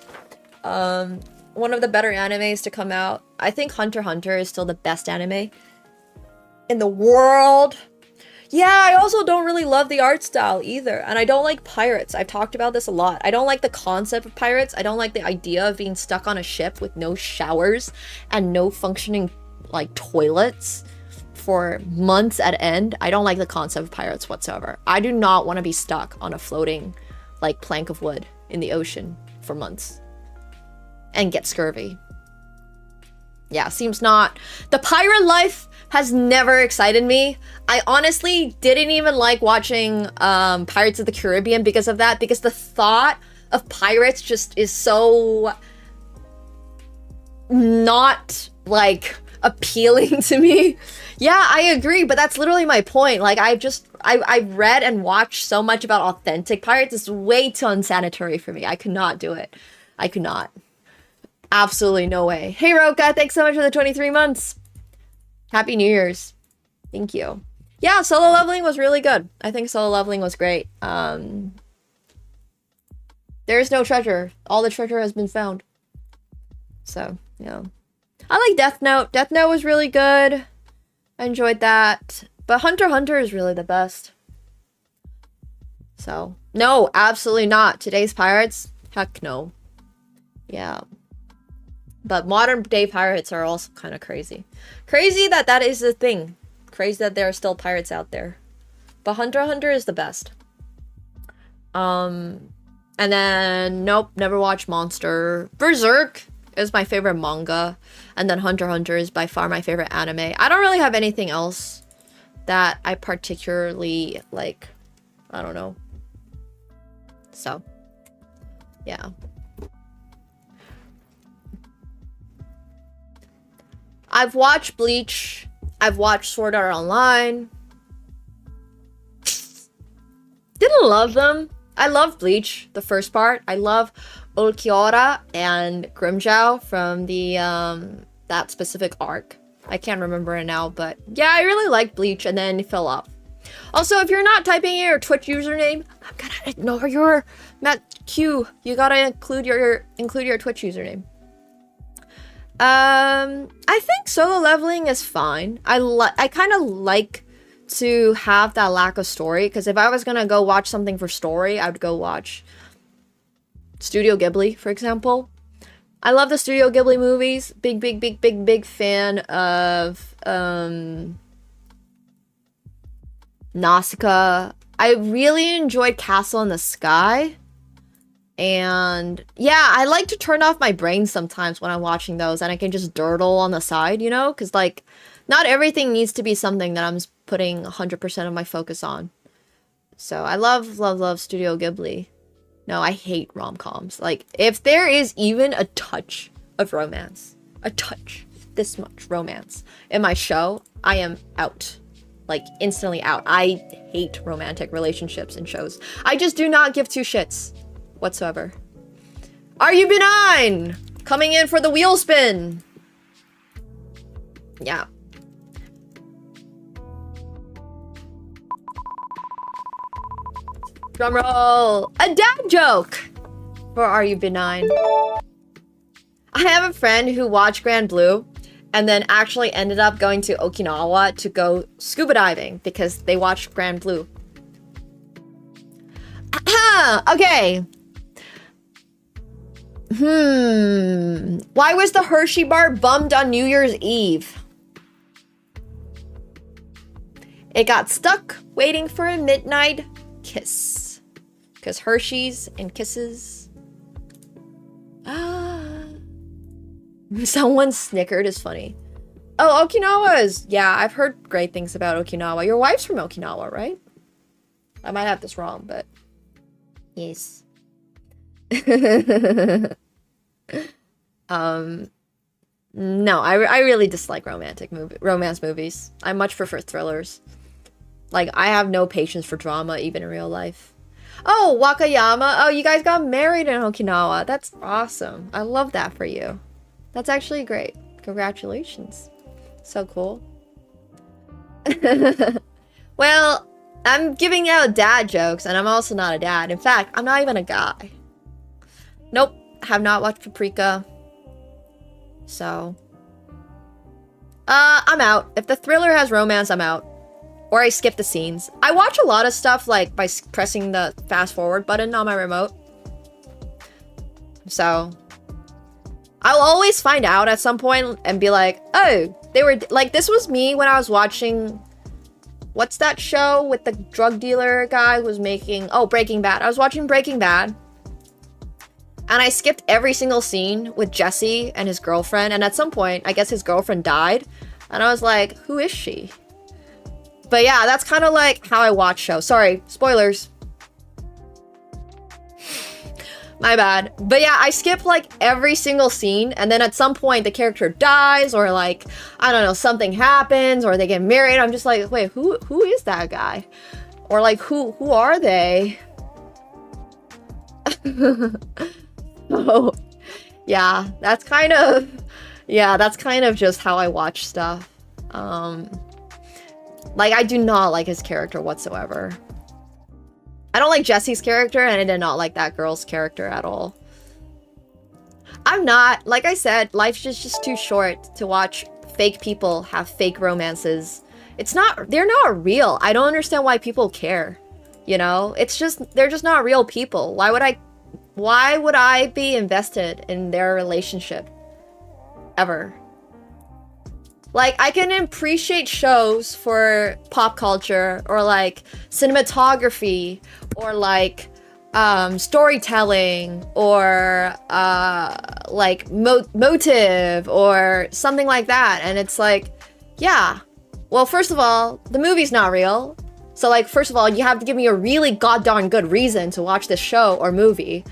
One of the better animes to come out. I think Hunter x Hunter is still the best anime in the world. Yeah, I also don't really love the art style either. And I don't like pirates. I've talked about this a lot. I don't like the concept of pirates. I don't like the idea of being stuck on a ship with no showers and no functioning, like, toilets for months at end. I don't like the concept of pirates whatsoever. I do not want to be stuck on a floating, like, plank of wood in the ocean for months and get scurvy. Yeah, seems not. The pirate life has never excited me. I honestly didn't even like watching Pirates of the Caribbean because of that, because the thought of pirates just is so not, like, appealing to me. Yeah, I agree, but that's literally my point. Like, I've read and watched so much about authentic pirates. It's way too unsanitary for me. I could not do it. I could not. Absolutely no way. Hey, Roka, thanks so much for the 23 months. Happy New Year's. Thank you. Yeah, Solo Leveling was really good. I think Solo Leveling was great. There's no treasure. All the treasure has been found. So, yeah. I like Death Note. Death Note was really good. I enjoyed that. But Hunter x Hunter is really the best. So, no, absolutely not. Today's pirates? Heck no. Yeah. But modern day pirates are also kind of crazy. Crazy that that is a thing. Crazy that there are still pirates out there. But Hunter x Hunter is the best. And then, nope, never watched Monster. Berserk is my favorite manga. And then Hunter x Hunter is by far my favorite anime. I don't really have anything else that I particularly like. I don't know. So, yeah. I've watched Bleach. I've watched Sword Art Online. Didn't love them. I love Bleach, the first part. I love Ulquiorra and Grimmjow from the that specific arc. I can't remember it now, but yeah, I really liked Bleach, and then it fell off. Also, if you're not typing in your Twitch username, I'm gonna ignore your Matt Q. You gotta include your Twitch username. I think Solo Leveling is fine. I kind of like to have that lack of story, because if I was gonna go watch something for story, I would go watch Studio Ghibli, for example. I love the Studio Ghibli movies. Big fan of Nausicaa. I really enjoyed Castle in the Sky. And yeah, I like to turn off my brain sometimes when I'm watching those, and I can just durdle on the side, you know? Because, like, not everything needs to be something that I'm putting 100% of my focus on. So I love Studio Ghibli. No, I hate rom-coms. Like, if there is even a touch of romance, this much romance in my show, I am out. Like, instantly out. I hate romantic relationships in shows. I just do not give two shits whatsoever. Are you benign? Coming in for the wheel spin. Yeah. Drumroll. A dad joke for Are You Benign? I have a friend who watched Grand Blue and then actually ended up going to Okinawa to go scuba diving because they watched Grand Blue. Okay. Why was the Hershey bar bummed on New Year's Eve? It got stuck waiting for a midnight kiss. Because Hershey's and kisses. Someone snickered is funny. Oh, Okinawa is... Yeah, I've heard great things about Okinawa. Your wife's from Okinawa, right? I might have this wrong, but... Yes. No, I really dislike romance movies. I much prefer thrillers. Like, I have no patience for drama, even in real life. Oh, Wakayama. Oh, you guys got married in Okinawa. That's awesome. I love that for you. That's actually great. Congratulations. So cool. Well, I'm giving out dad jokes, and I'm also not a dad. In fact, I'm not even a guy. Nope. Have not watched Paprika. So. I'm out. If the thriller has romance, I'm out. Or I skip the scenes. I watch a lot of stuff, like, by pressing the fast forward button on my remote. So. I'll always find out at some point and be like, oh, they were, like, this was me when I was watching, what's that show with the drug dealer guy who was making, oh, Breaking Bad. I was watching Breaking Bad. And I skipped every single scene with Jesse and his girlfriend. And at some point, I guess his girlfriend died. And I was like, who is she? But yeah, that's kind of like how I watch shows. Sorry, spoilers. My bad. But yeah, I skip like every single scene. And then at some point, the character dies. Or like, I don't know, something happens. Or they get married. I'm just like, wait, who is that guy? Or like, who are they? Oh, yeah, that's kind of just how I watch stuff. Like, I do not like his character whatsoever. I don't like Jesse's character, and I did not like that girl's character at all. I'm not, like I said, life's just too short to watch fake people have fake romances. They're not real. I don't understand why people care. You know, they're just not real people. Why would I be invested in their relationship? Ever. Like, I can appreciate shows for pop culture, or like cinematography, or like storytelling, or like motive, or something like that. And it's like, yeah, well, first of all, the movie's not real. So like, first of all, you have to give me a really goddamn good reason to watch this show or movie.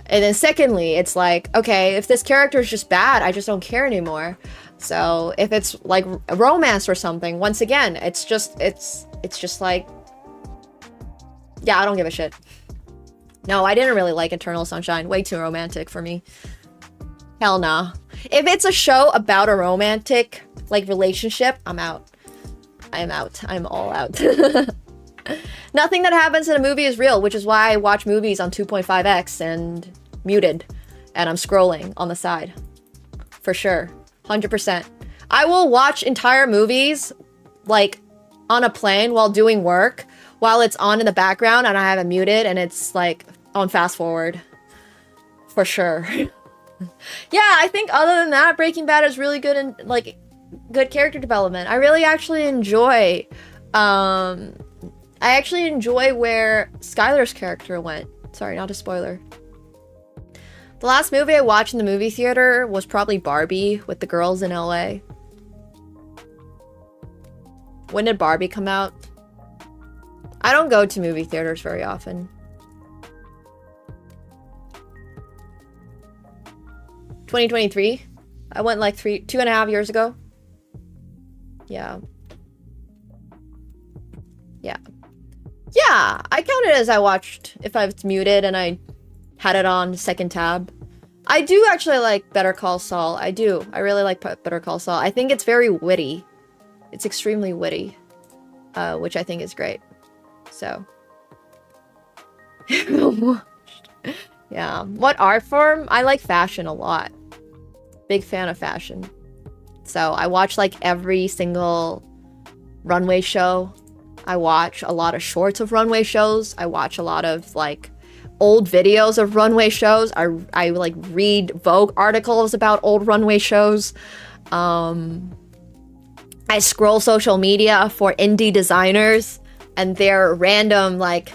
And then secondly, it's like, okay, if this character is just bad, I just don't care anymore. So if it's like a romance or something, once again, it's just like, yeah, I don't give a shit. No, I didn't really like Eternal Sunshine. Way too romantic for me. Hell nah. If it's a show about a romantic, like, relationship, I'm out. I'm out. I'm all out. Nothing that happens in a movie is real, which is why I watch movies on 2.5x and muted. And I'm scrolling on the side. For sure. 100%. I will watch entire movies, like, on a plane while doing work, while it's on in the background and I have it muted and it's, like, on fast forward. For sure. Yeah, I think other than that, Breaking Bad is really good and, like, good character development. I really actually enjoy, I actually enjoy where Skylar's character went. Sorry, not a spoiler. The last movie I watched in the movie theater was probably Barbie with the girls in LA. When did Barbie come out? I don't go to movie theaters very often. 2023? I went like 2.5 years ago. Yeah. Yeah. Yeah, I count it as I watched if I was muted and I had it on second tab. I do actually like Better Call Saul. I do. I really like Better Call Saul. I think it's very witty. It's extremely witty, which I think is great. So. Yeah. What art form? I like fashion a lot. Big fan of fashion. So I watch like every single runway show. I watch a lot of shorts of runway shows. I watch a lot of like old videos of runway shows. I like read Vogue articles about old runway shows. I scroll social media for indie designers and their random like,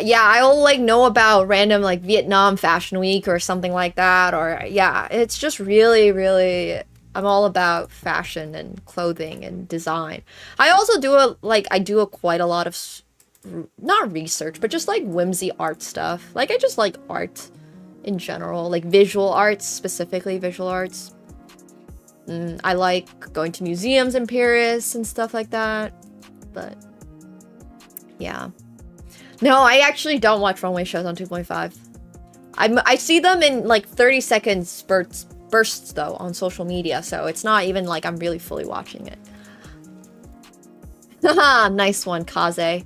yeah, I'll like know about random like Vietnam Fashion Week or something like that. Or yeah, it's just really, really, I'm all about fashion and clothing and design. I also do quite a lot of, not research, but just like whimsy art stuff. Like I just like art in general, like visual arts, specifically visual arts. I like going to museums in Paris and stuff like that. But yeah. No, I actually don't watch runway shows on 2.5. I see them in like 30-second bursts though on social media, so it's not even like I'm really fully watching it. Haha, nice one, Kaze.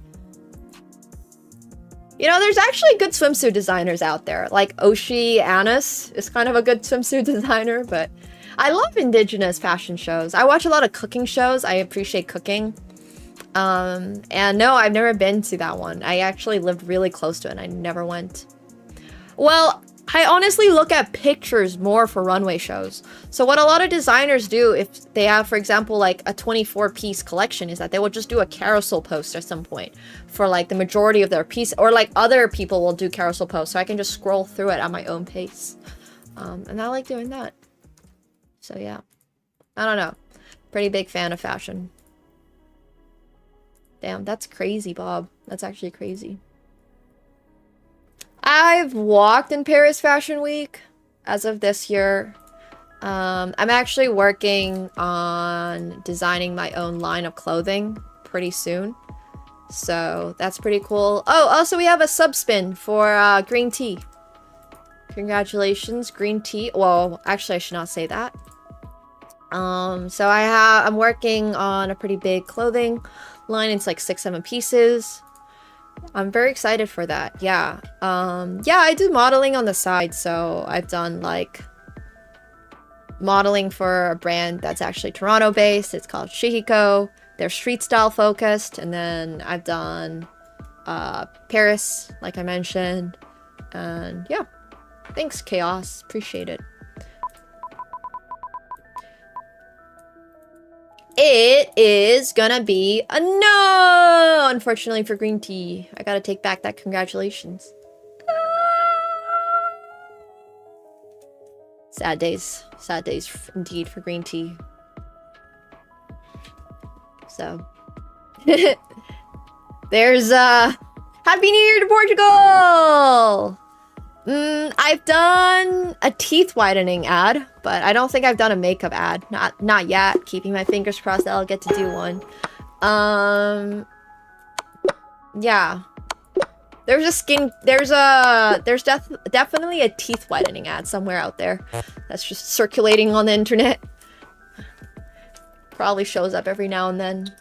You know, there's actually good swimsuit designers out there. Like Oshi Anis is kind of a good swimsuit designer, but I love indigenous fashion shows. I watch a lot of cooking shows. I appreciate cooking. And no, I've never been to that one. I actually lived really close to it and I never went. Well, I honestly look at pictures more for runway shows. So what a lot of designers do if they have, for example, like a 24-piece collection is that they will just do a carousel post at some point for like the majority of their piece, or like other people will do carousel posts so I can just scroll through it at my own pace. And I like doing that. So yeah, I don't know. Pretty big fan of fashion. Damn, that's crazy, Bob. That's actually crazy. I've walked in Paris Fashion Week as of this year. I'm actually working on designing my own line of clothing pretty soon. So that's pretty cool. Oh, also we have a subspin for green tea. Congratulations, green tea. Well, actually I should not say that. So I'm working on a pretty big clothing line. It's like 6-7 pieces. I'm very excited for that. Yeah. Yeah, I do modeling on the side. So I've done like modeling for a brand that's actually Toronto based. It's called Shihiko. They're street style focused. And then I've done Paris, like I mentioned. And yeah, thanks Chaos. Appreciate it. It is gonna be a no, unfortunately, for green tea. I gotta take back that congratulations. Sad days indeed for green tea. So there's Happy New Year to Portugal! I've done a teeth whitening ad, but I don't think I've done a makeup ad. Not yet. Keeping my fingers crossed that I'll get to do one. Yeah. There's definitely a teeth whitening ad somewhere out there that's just circulating on the internet. Probably shows up every now and then.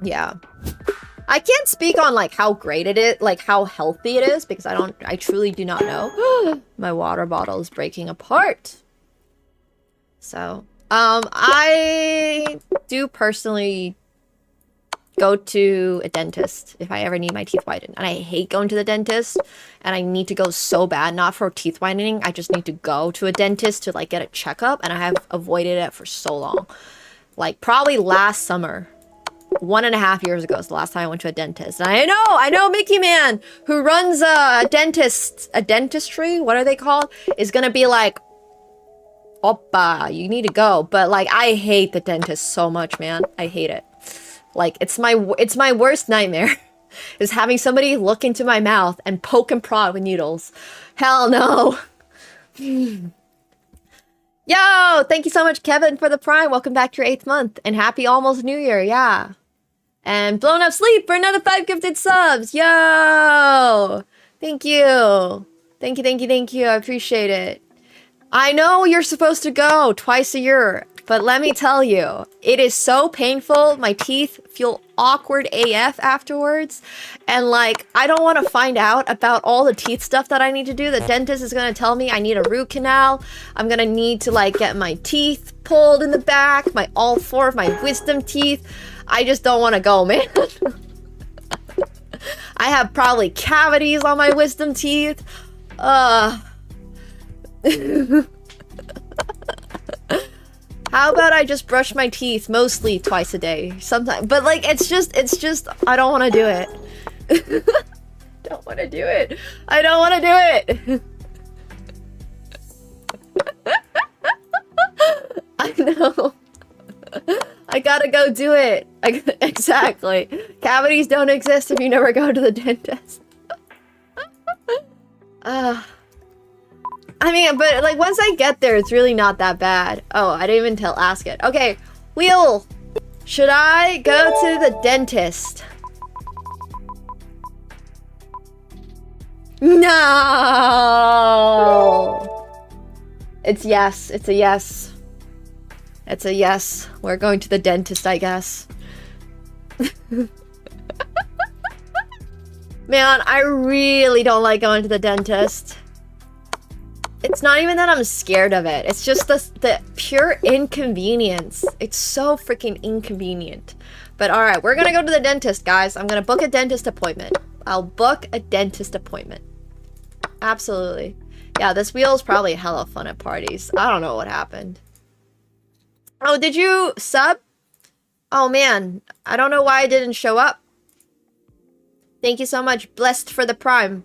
Yeah. I can't speak on like how great it is, like how healthy it is, because I truly do not know. My water bottle is breaking apart. So, I do personally go to a dentist if I ever need my teeth whitened. And I hate going to the dentist, and I need to go so bad, not for teeth whitening. I just need to go to a dentist to like get a checkup, and I have avoided it for so long. Like probably last summer. 1.5 years ago is the last time I went to a dentist. And I know Mickey Man, who runs a dentistry, what are they called? Is gonna be like, Oppa, you need to go. But like, I hate the dentist so much, man. I hate it. Like, it's my worst nightmare. Is having somebody look into my mouth and poke and prod with needles. Hell no. Yo, thank you so much, Kevin, for the Prime. Welcome back to your 8th month. And happy almost New Year, yeah. And Blown Up Sleep for another 5 gifted subs. Yo! Thank you. Thank you. I appreciate it. I know you're supposed to go twice a year. But let me tell you, it is so painful. My teeth feel awkward AF afterwards. And like, I don't want to find out about all the teeth stuff that I need to do. The dentist is going to tell me I need a root canal. I'm going to need to like get my teeth pulled in the back, all 4 of my wisdom teeth. I just don't want to go, man. I have probably cavities on my wisdom teeth. How about I just brush my teeth mostly twice a day? Sometimes, but like it's just I don't want to do it. Don't want to do it. I don't want to do it. I know. I gotta go do it. Exactly. Cavities don't exist if you never go to the dentist. I mean, but like once I get there, it's really not that bad. Oh, I didn't even ask it. Okay, Wheel, should I go to the dentist? No. It's yes. It's a yes. It's a yes. We're going to the dentist, I guess. Man, I really don't like going to the dentist. It's not even that I'm scared of it. It's just the pure inconvenience. It's so freaking inconvenient. But alright, we're gonna go to the dentist, guys. I'm gonna book a dentist appointment. I'll book a dentist appointment. Absolutely. Yeah, this Wheel is probably hella fun at parties. I don't know what happened. Oh, did you sub? Oh man, I don't know why I didn't show up. Thank you so much. Blessed for the Prime.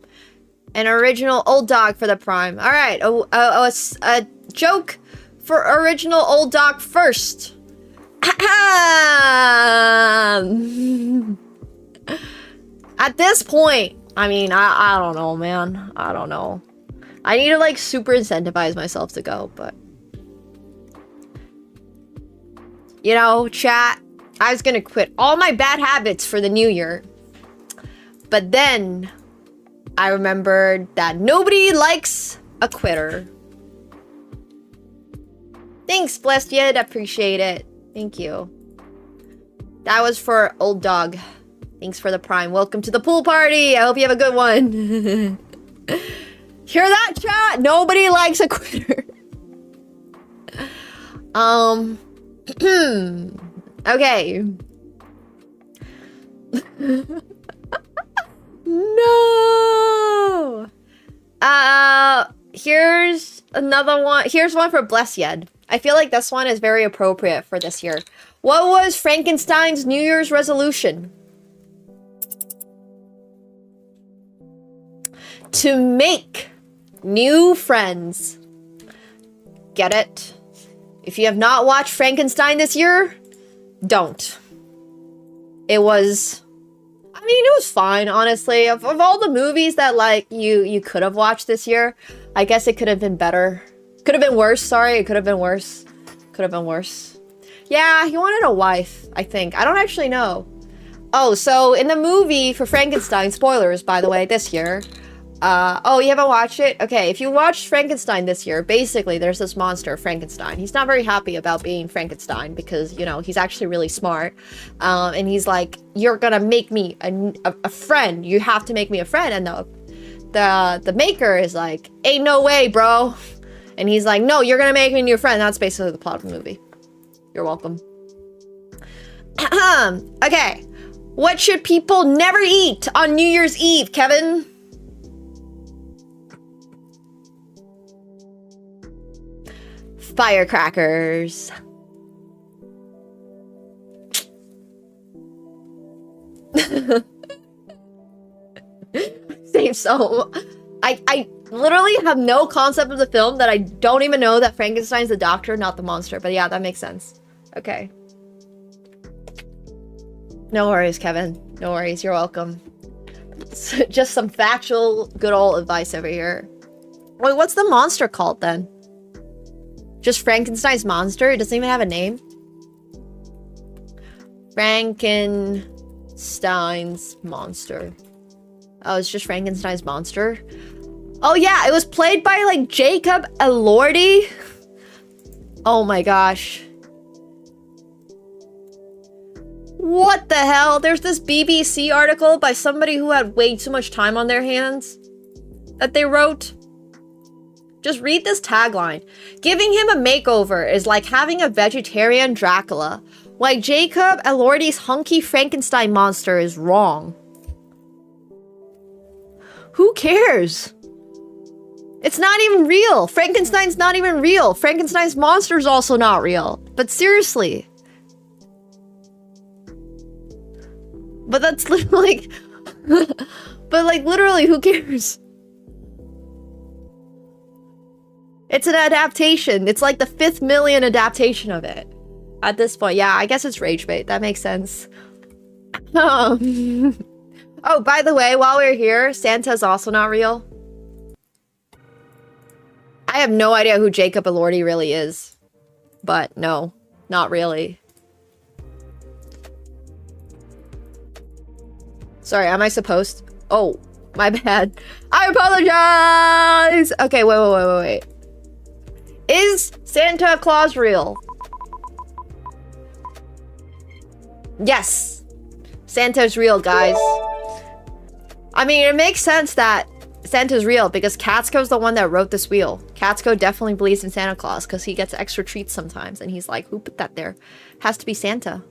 An original old dog for the Prime. All right, a joke for original old dog first. At this point, I mean, I don't know, man. I don't know. I need to like super incentivize myself to go, but you know, chat. I was gonna quit all my bad habits for the new year, but then I remembered that nobody likes a quitter. Thanks, Blessed Yet. Appreciate it. Thank you. That was for old dog. Thanks for the Prime. Welcome to the pool party. I hope you have a good one. Hear that, chat? Nobody likes a quitter. Okay. No. Here's another one. Here's one for Blessed. I feel like this one is very appropriate for this year. What was Frankenstein's New Year's resolution? To make new friends. Get it? If you have not watched Frankenstein this year, don't. It was... I mean, it was fine, honestly. Of all the movies that, like, you could have watched this year, I guess it could have been better. Could have been worse, sorry. It could have been worse. Could have been worse. Yeah, he wanted a wife, I think. I don't actually know. Oh, so in the movie for Frankenstein, spoilers, by the way, this year. Oh, you haven't watched it? Okay, if you watched Frankenstein this year, basically there's this monster, Frankenstein. He's not very happy about being Frankenstein because, you know, he's actually really smart. And he's like, you're gonna make me a friend. You have to make me a friend. And the maker is like, ain't no way, bro. And he's like, no, you're gonna make me a new friend. That's basically the plot of the movie. You're welcome. Okay. What should people never eat on New Year's Eve, Kevin? Firecrackers. Same so. I literally have no concept of the film that I don't even know that Frankenstein's the doctor, not the monster. But yeah, that makes sense. Okay. No worries, Kevin. No worries. You're welcome. Just some factual, good old advice over here. Wait, what's the monster called then? Just Frankenstein's monster? It doesn't even have a name? Frankenstein's monster. Oh, it's just Frankenstein's monster? Oh yeah, it was played by like Jacob Elordi. Oh my gosh. What the hell? There's this BBC article by somebody who had way too much time on their hands that they wrote. Just read this tagline. Giving him a makeover is like having a vegetarian Dracula. Why Jacob Elordi's hunky Frankenstein monster is wrong. Who cares? It's not even real. Frankenstein's not even real. Frankenstein's monster's also not real. But seriously. But that's literally like... but like literally, who cares? It's an adaptation. It's like the 5th million adaptation of it. At this point, yeah, I guess it's rage bait. That makes sense. Oh, by the way, while we're here, Santa's also not real. I have no idea who Jacob Elordi really is. But no, not really. Sorry, am I supposed? Oh, my bad. I apologize! Okay, wait. Is Santa Claus real? Yes. Santa's real, guys. I mean, it makes sense that Santa's real because Catsko's the one that wrote this wheel. Catsko definitely believes in Santa Claus because he gets extra treats sometimes. And he's like, who put that there? Has to be Santa.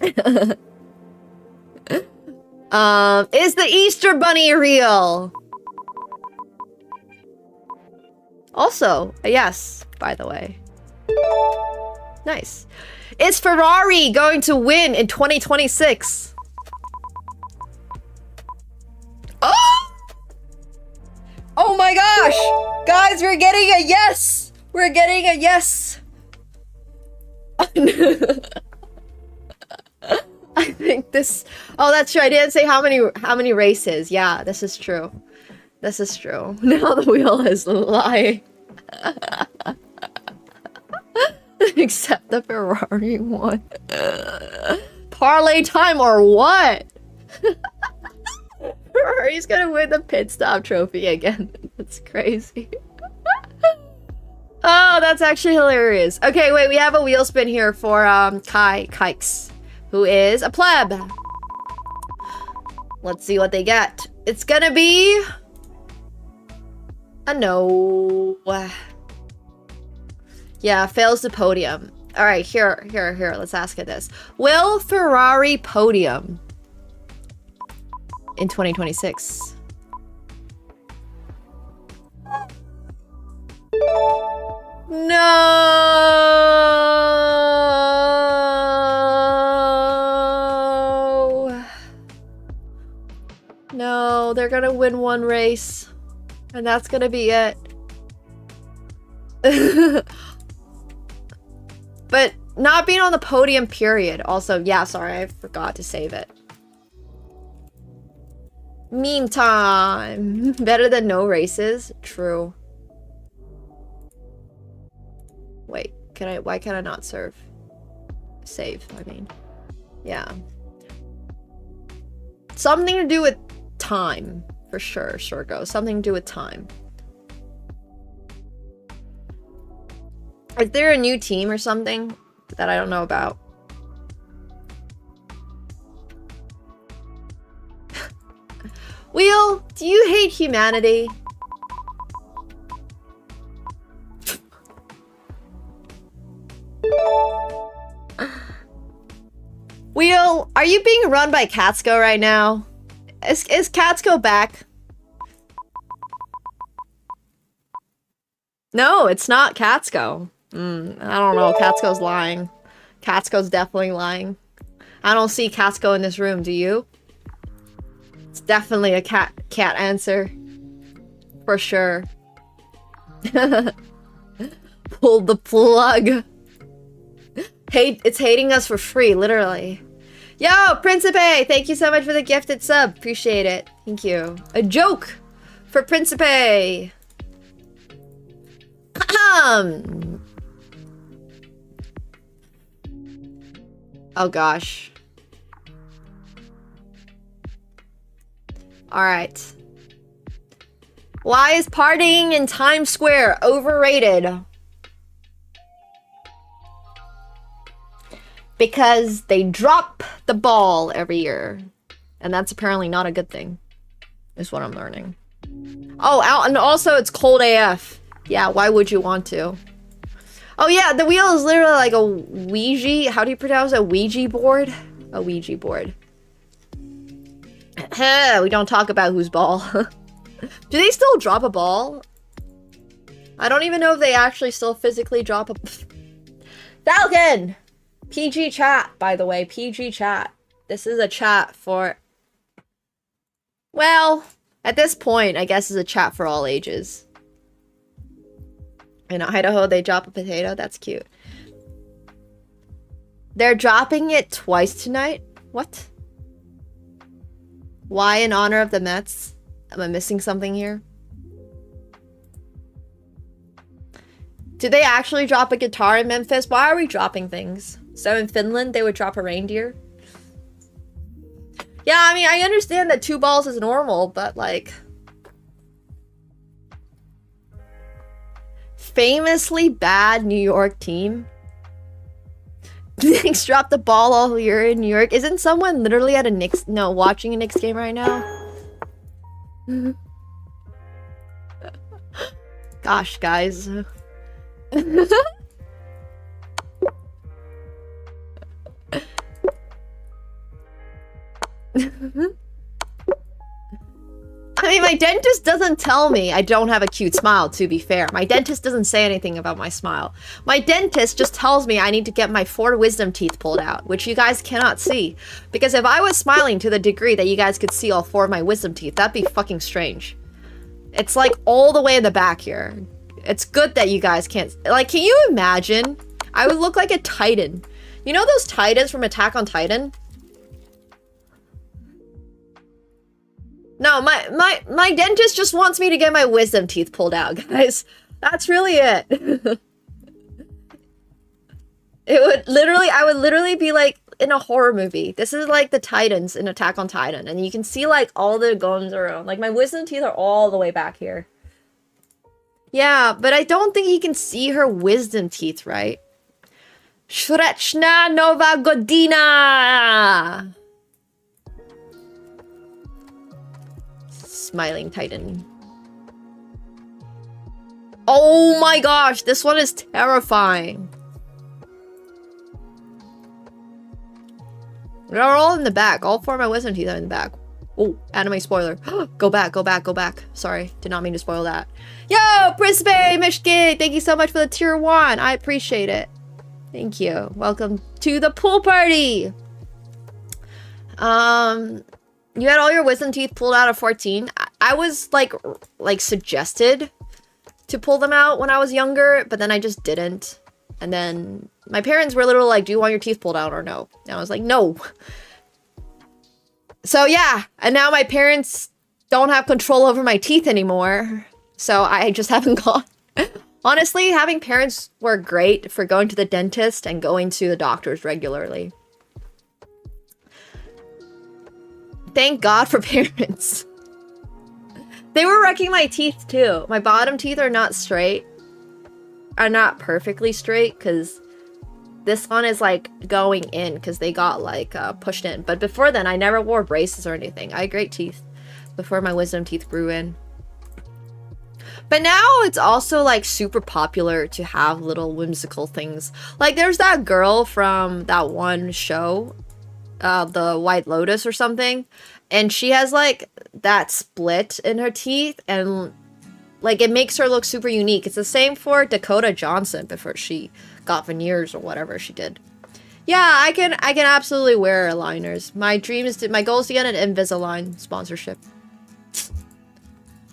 Is the Easter Bunny real? Also, a yes, by the way. Nice. Is Ferrari going to win in 2026? Oh! Oh my gosh! Guys, we're getting a yes! We're getting a yes! I think this... Oh, that's true. I didn't say how many races. Yeah, this is true. This is true. Now the wheel is lying. Except the Ferrari one. Parlay time or what? Ferrari's gonna win the pit stop trophy again. That's crazy. Oh, that's actually hilarious. Okay, wait, we have a wheel spin here for Kikes, who is a pleb. Let's see what they get. It's gonna be a no. Yeah, fails the podium. All right, here. Let's ask it this. Will Ferrari podium in 2026? No. No, they're gonna win one race. And that's gonna be it. But not being on the podium, period. Also, yeah, sorry, I forgot to save it. Meme time. Better than no races. True. Wait, why can I not save, I mean. Yeah. Something to do with time. For sure, Surgo. Something to do with time. Is there a new team or something that I don't know about? Wheel, do you hate humanity? Wheel, are you being run by Catsko right now? Is Catsko back? No, it's not Catsko. I don't know. Catsko's lying. Catsko's definitely lying. I don't see Catsko in this room. Do you? It's definitely a cat answer. For sure. Pulled the plug. It's hating us for free, literally. Yo, Principe! Thank you so much for the gifted sub. Appreciate it. Thank you. A joke for Principe. Oh gosh. Alright. Why is partying in Times Square overrated? Because they drop the ball every year. And that's apparently not a good thing. Is what I'm learning. Oh, and also it's cold AF. Yeah, why would you want to? Oh yeah, the wheel is literally like a Ouija. How do you pronounce it? Ouija board? A Ouija board. We don't talk about whose ball. Do they still drop a ball? I don't even know if they actually still physically drop a... Falcon! PG chat, by the way. PG chat. This is a chat for... Well, at this point, I guess it's a chat for all ages. In Idaho, they drop a potato. That's cute. They're dropping it twice tonight? What? Why in honor of the Mets? Am I missing something here? Did they actually drop a guitar in Memphis? Why are we dropping things? So in Finland, they would drop a reindeer? Yeah, I mean, I understand that 2 balls is normal, but like... Famously bad New York team. Knicks dropped the ball all year in New York. Isn't someone literally at a Knicks... No, watching a Knicks game right now? Gosh, guys. I mean, my dentist doesn't tell me I don't have a cute smile, to be fair. My dentist doesn't say anything about my smile. My dentist just tells me I need to get my 4 wisdom teeth pulled out, which you guys cannot see. Because if I was smiling to the degree that you guys could see all 4 of my wisdom teeth, that'd be fucking strange. It's like all the way in the back here. It's good that you guys can't... Like, can you imagine? I would look like a Titan. You know those Titans from Attack on Titan? No, my dentist just wants me to get my wisdom teeth pulled out, guys. That's really it. I would literally be like in a horror movie. This is like the Titans in Attack on Titan. And you can see like all the gums around. Like my wisdom teeth are all the way back here. Yeah, but I don't think you can see her wisdom teeth, right? Shrechna Nova Godina! Smiling Titan. Oh my gosh, this one is terrifying. They're all in the back. All 4 of my wisdom teeth are in the back. Oh, anime spoiler. Go back, go back, go back. Sorry, did not mean to spoil that. Yo, Prispe, Mishki, thank you so much for the tier 1. I appreciate it. Thank you. Welcome to the pool party. You had all your wisdom teeth pulled out at 14. I was like suggested to pull them out when I was younger, but then I just didn't. And then my parents were literally like, do you want your teeth pulled out or no? And I was like, no. So yeah, and now my parents don't have control over my teeth anymore. So I just haven't gone. Honestly, having parents were great for going to the dentist and going to the doctors regularly. Thank God for parents. They were wrecking my teeth too. My bottom teeth are not straight. Are not perfectly straight because this one is like going in because they got like pushed in. But before then, I never wore braces or anything. I had great teeth before my wisdom teeth grew in. But now it's also like super popular to have little whimsical things. Like there's that girl from that one show, the White Lotus or something. And she has like that split in her teeth and like it makes her look super unique. It's the same for Dakota Johnson before she got veneers or whatever she did. Yeah, I can absolutely wear aligners. My dream is my goal is to get an Invisalign sponsorship.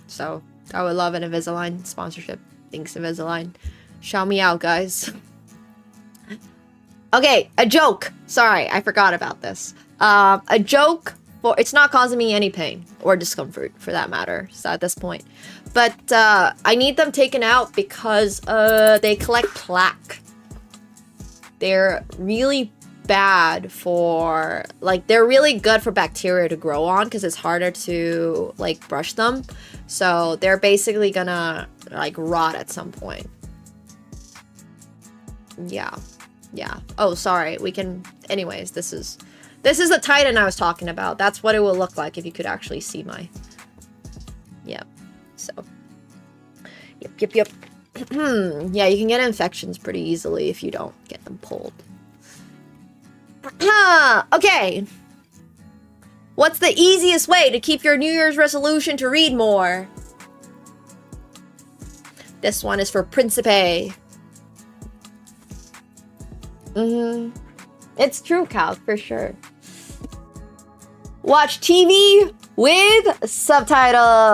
So I would love an Invisalign sponsorship. Thanks, Invisalign. Shout me out, guys. Okay, a joke. Sorry, I forgot about this. A joke. It's not causing me any pain or discomfort for that matter, so at this point. But I need them taken out because they collect plaque. They're really bad for, like, they're really good for bacteria to grow on because it's harder to, like, brush them. So they're basically gonna, like, rot at some point. Yeah. Yeah. Oh, sorry. We can... Anyways, this is the Titan I was talking about. That's what it will look like if you could actually see my... Yep. So... Yep. Yeah, you can get infections pretty easily if you don't get them pulled. Okay. What's the easiest way to keep your New Year's resolution to read more? This one is for Principe. It's true, Cal, for sure. Watch TV with subtitles.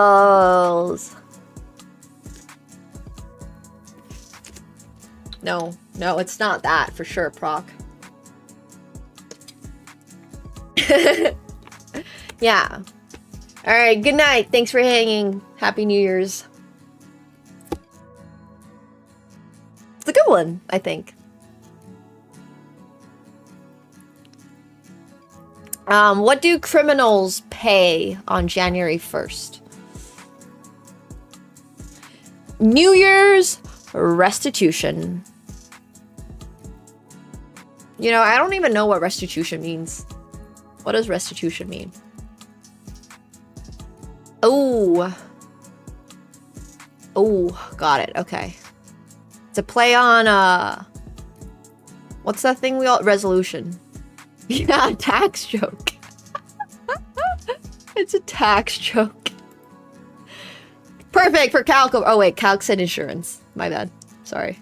No, it's not that for sure, Proc. Yeah. All right, good night. Thanks for hanging. Happy New Year's. It's a good one, I think. What do criminals pay on January 1st? New Year's restitution. You know, I don't even know what restitution means. What does restitution mean? Oh, got it. Okay. It's a play on, what's that thing we all... Resolution. Yeah, tax joke. It's a tax joke. Perfect for calc. Oh, wait, calc said insurance. My bad. Sorry.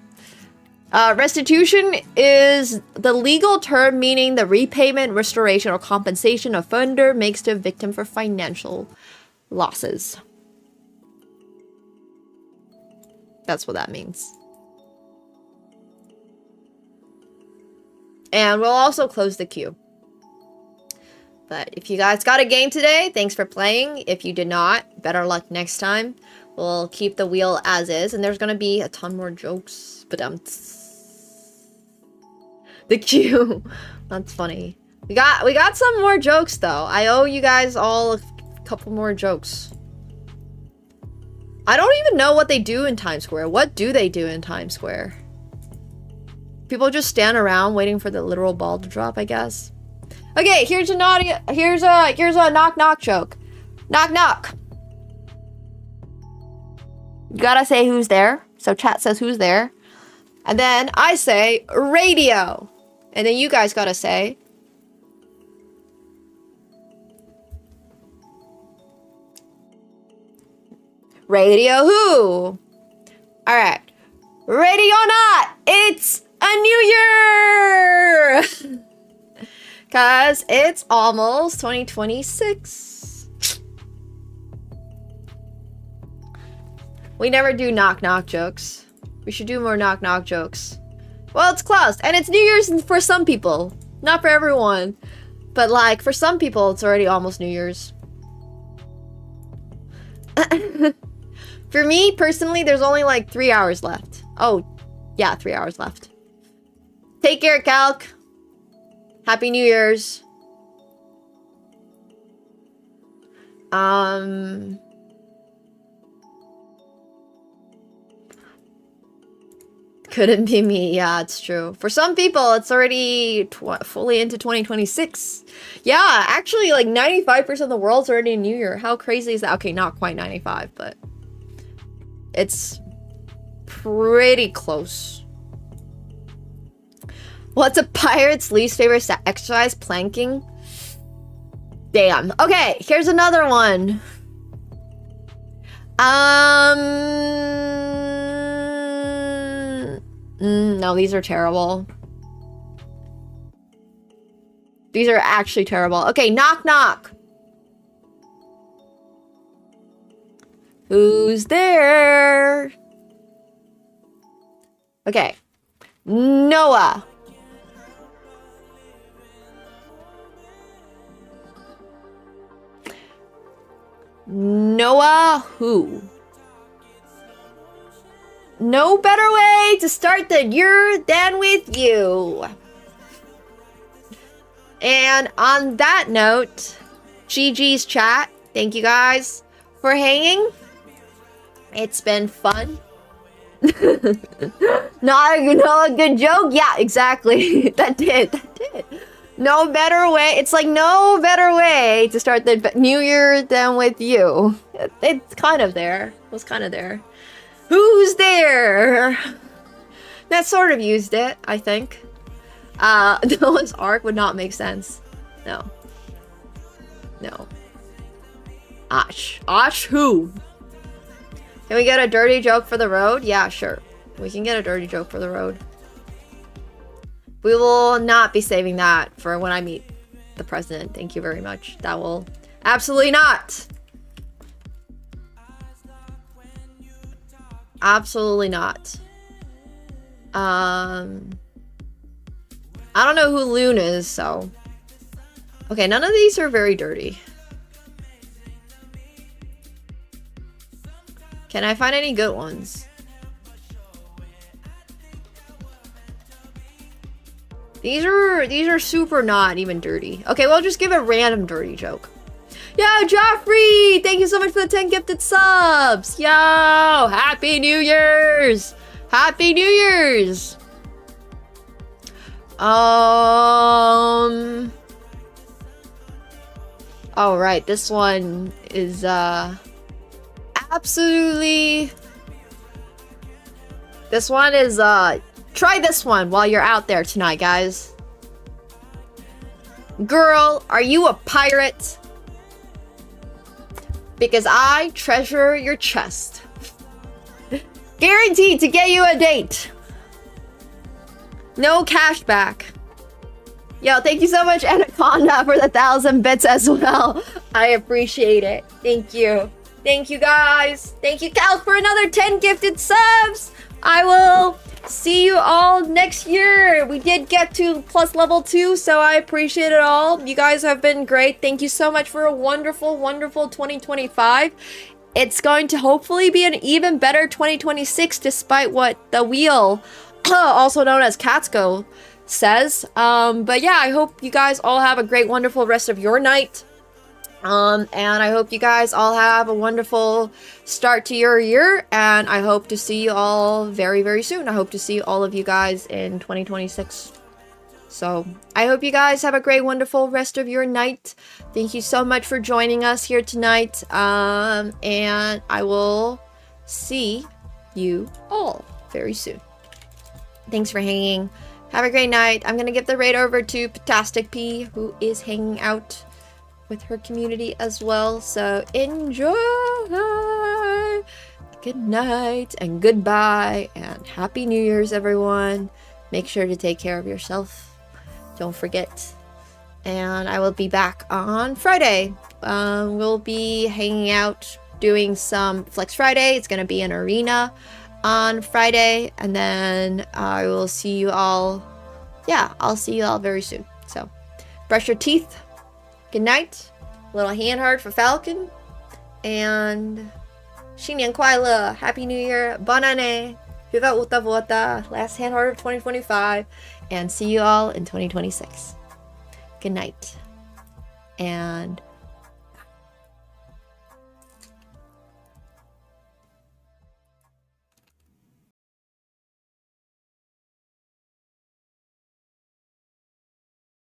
Restitution is the legal term meaning the repayment, restoration, or compensation a offender makes to a victim for financial losses. That's what that means. And we'll also close the queue. But if you guys got a game today, thanks for playing. If you did not, better luck next time. We'll keep the wheel as is, and there's gonna be a ton more jokes. But the queue. That's funny. We got some more jokes though. I owe you guys all a couple more jokes. I don't even know what they do in Times Square. What do they do in Times Square? People just stand around waiting for the literal ball to drop, I guess. Okay, here's a knock knock joke. Knock knock. You gotta say who's there. So chat says who's there. And then I say radio. And then you guys gotta say radio who? Alright. Ready or not, it's a new year! Cause it's almost 2026. We never do knock knock jokes. We should do more knock knock jokes. Well, it's closed. And it's New Year's for some people. Not for everyone. But like, for some people, it's already almost New Year's. For me, personally, there's only like 3 hours left. Oh, yeah, 3 hours left. Take care, Calc. Happy New Year's. Couldn't be me. Yeah, it's true. For some people, it's already fully into 2026. Yeah, actually, like 95% of the world's already in New Year. How crazy is that? Okay, not quite 95, but it's pretty close. What's a pirate's least favorite exercise? Planking? Damn. Okay, here's another one. No, these are terrible. These are actually terrible. Okay, knock knock. Who's there? Okay. Noah. Noah who? No better way to start the year than with you. And on that note, GG's chat. Thank you guys for hanging. It's been fun. Not a good joke? Yeah, exactly. That did. No better way. It's like no better way to start the new year than with you. It's kind of there. It was kind of there. Who's there? That sort of used it, I think. Noah's Ark would not make sense. No. No. Osh who? Can we get a dirty joke for the road? Yeah, sure. We can get a dirty joke for the road. We will not be saving that for when I meet the president. Thank you very much. That will absolutely not. Absolutely not. I don't know who Loon is, so. Okay, none of these are very dirty. Can I find any good ones? These are super not even dirty. Okay, well, just give a random dirty joke. Yo, Joffrey! Thank you so much for the 10 gifted subs! Yo! Happy New Year's! Happy New Year's! Alright, this one is, absolutely... This one is, try this one while you're out there tonight, guys. Girl, are you a pirate? Because I treasure your chest. Guaranteed to get you a date. No cash back. Yo, thank you so much, Anaconda, for the 1,000 bits as well. I appreciate it. Thank you. Thank you, guys. Thank you, Cal, for another 10 gifted subs. I will see you all next year. We did get to plus level 2, so I appreciate it all. You guys have been great. Thank you so much for a wonderful, wonderful 2025. It's going to hopefully be an even better 2026, despite what the wheel, also known as Catsko, says. But yeah, I hope you guys all have a great, wonderful rest of your night. And I hope you guys all have a wonderful start to your year, and I hope to see you all very, very soon. I hope to see all of you guys in 2026. So I hope you guys have a great, wonderful rest of your night. Thank you so much for joining us here tonight. And I will see you all very soon. Thanks for hanging. Have a great night. I'm gonna give the raid over to Patastic P, who is hanging out with her community as well. So enjoy. Good night and goodbye and Happy New Year's, everyone. Make sure to take care of yourself. Don't forget. And I will be back on Friday. We'll be hanging out, doing some Flex Friday. It's gonna be an arena on Friday, and then I will see you all. Yeah, I'll see you all very soon. So brush your teeth. Good night. Little hand heart for Falcon. And 新年快乐. Happy New Year. Bonane. Viva Uta Vota. Last hand heart of 2025. And see you all in 2026. Good night. And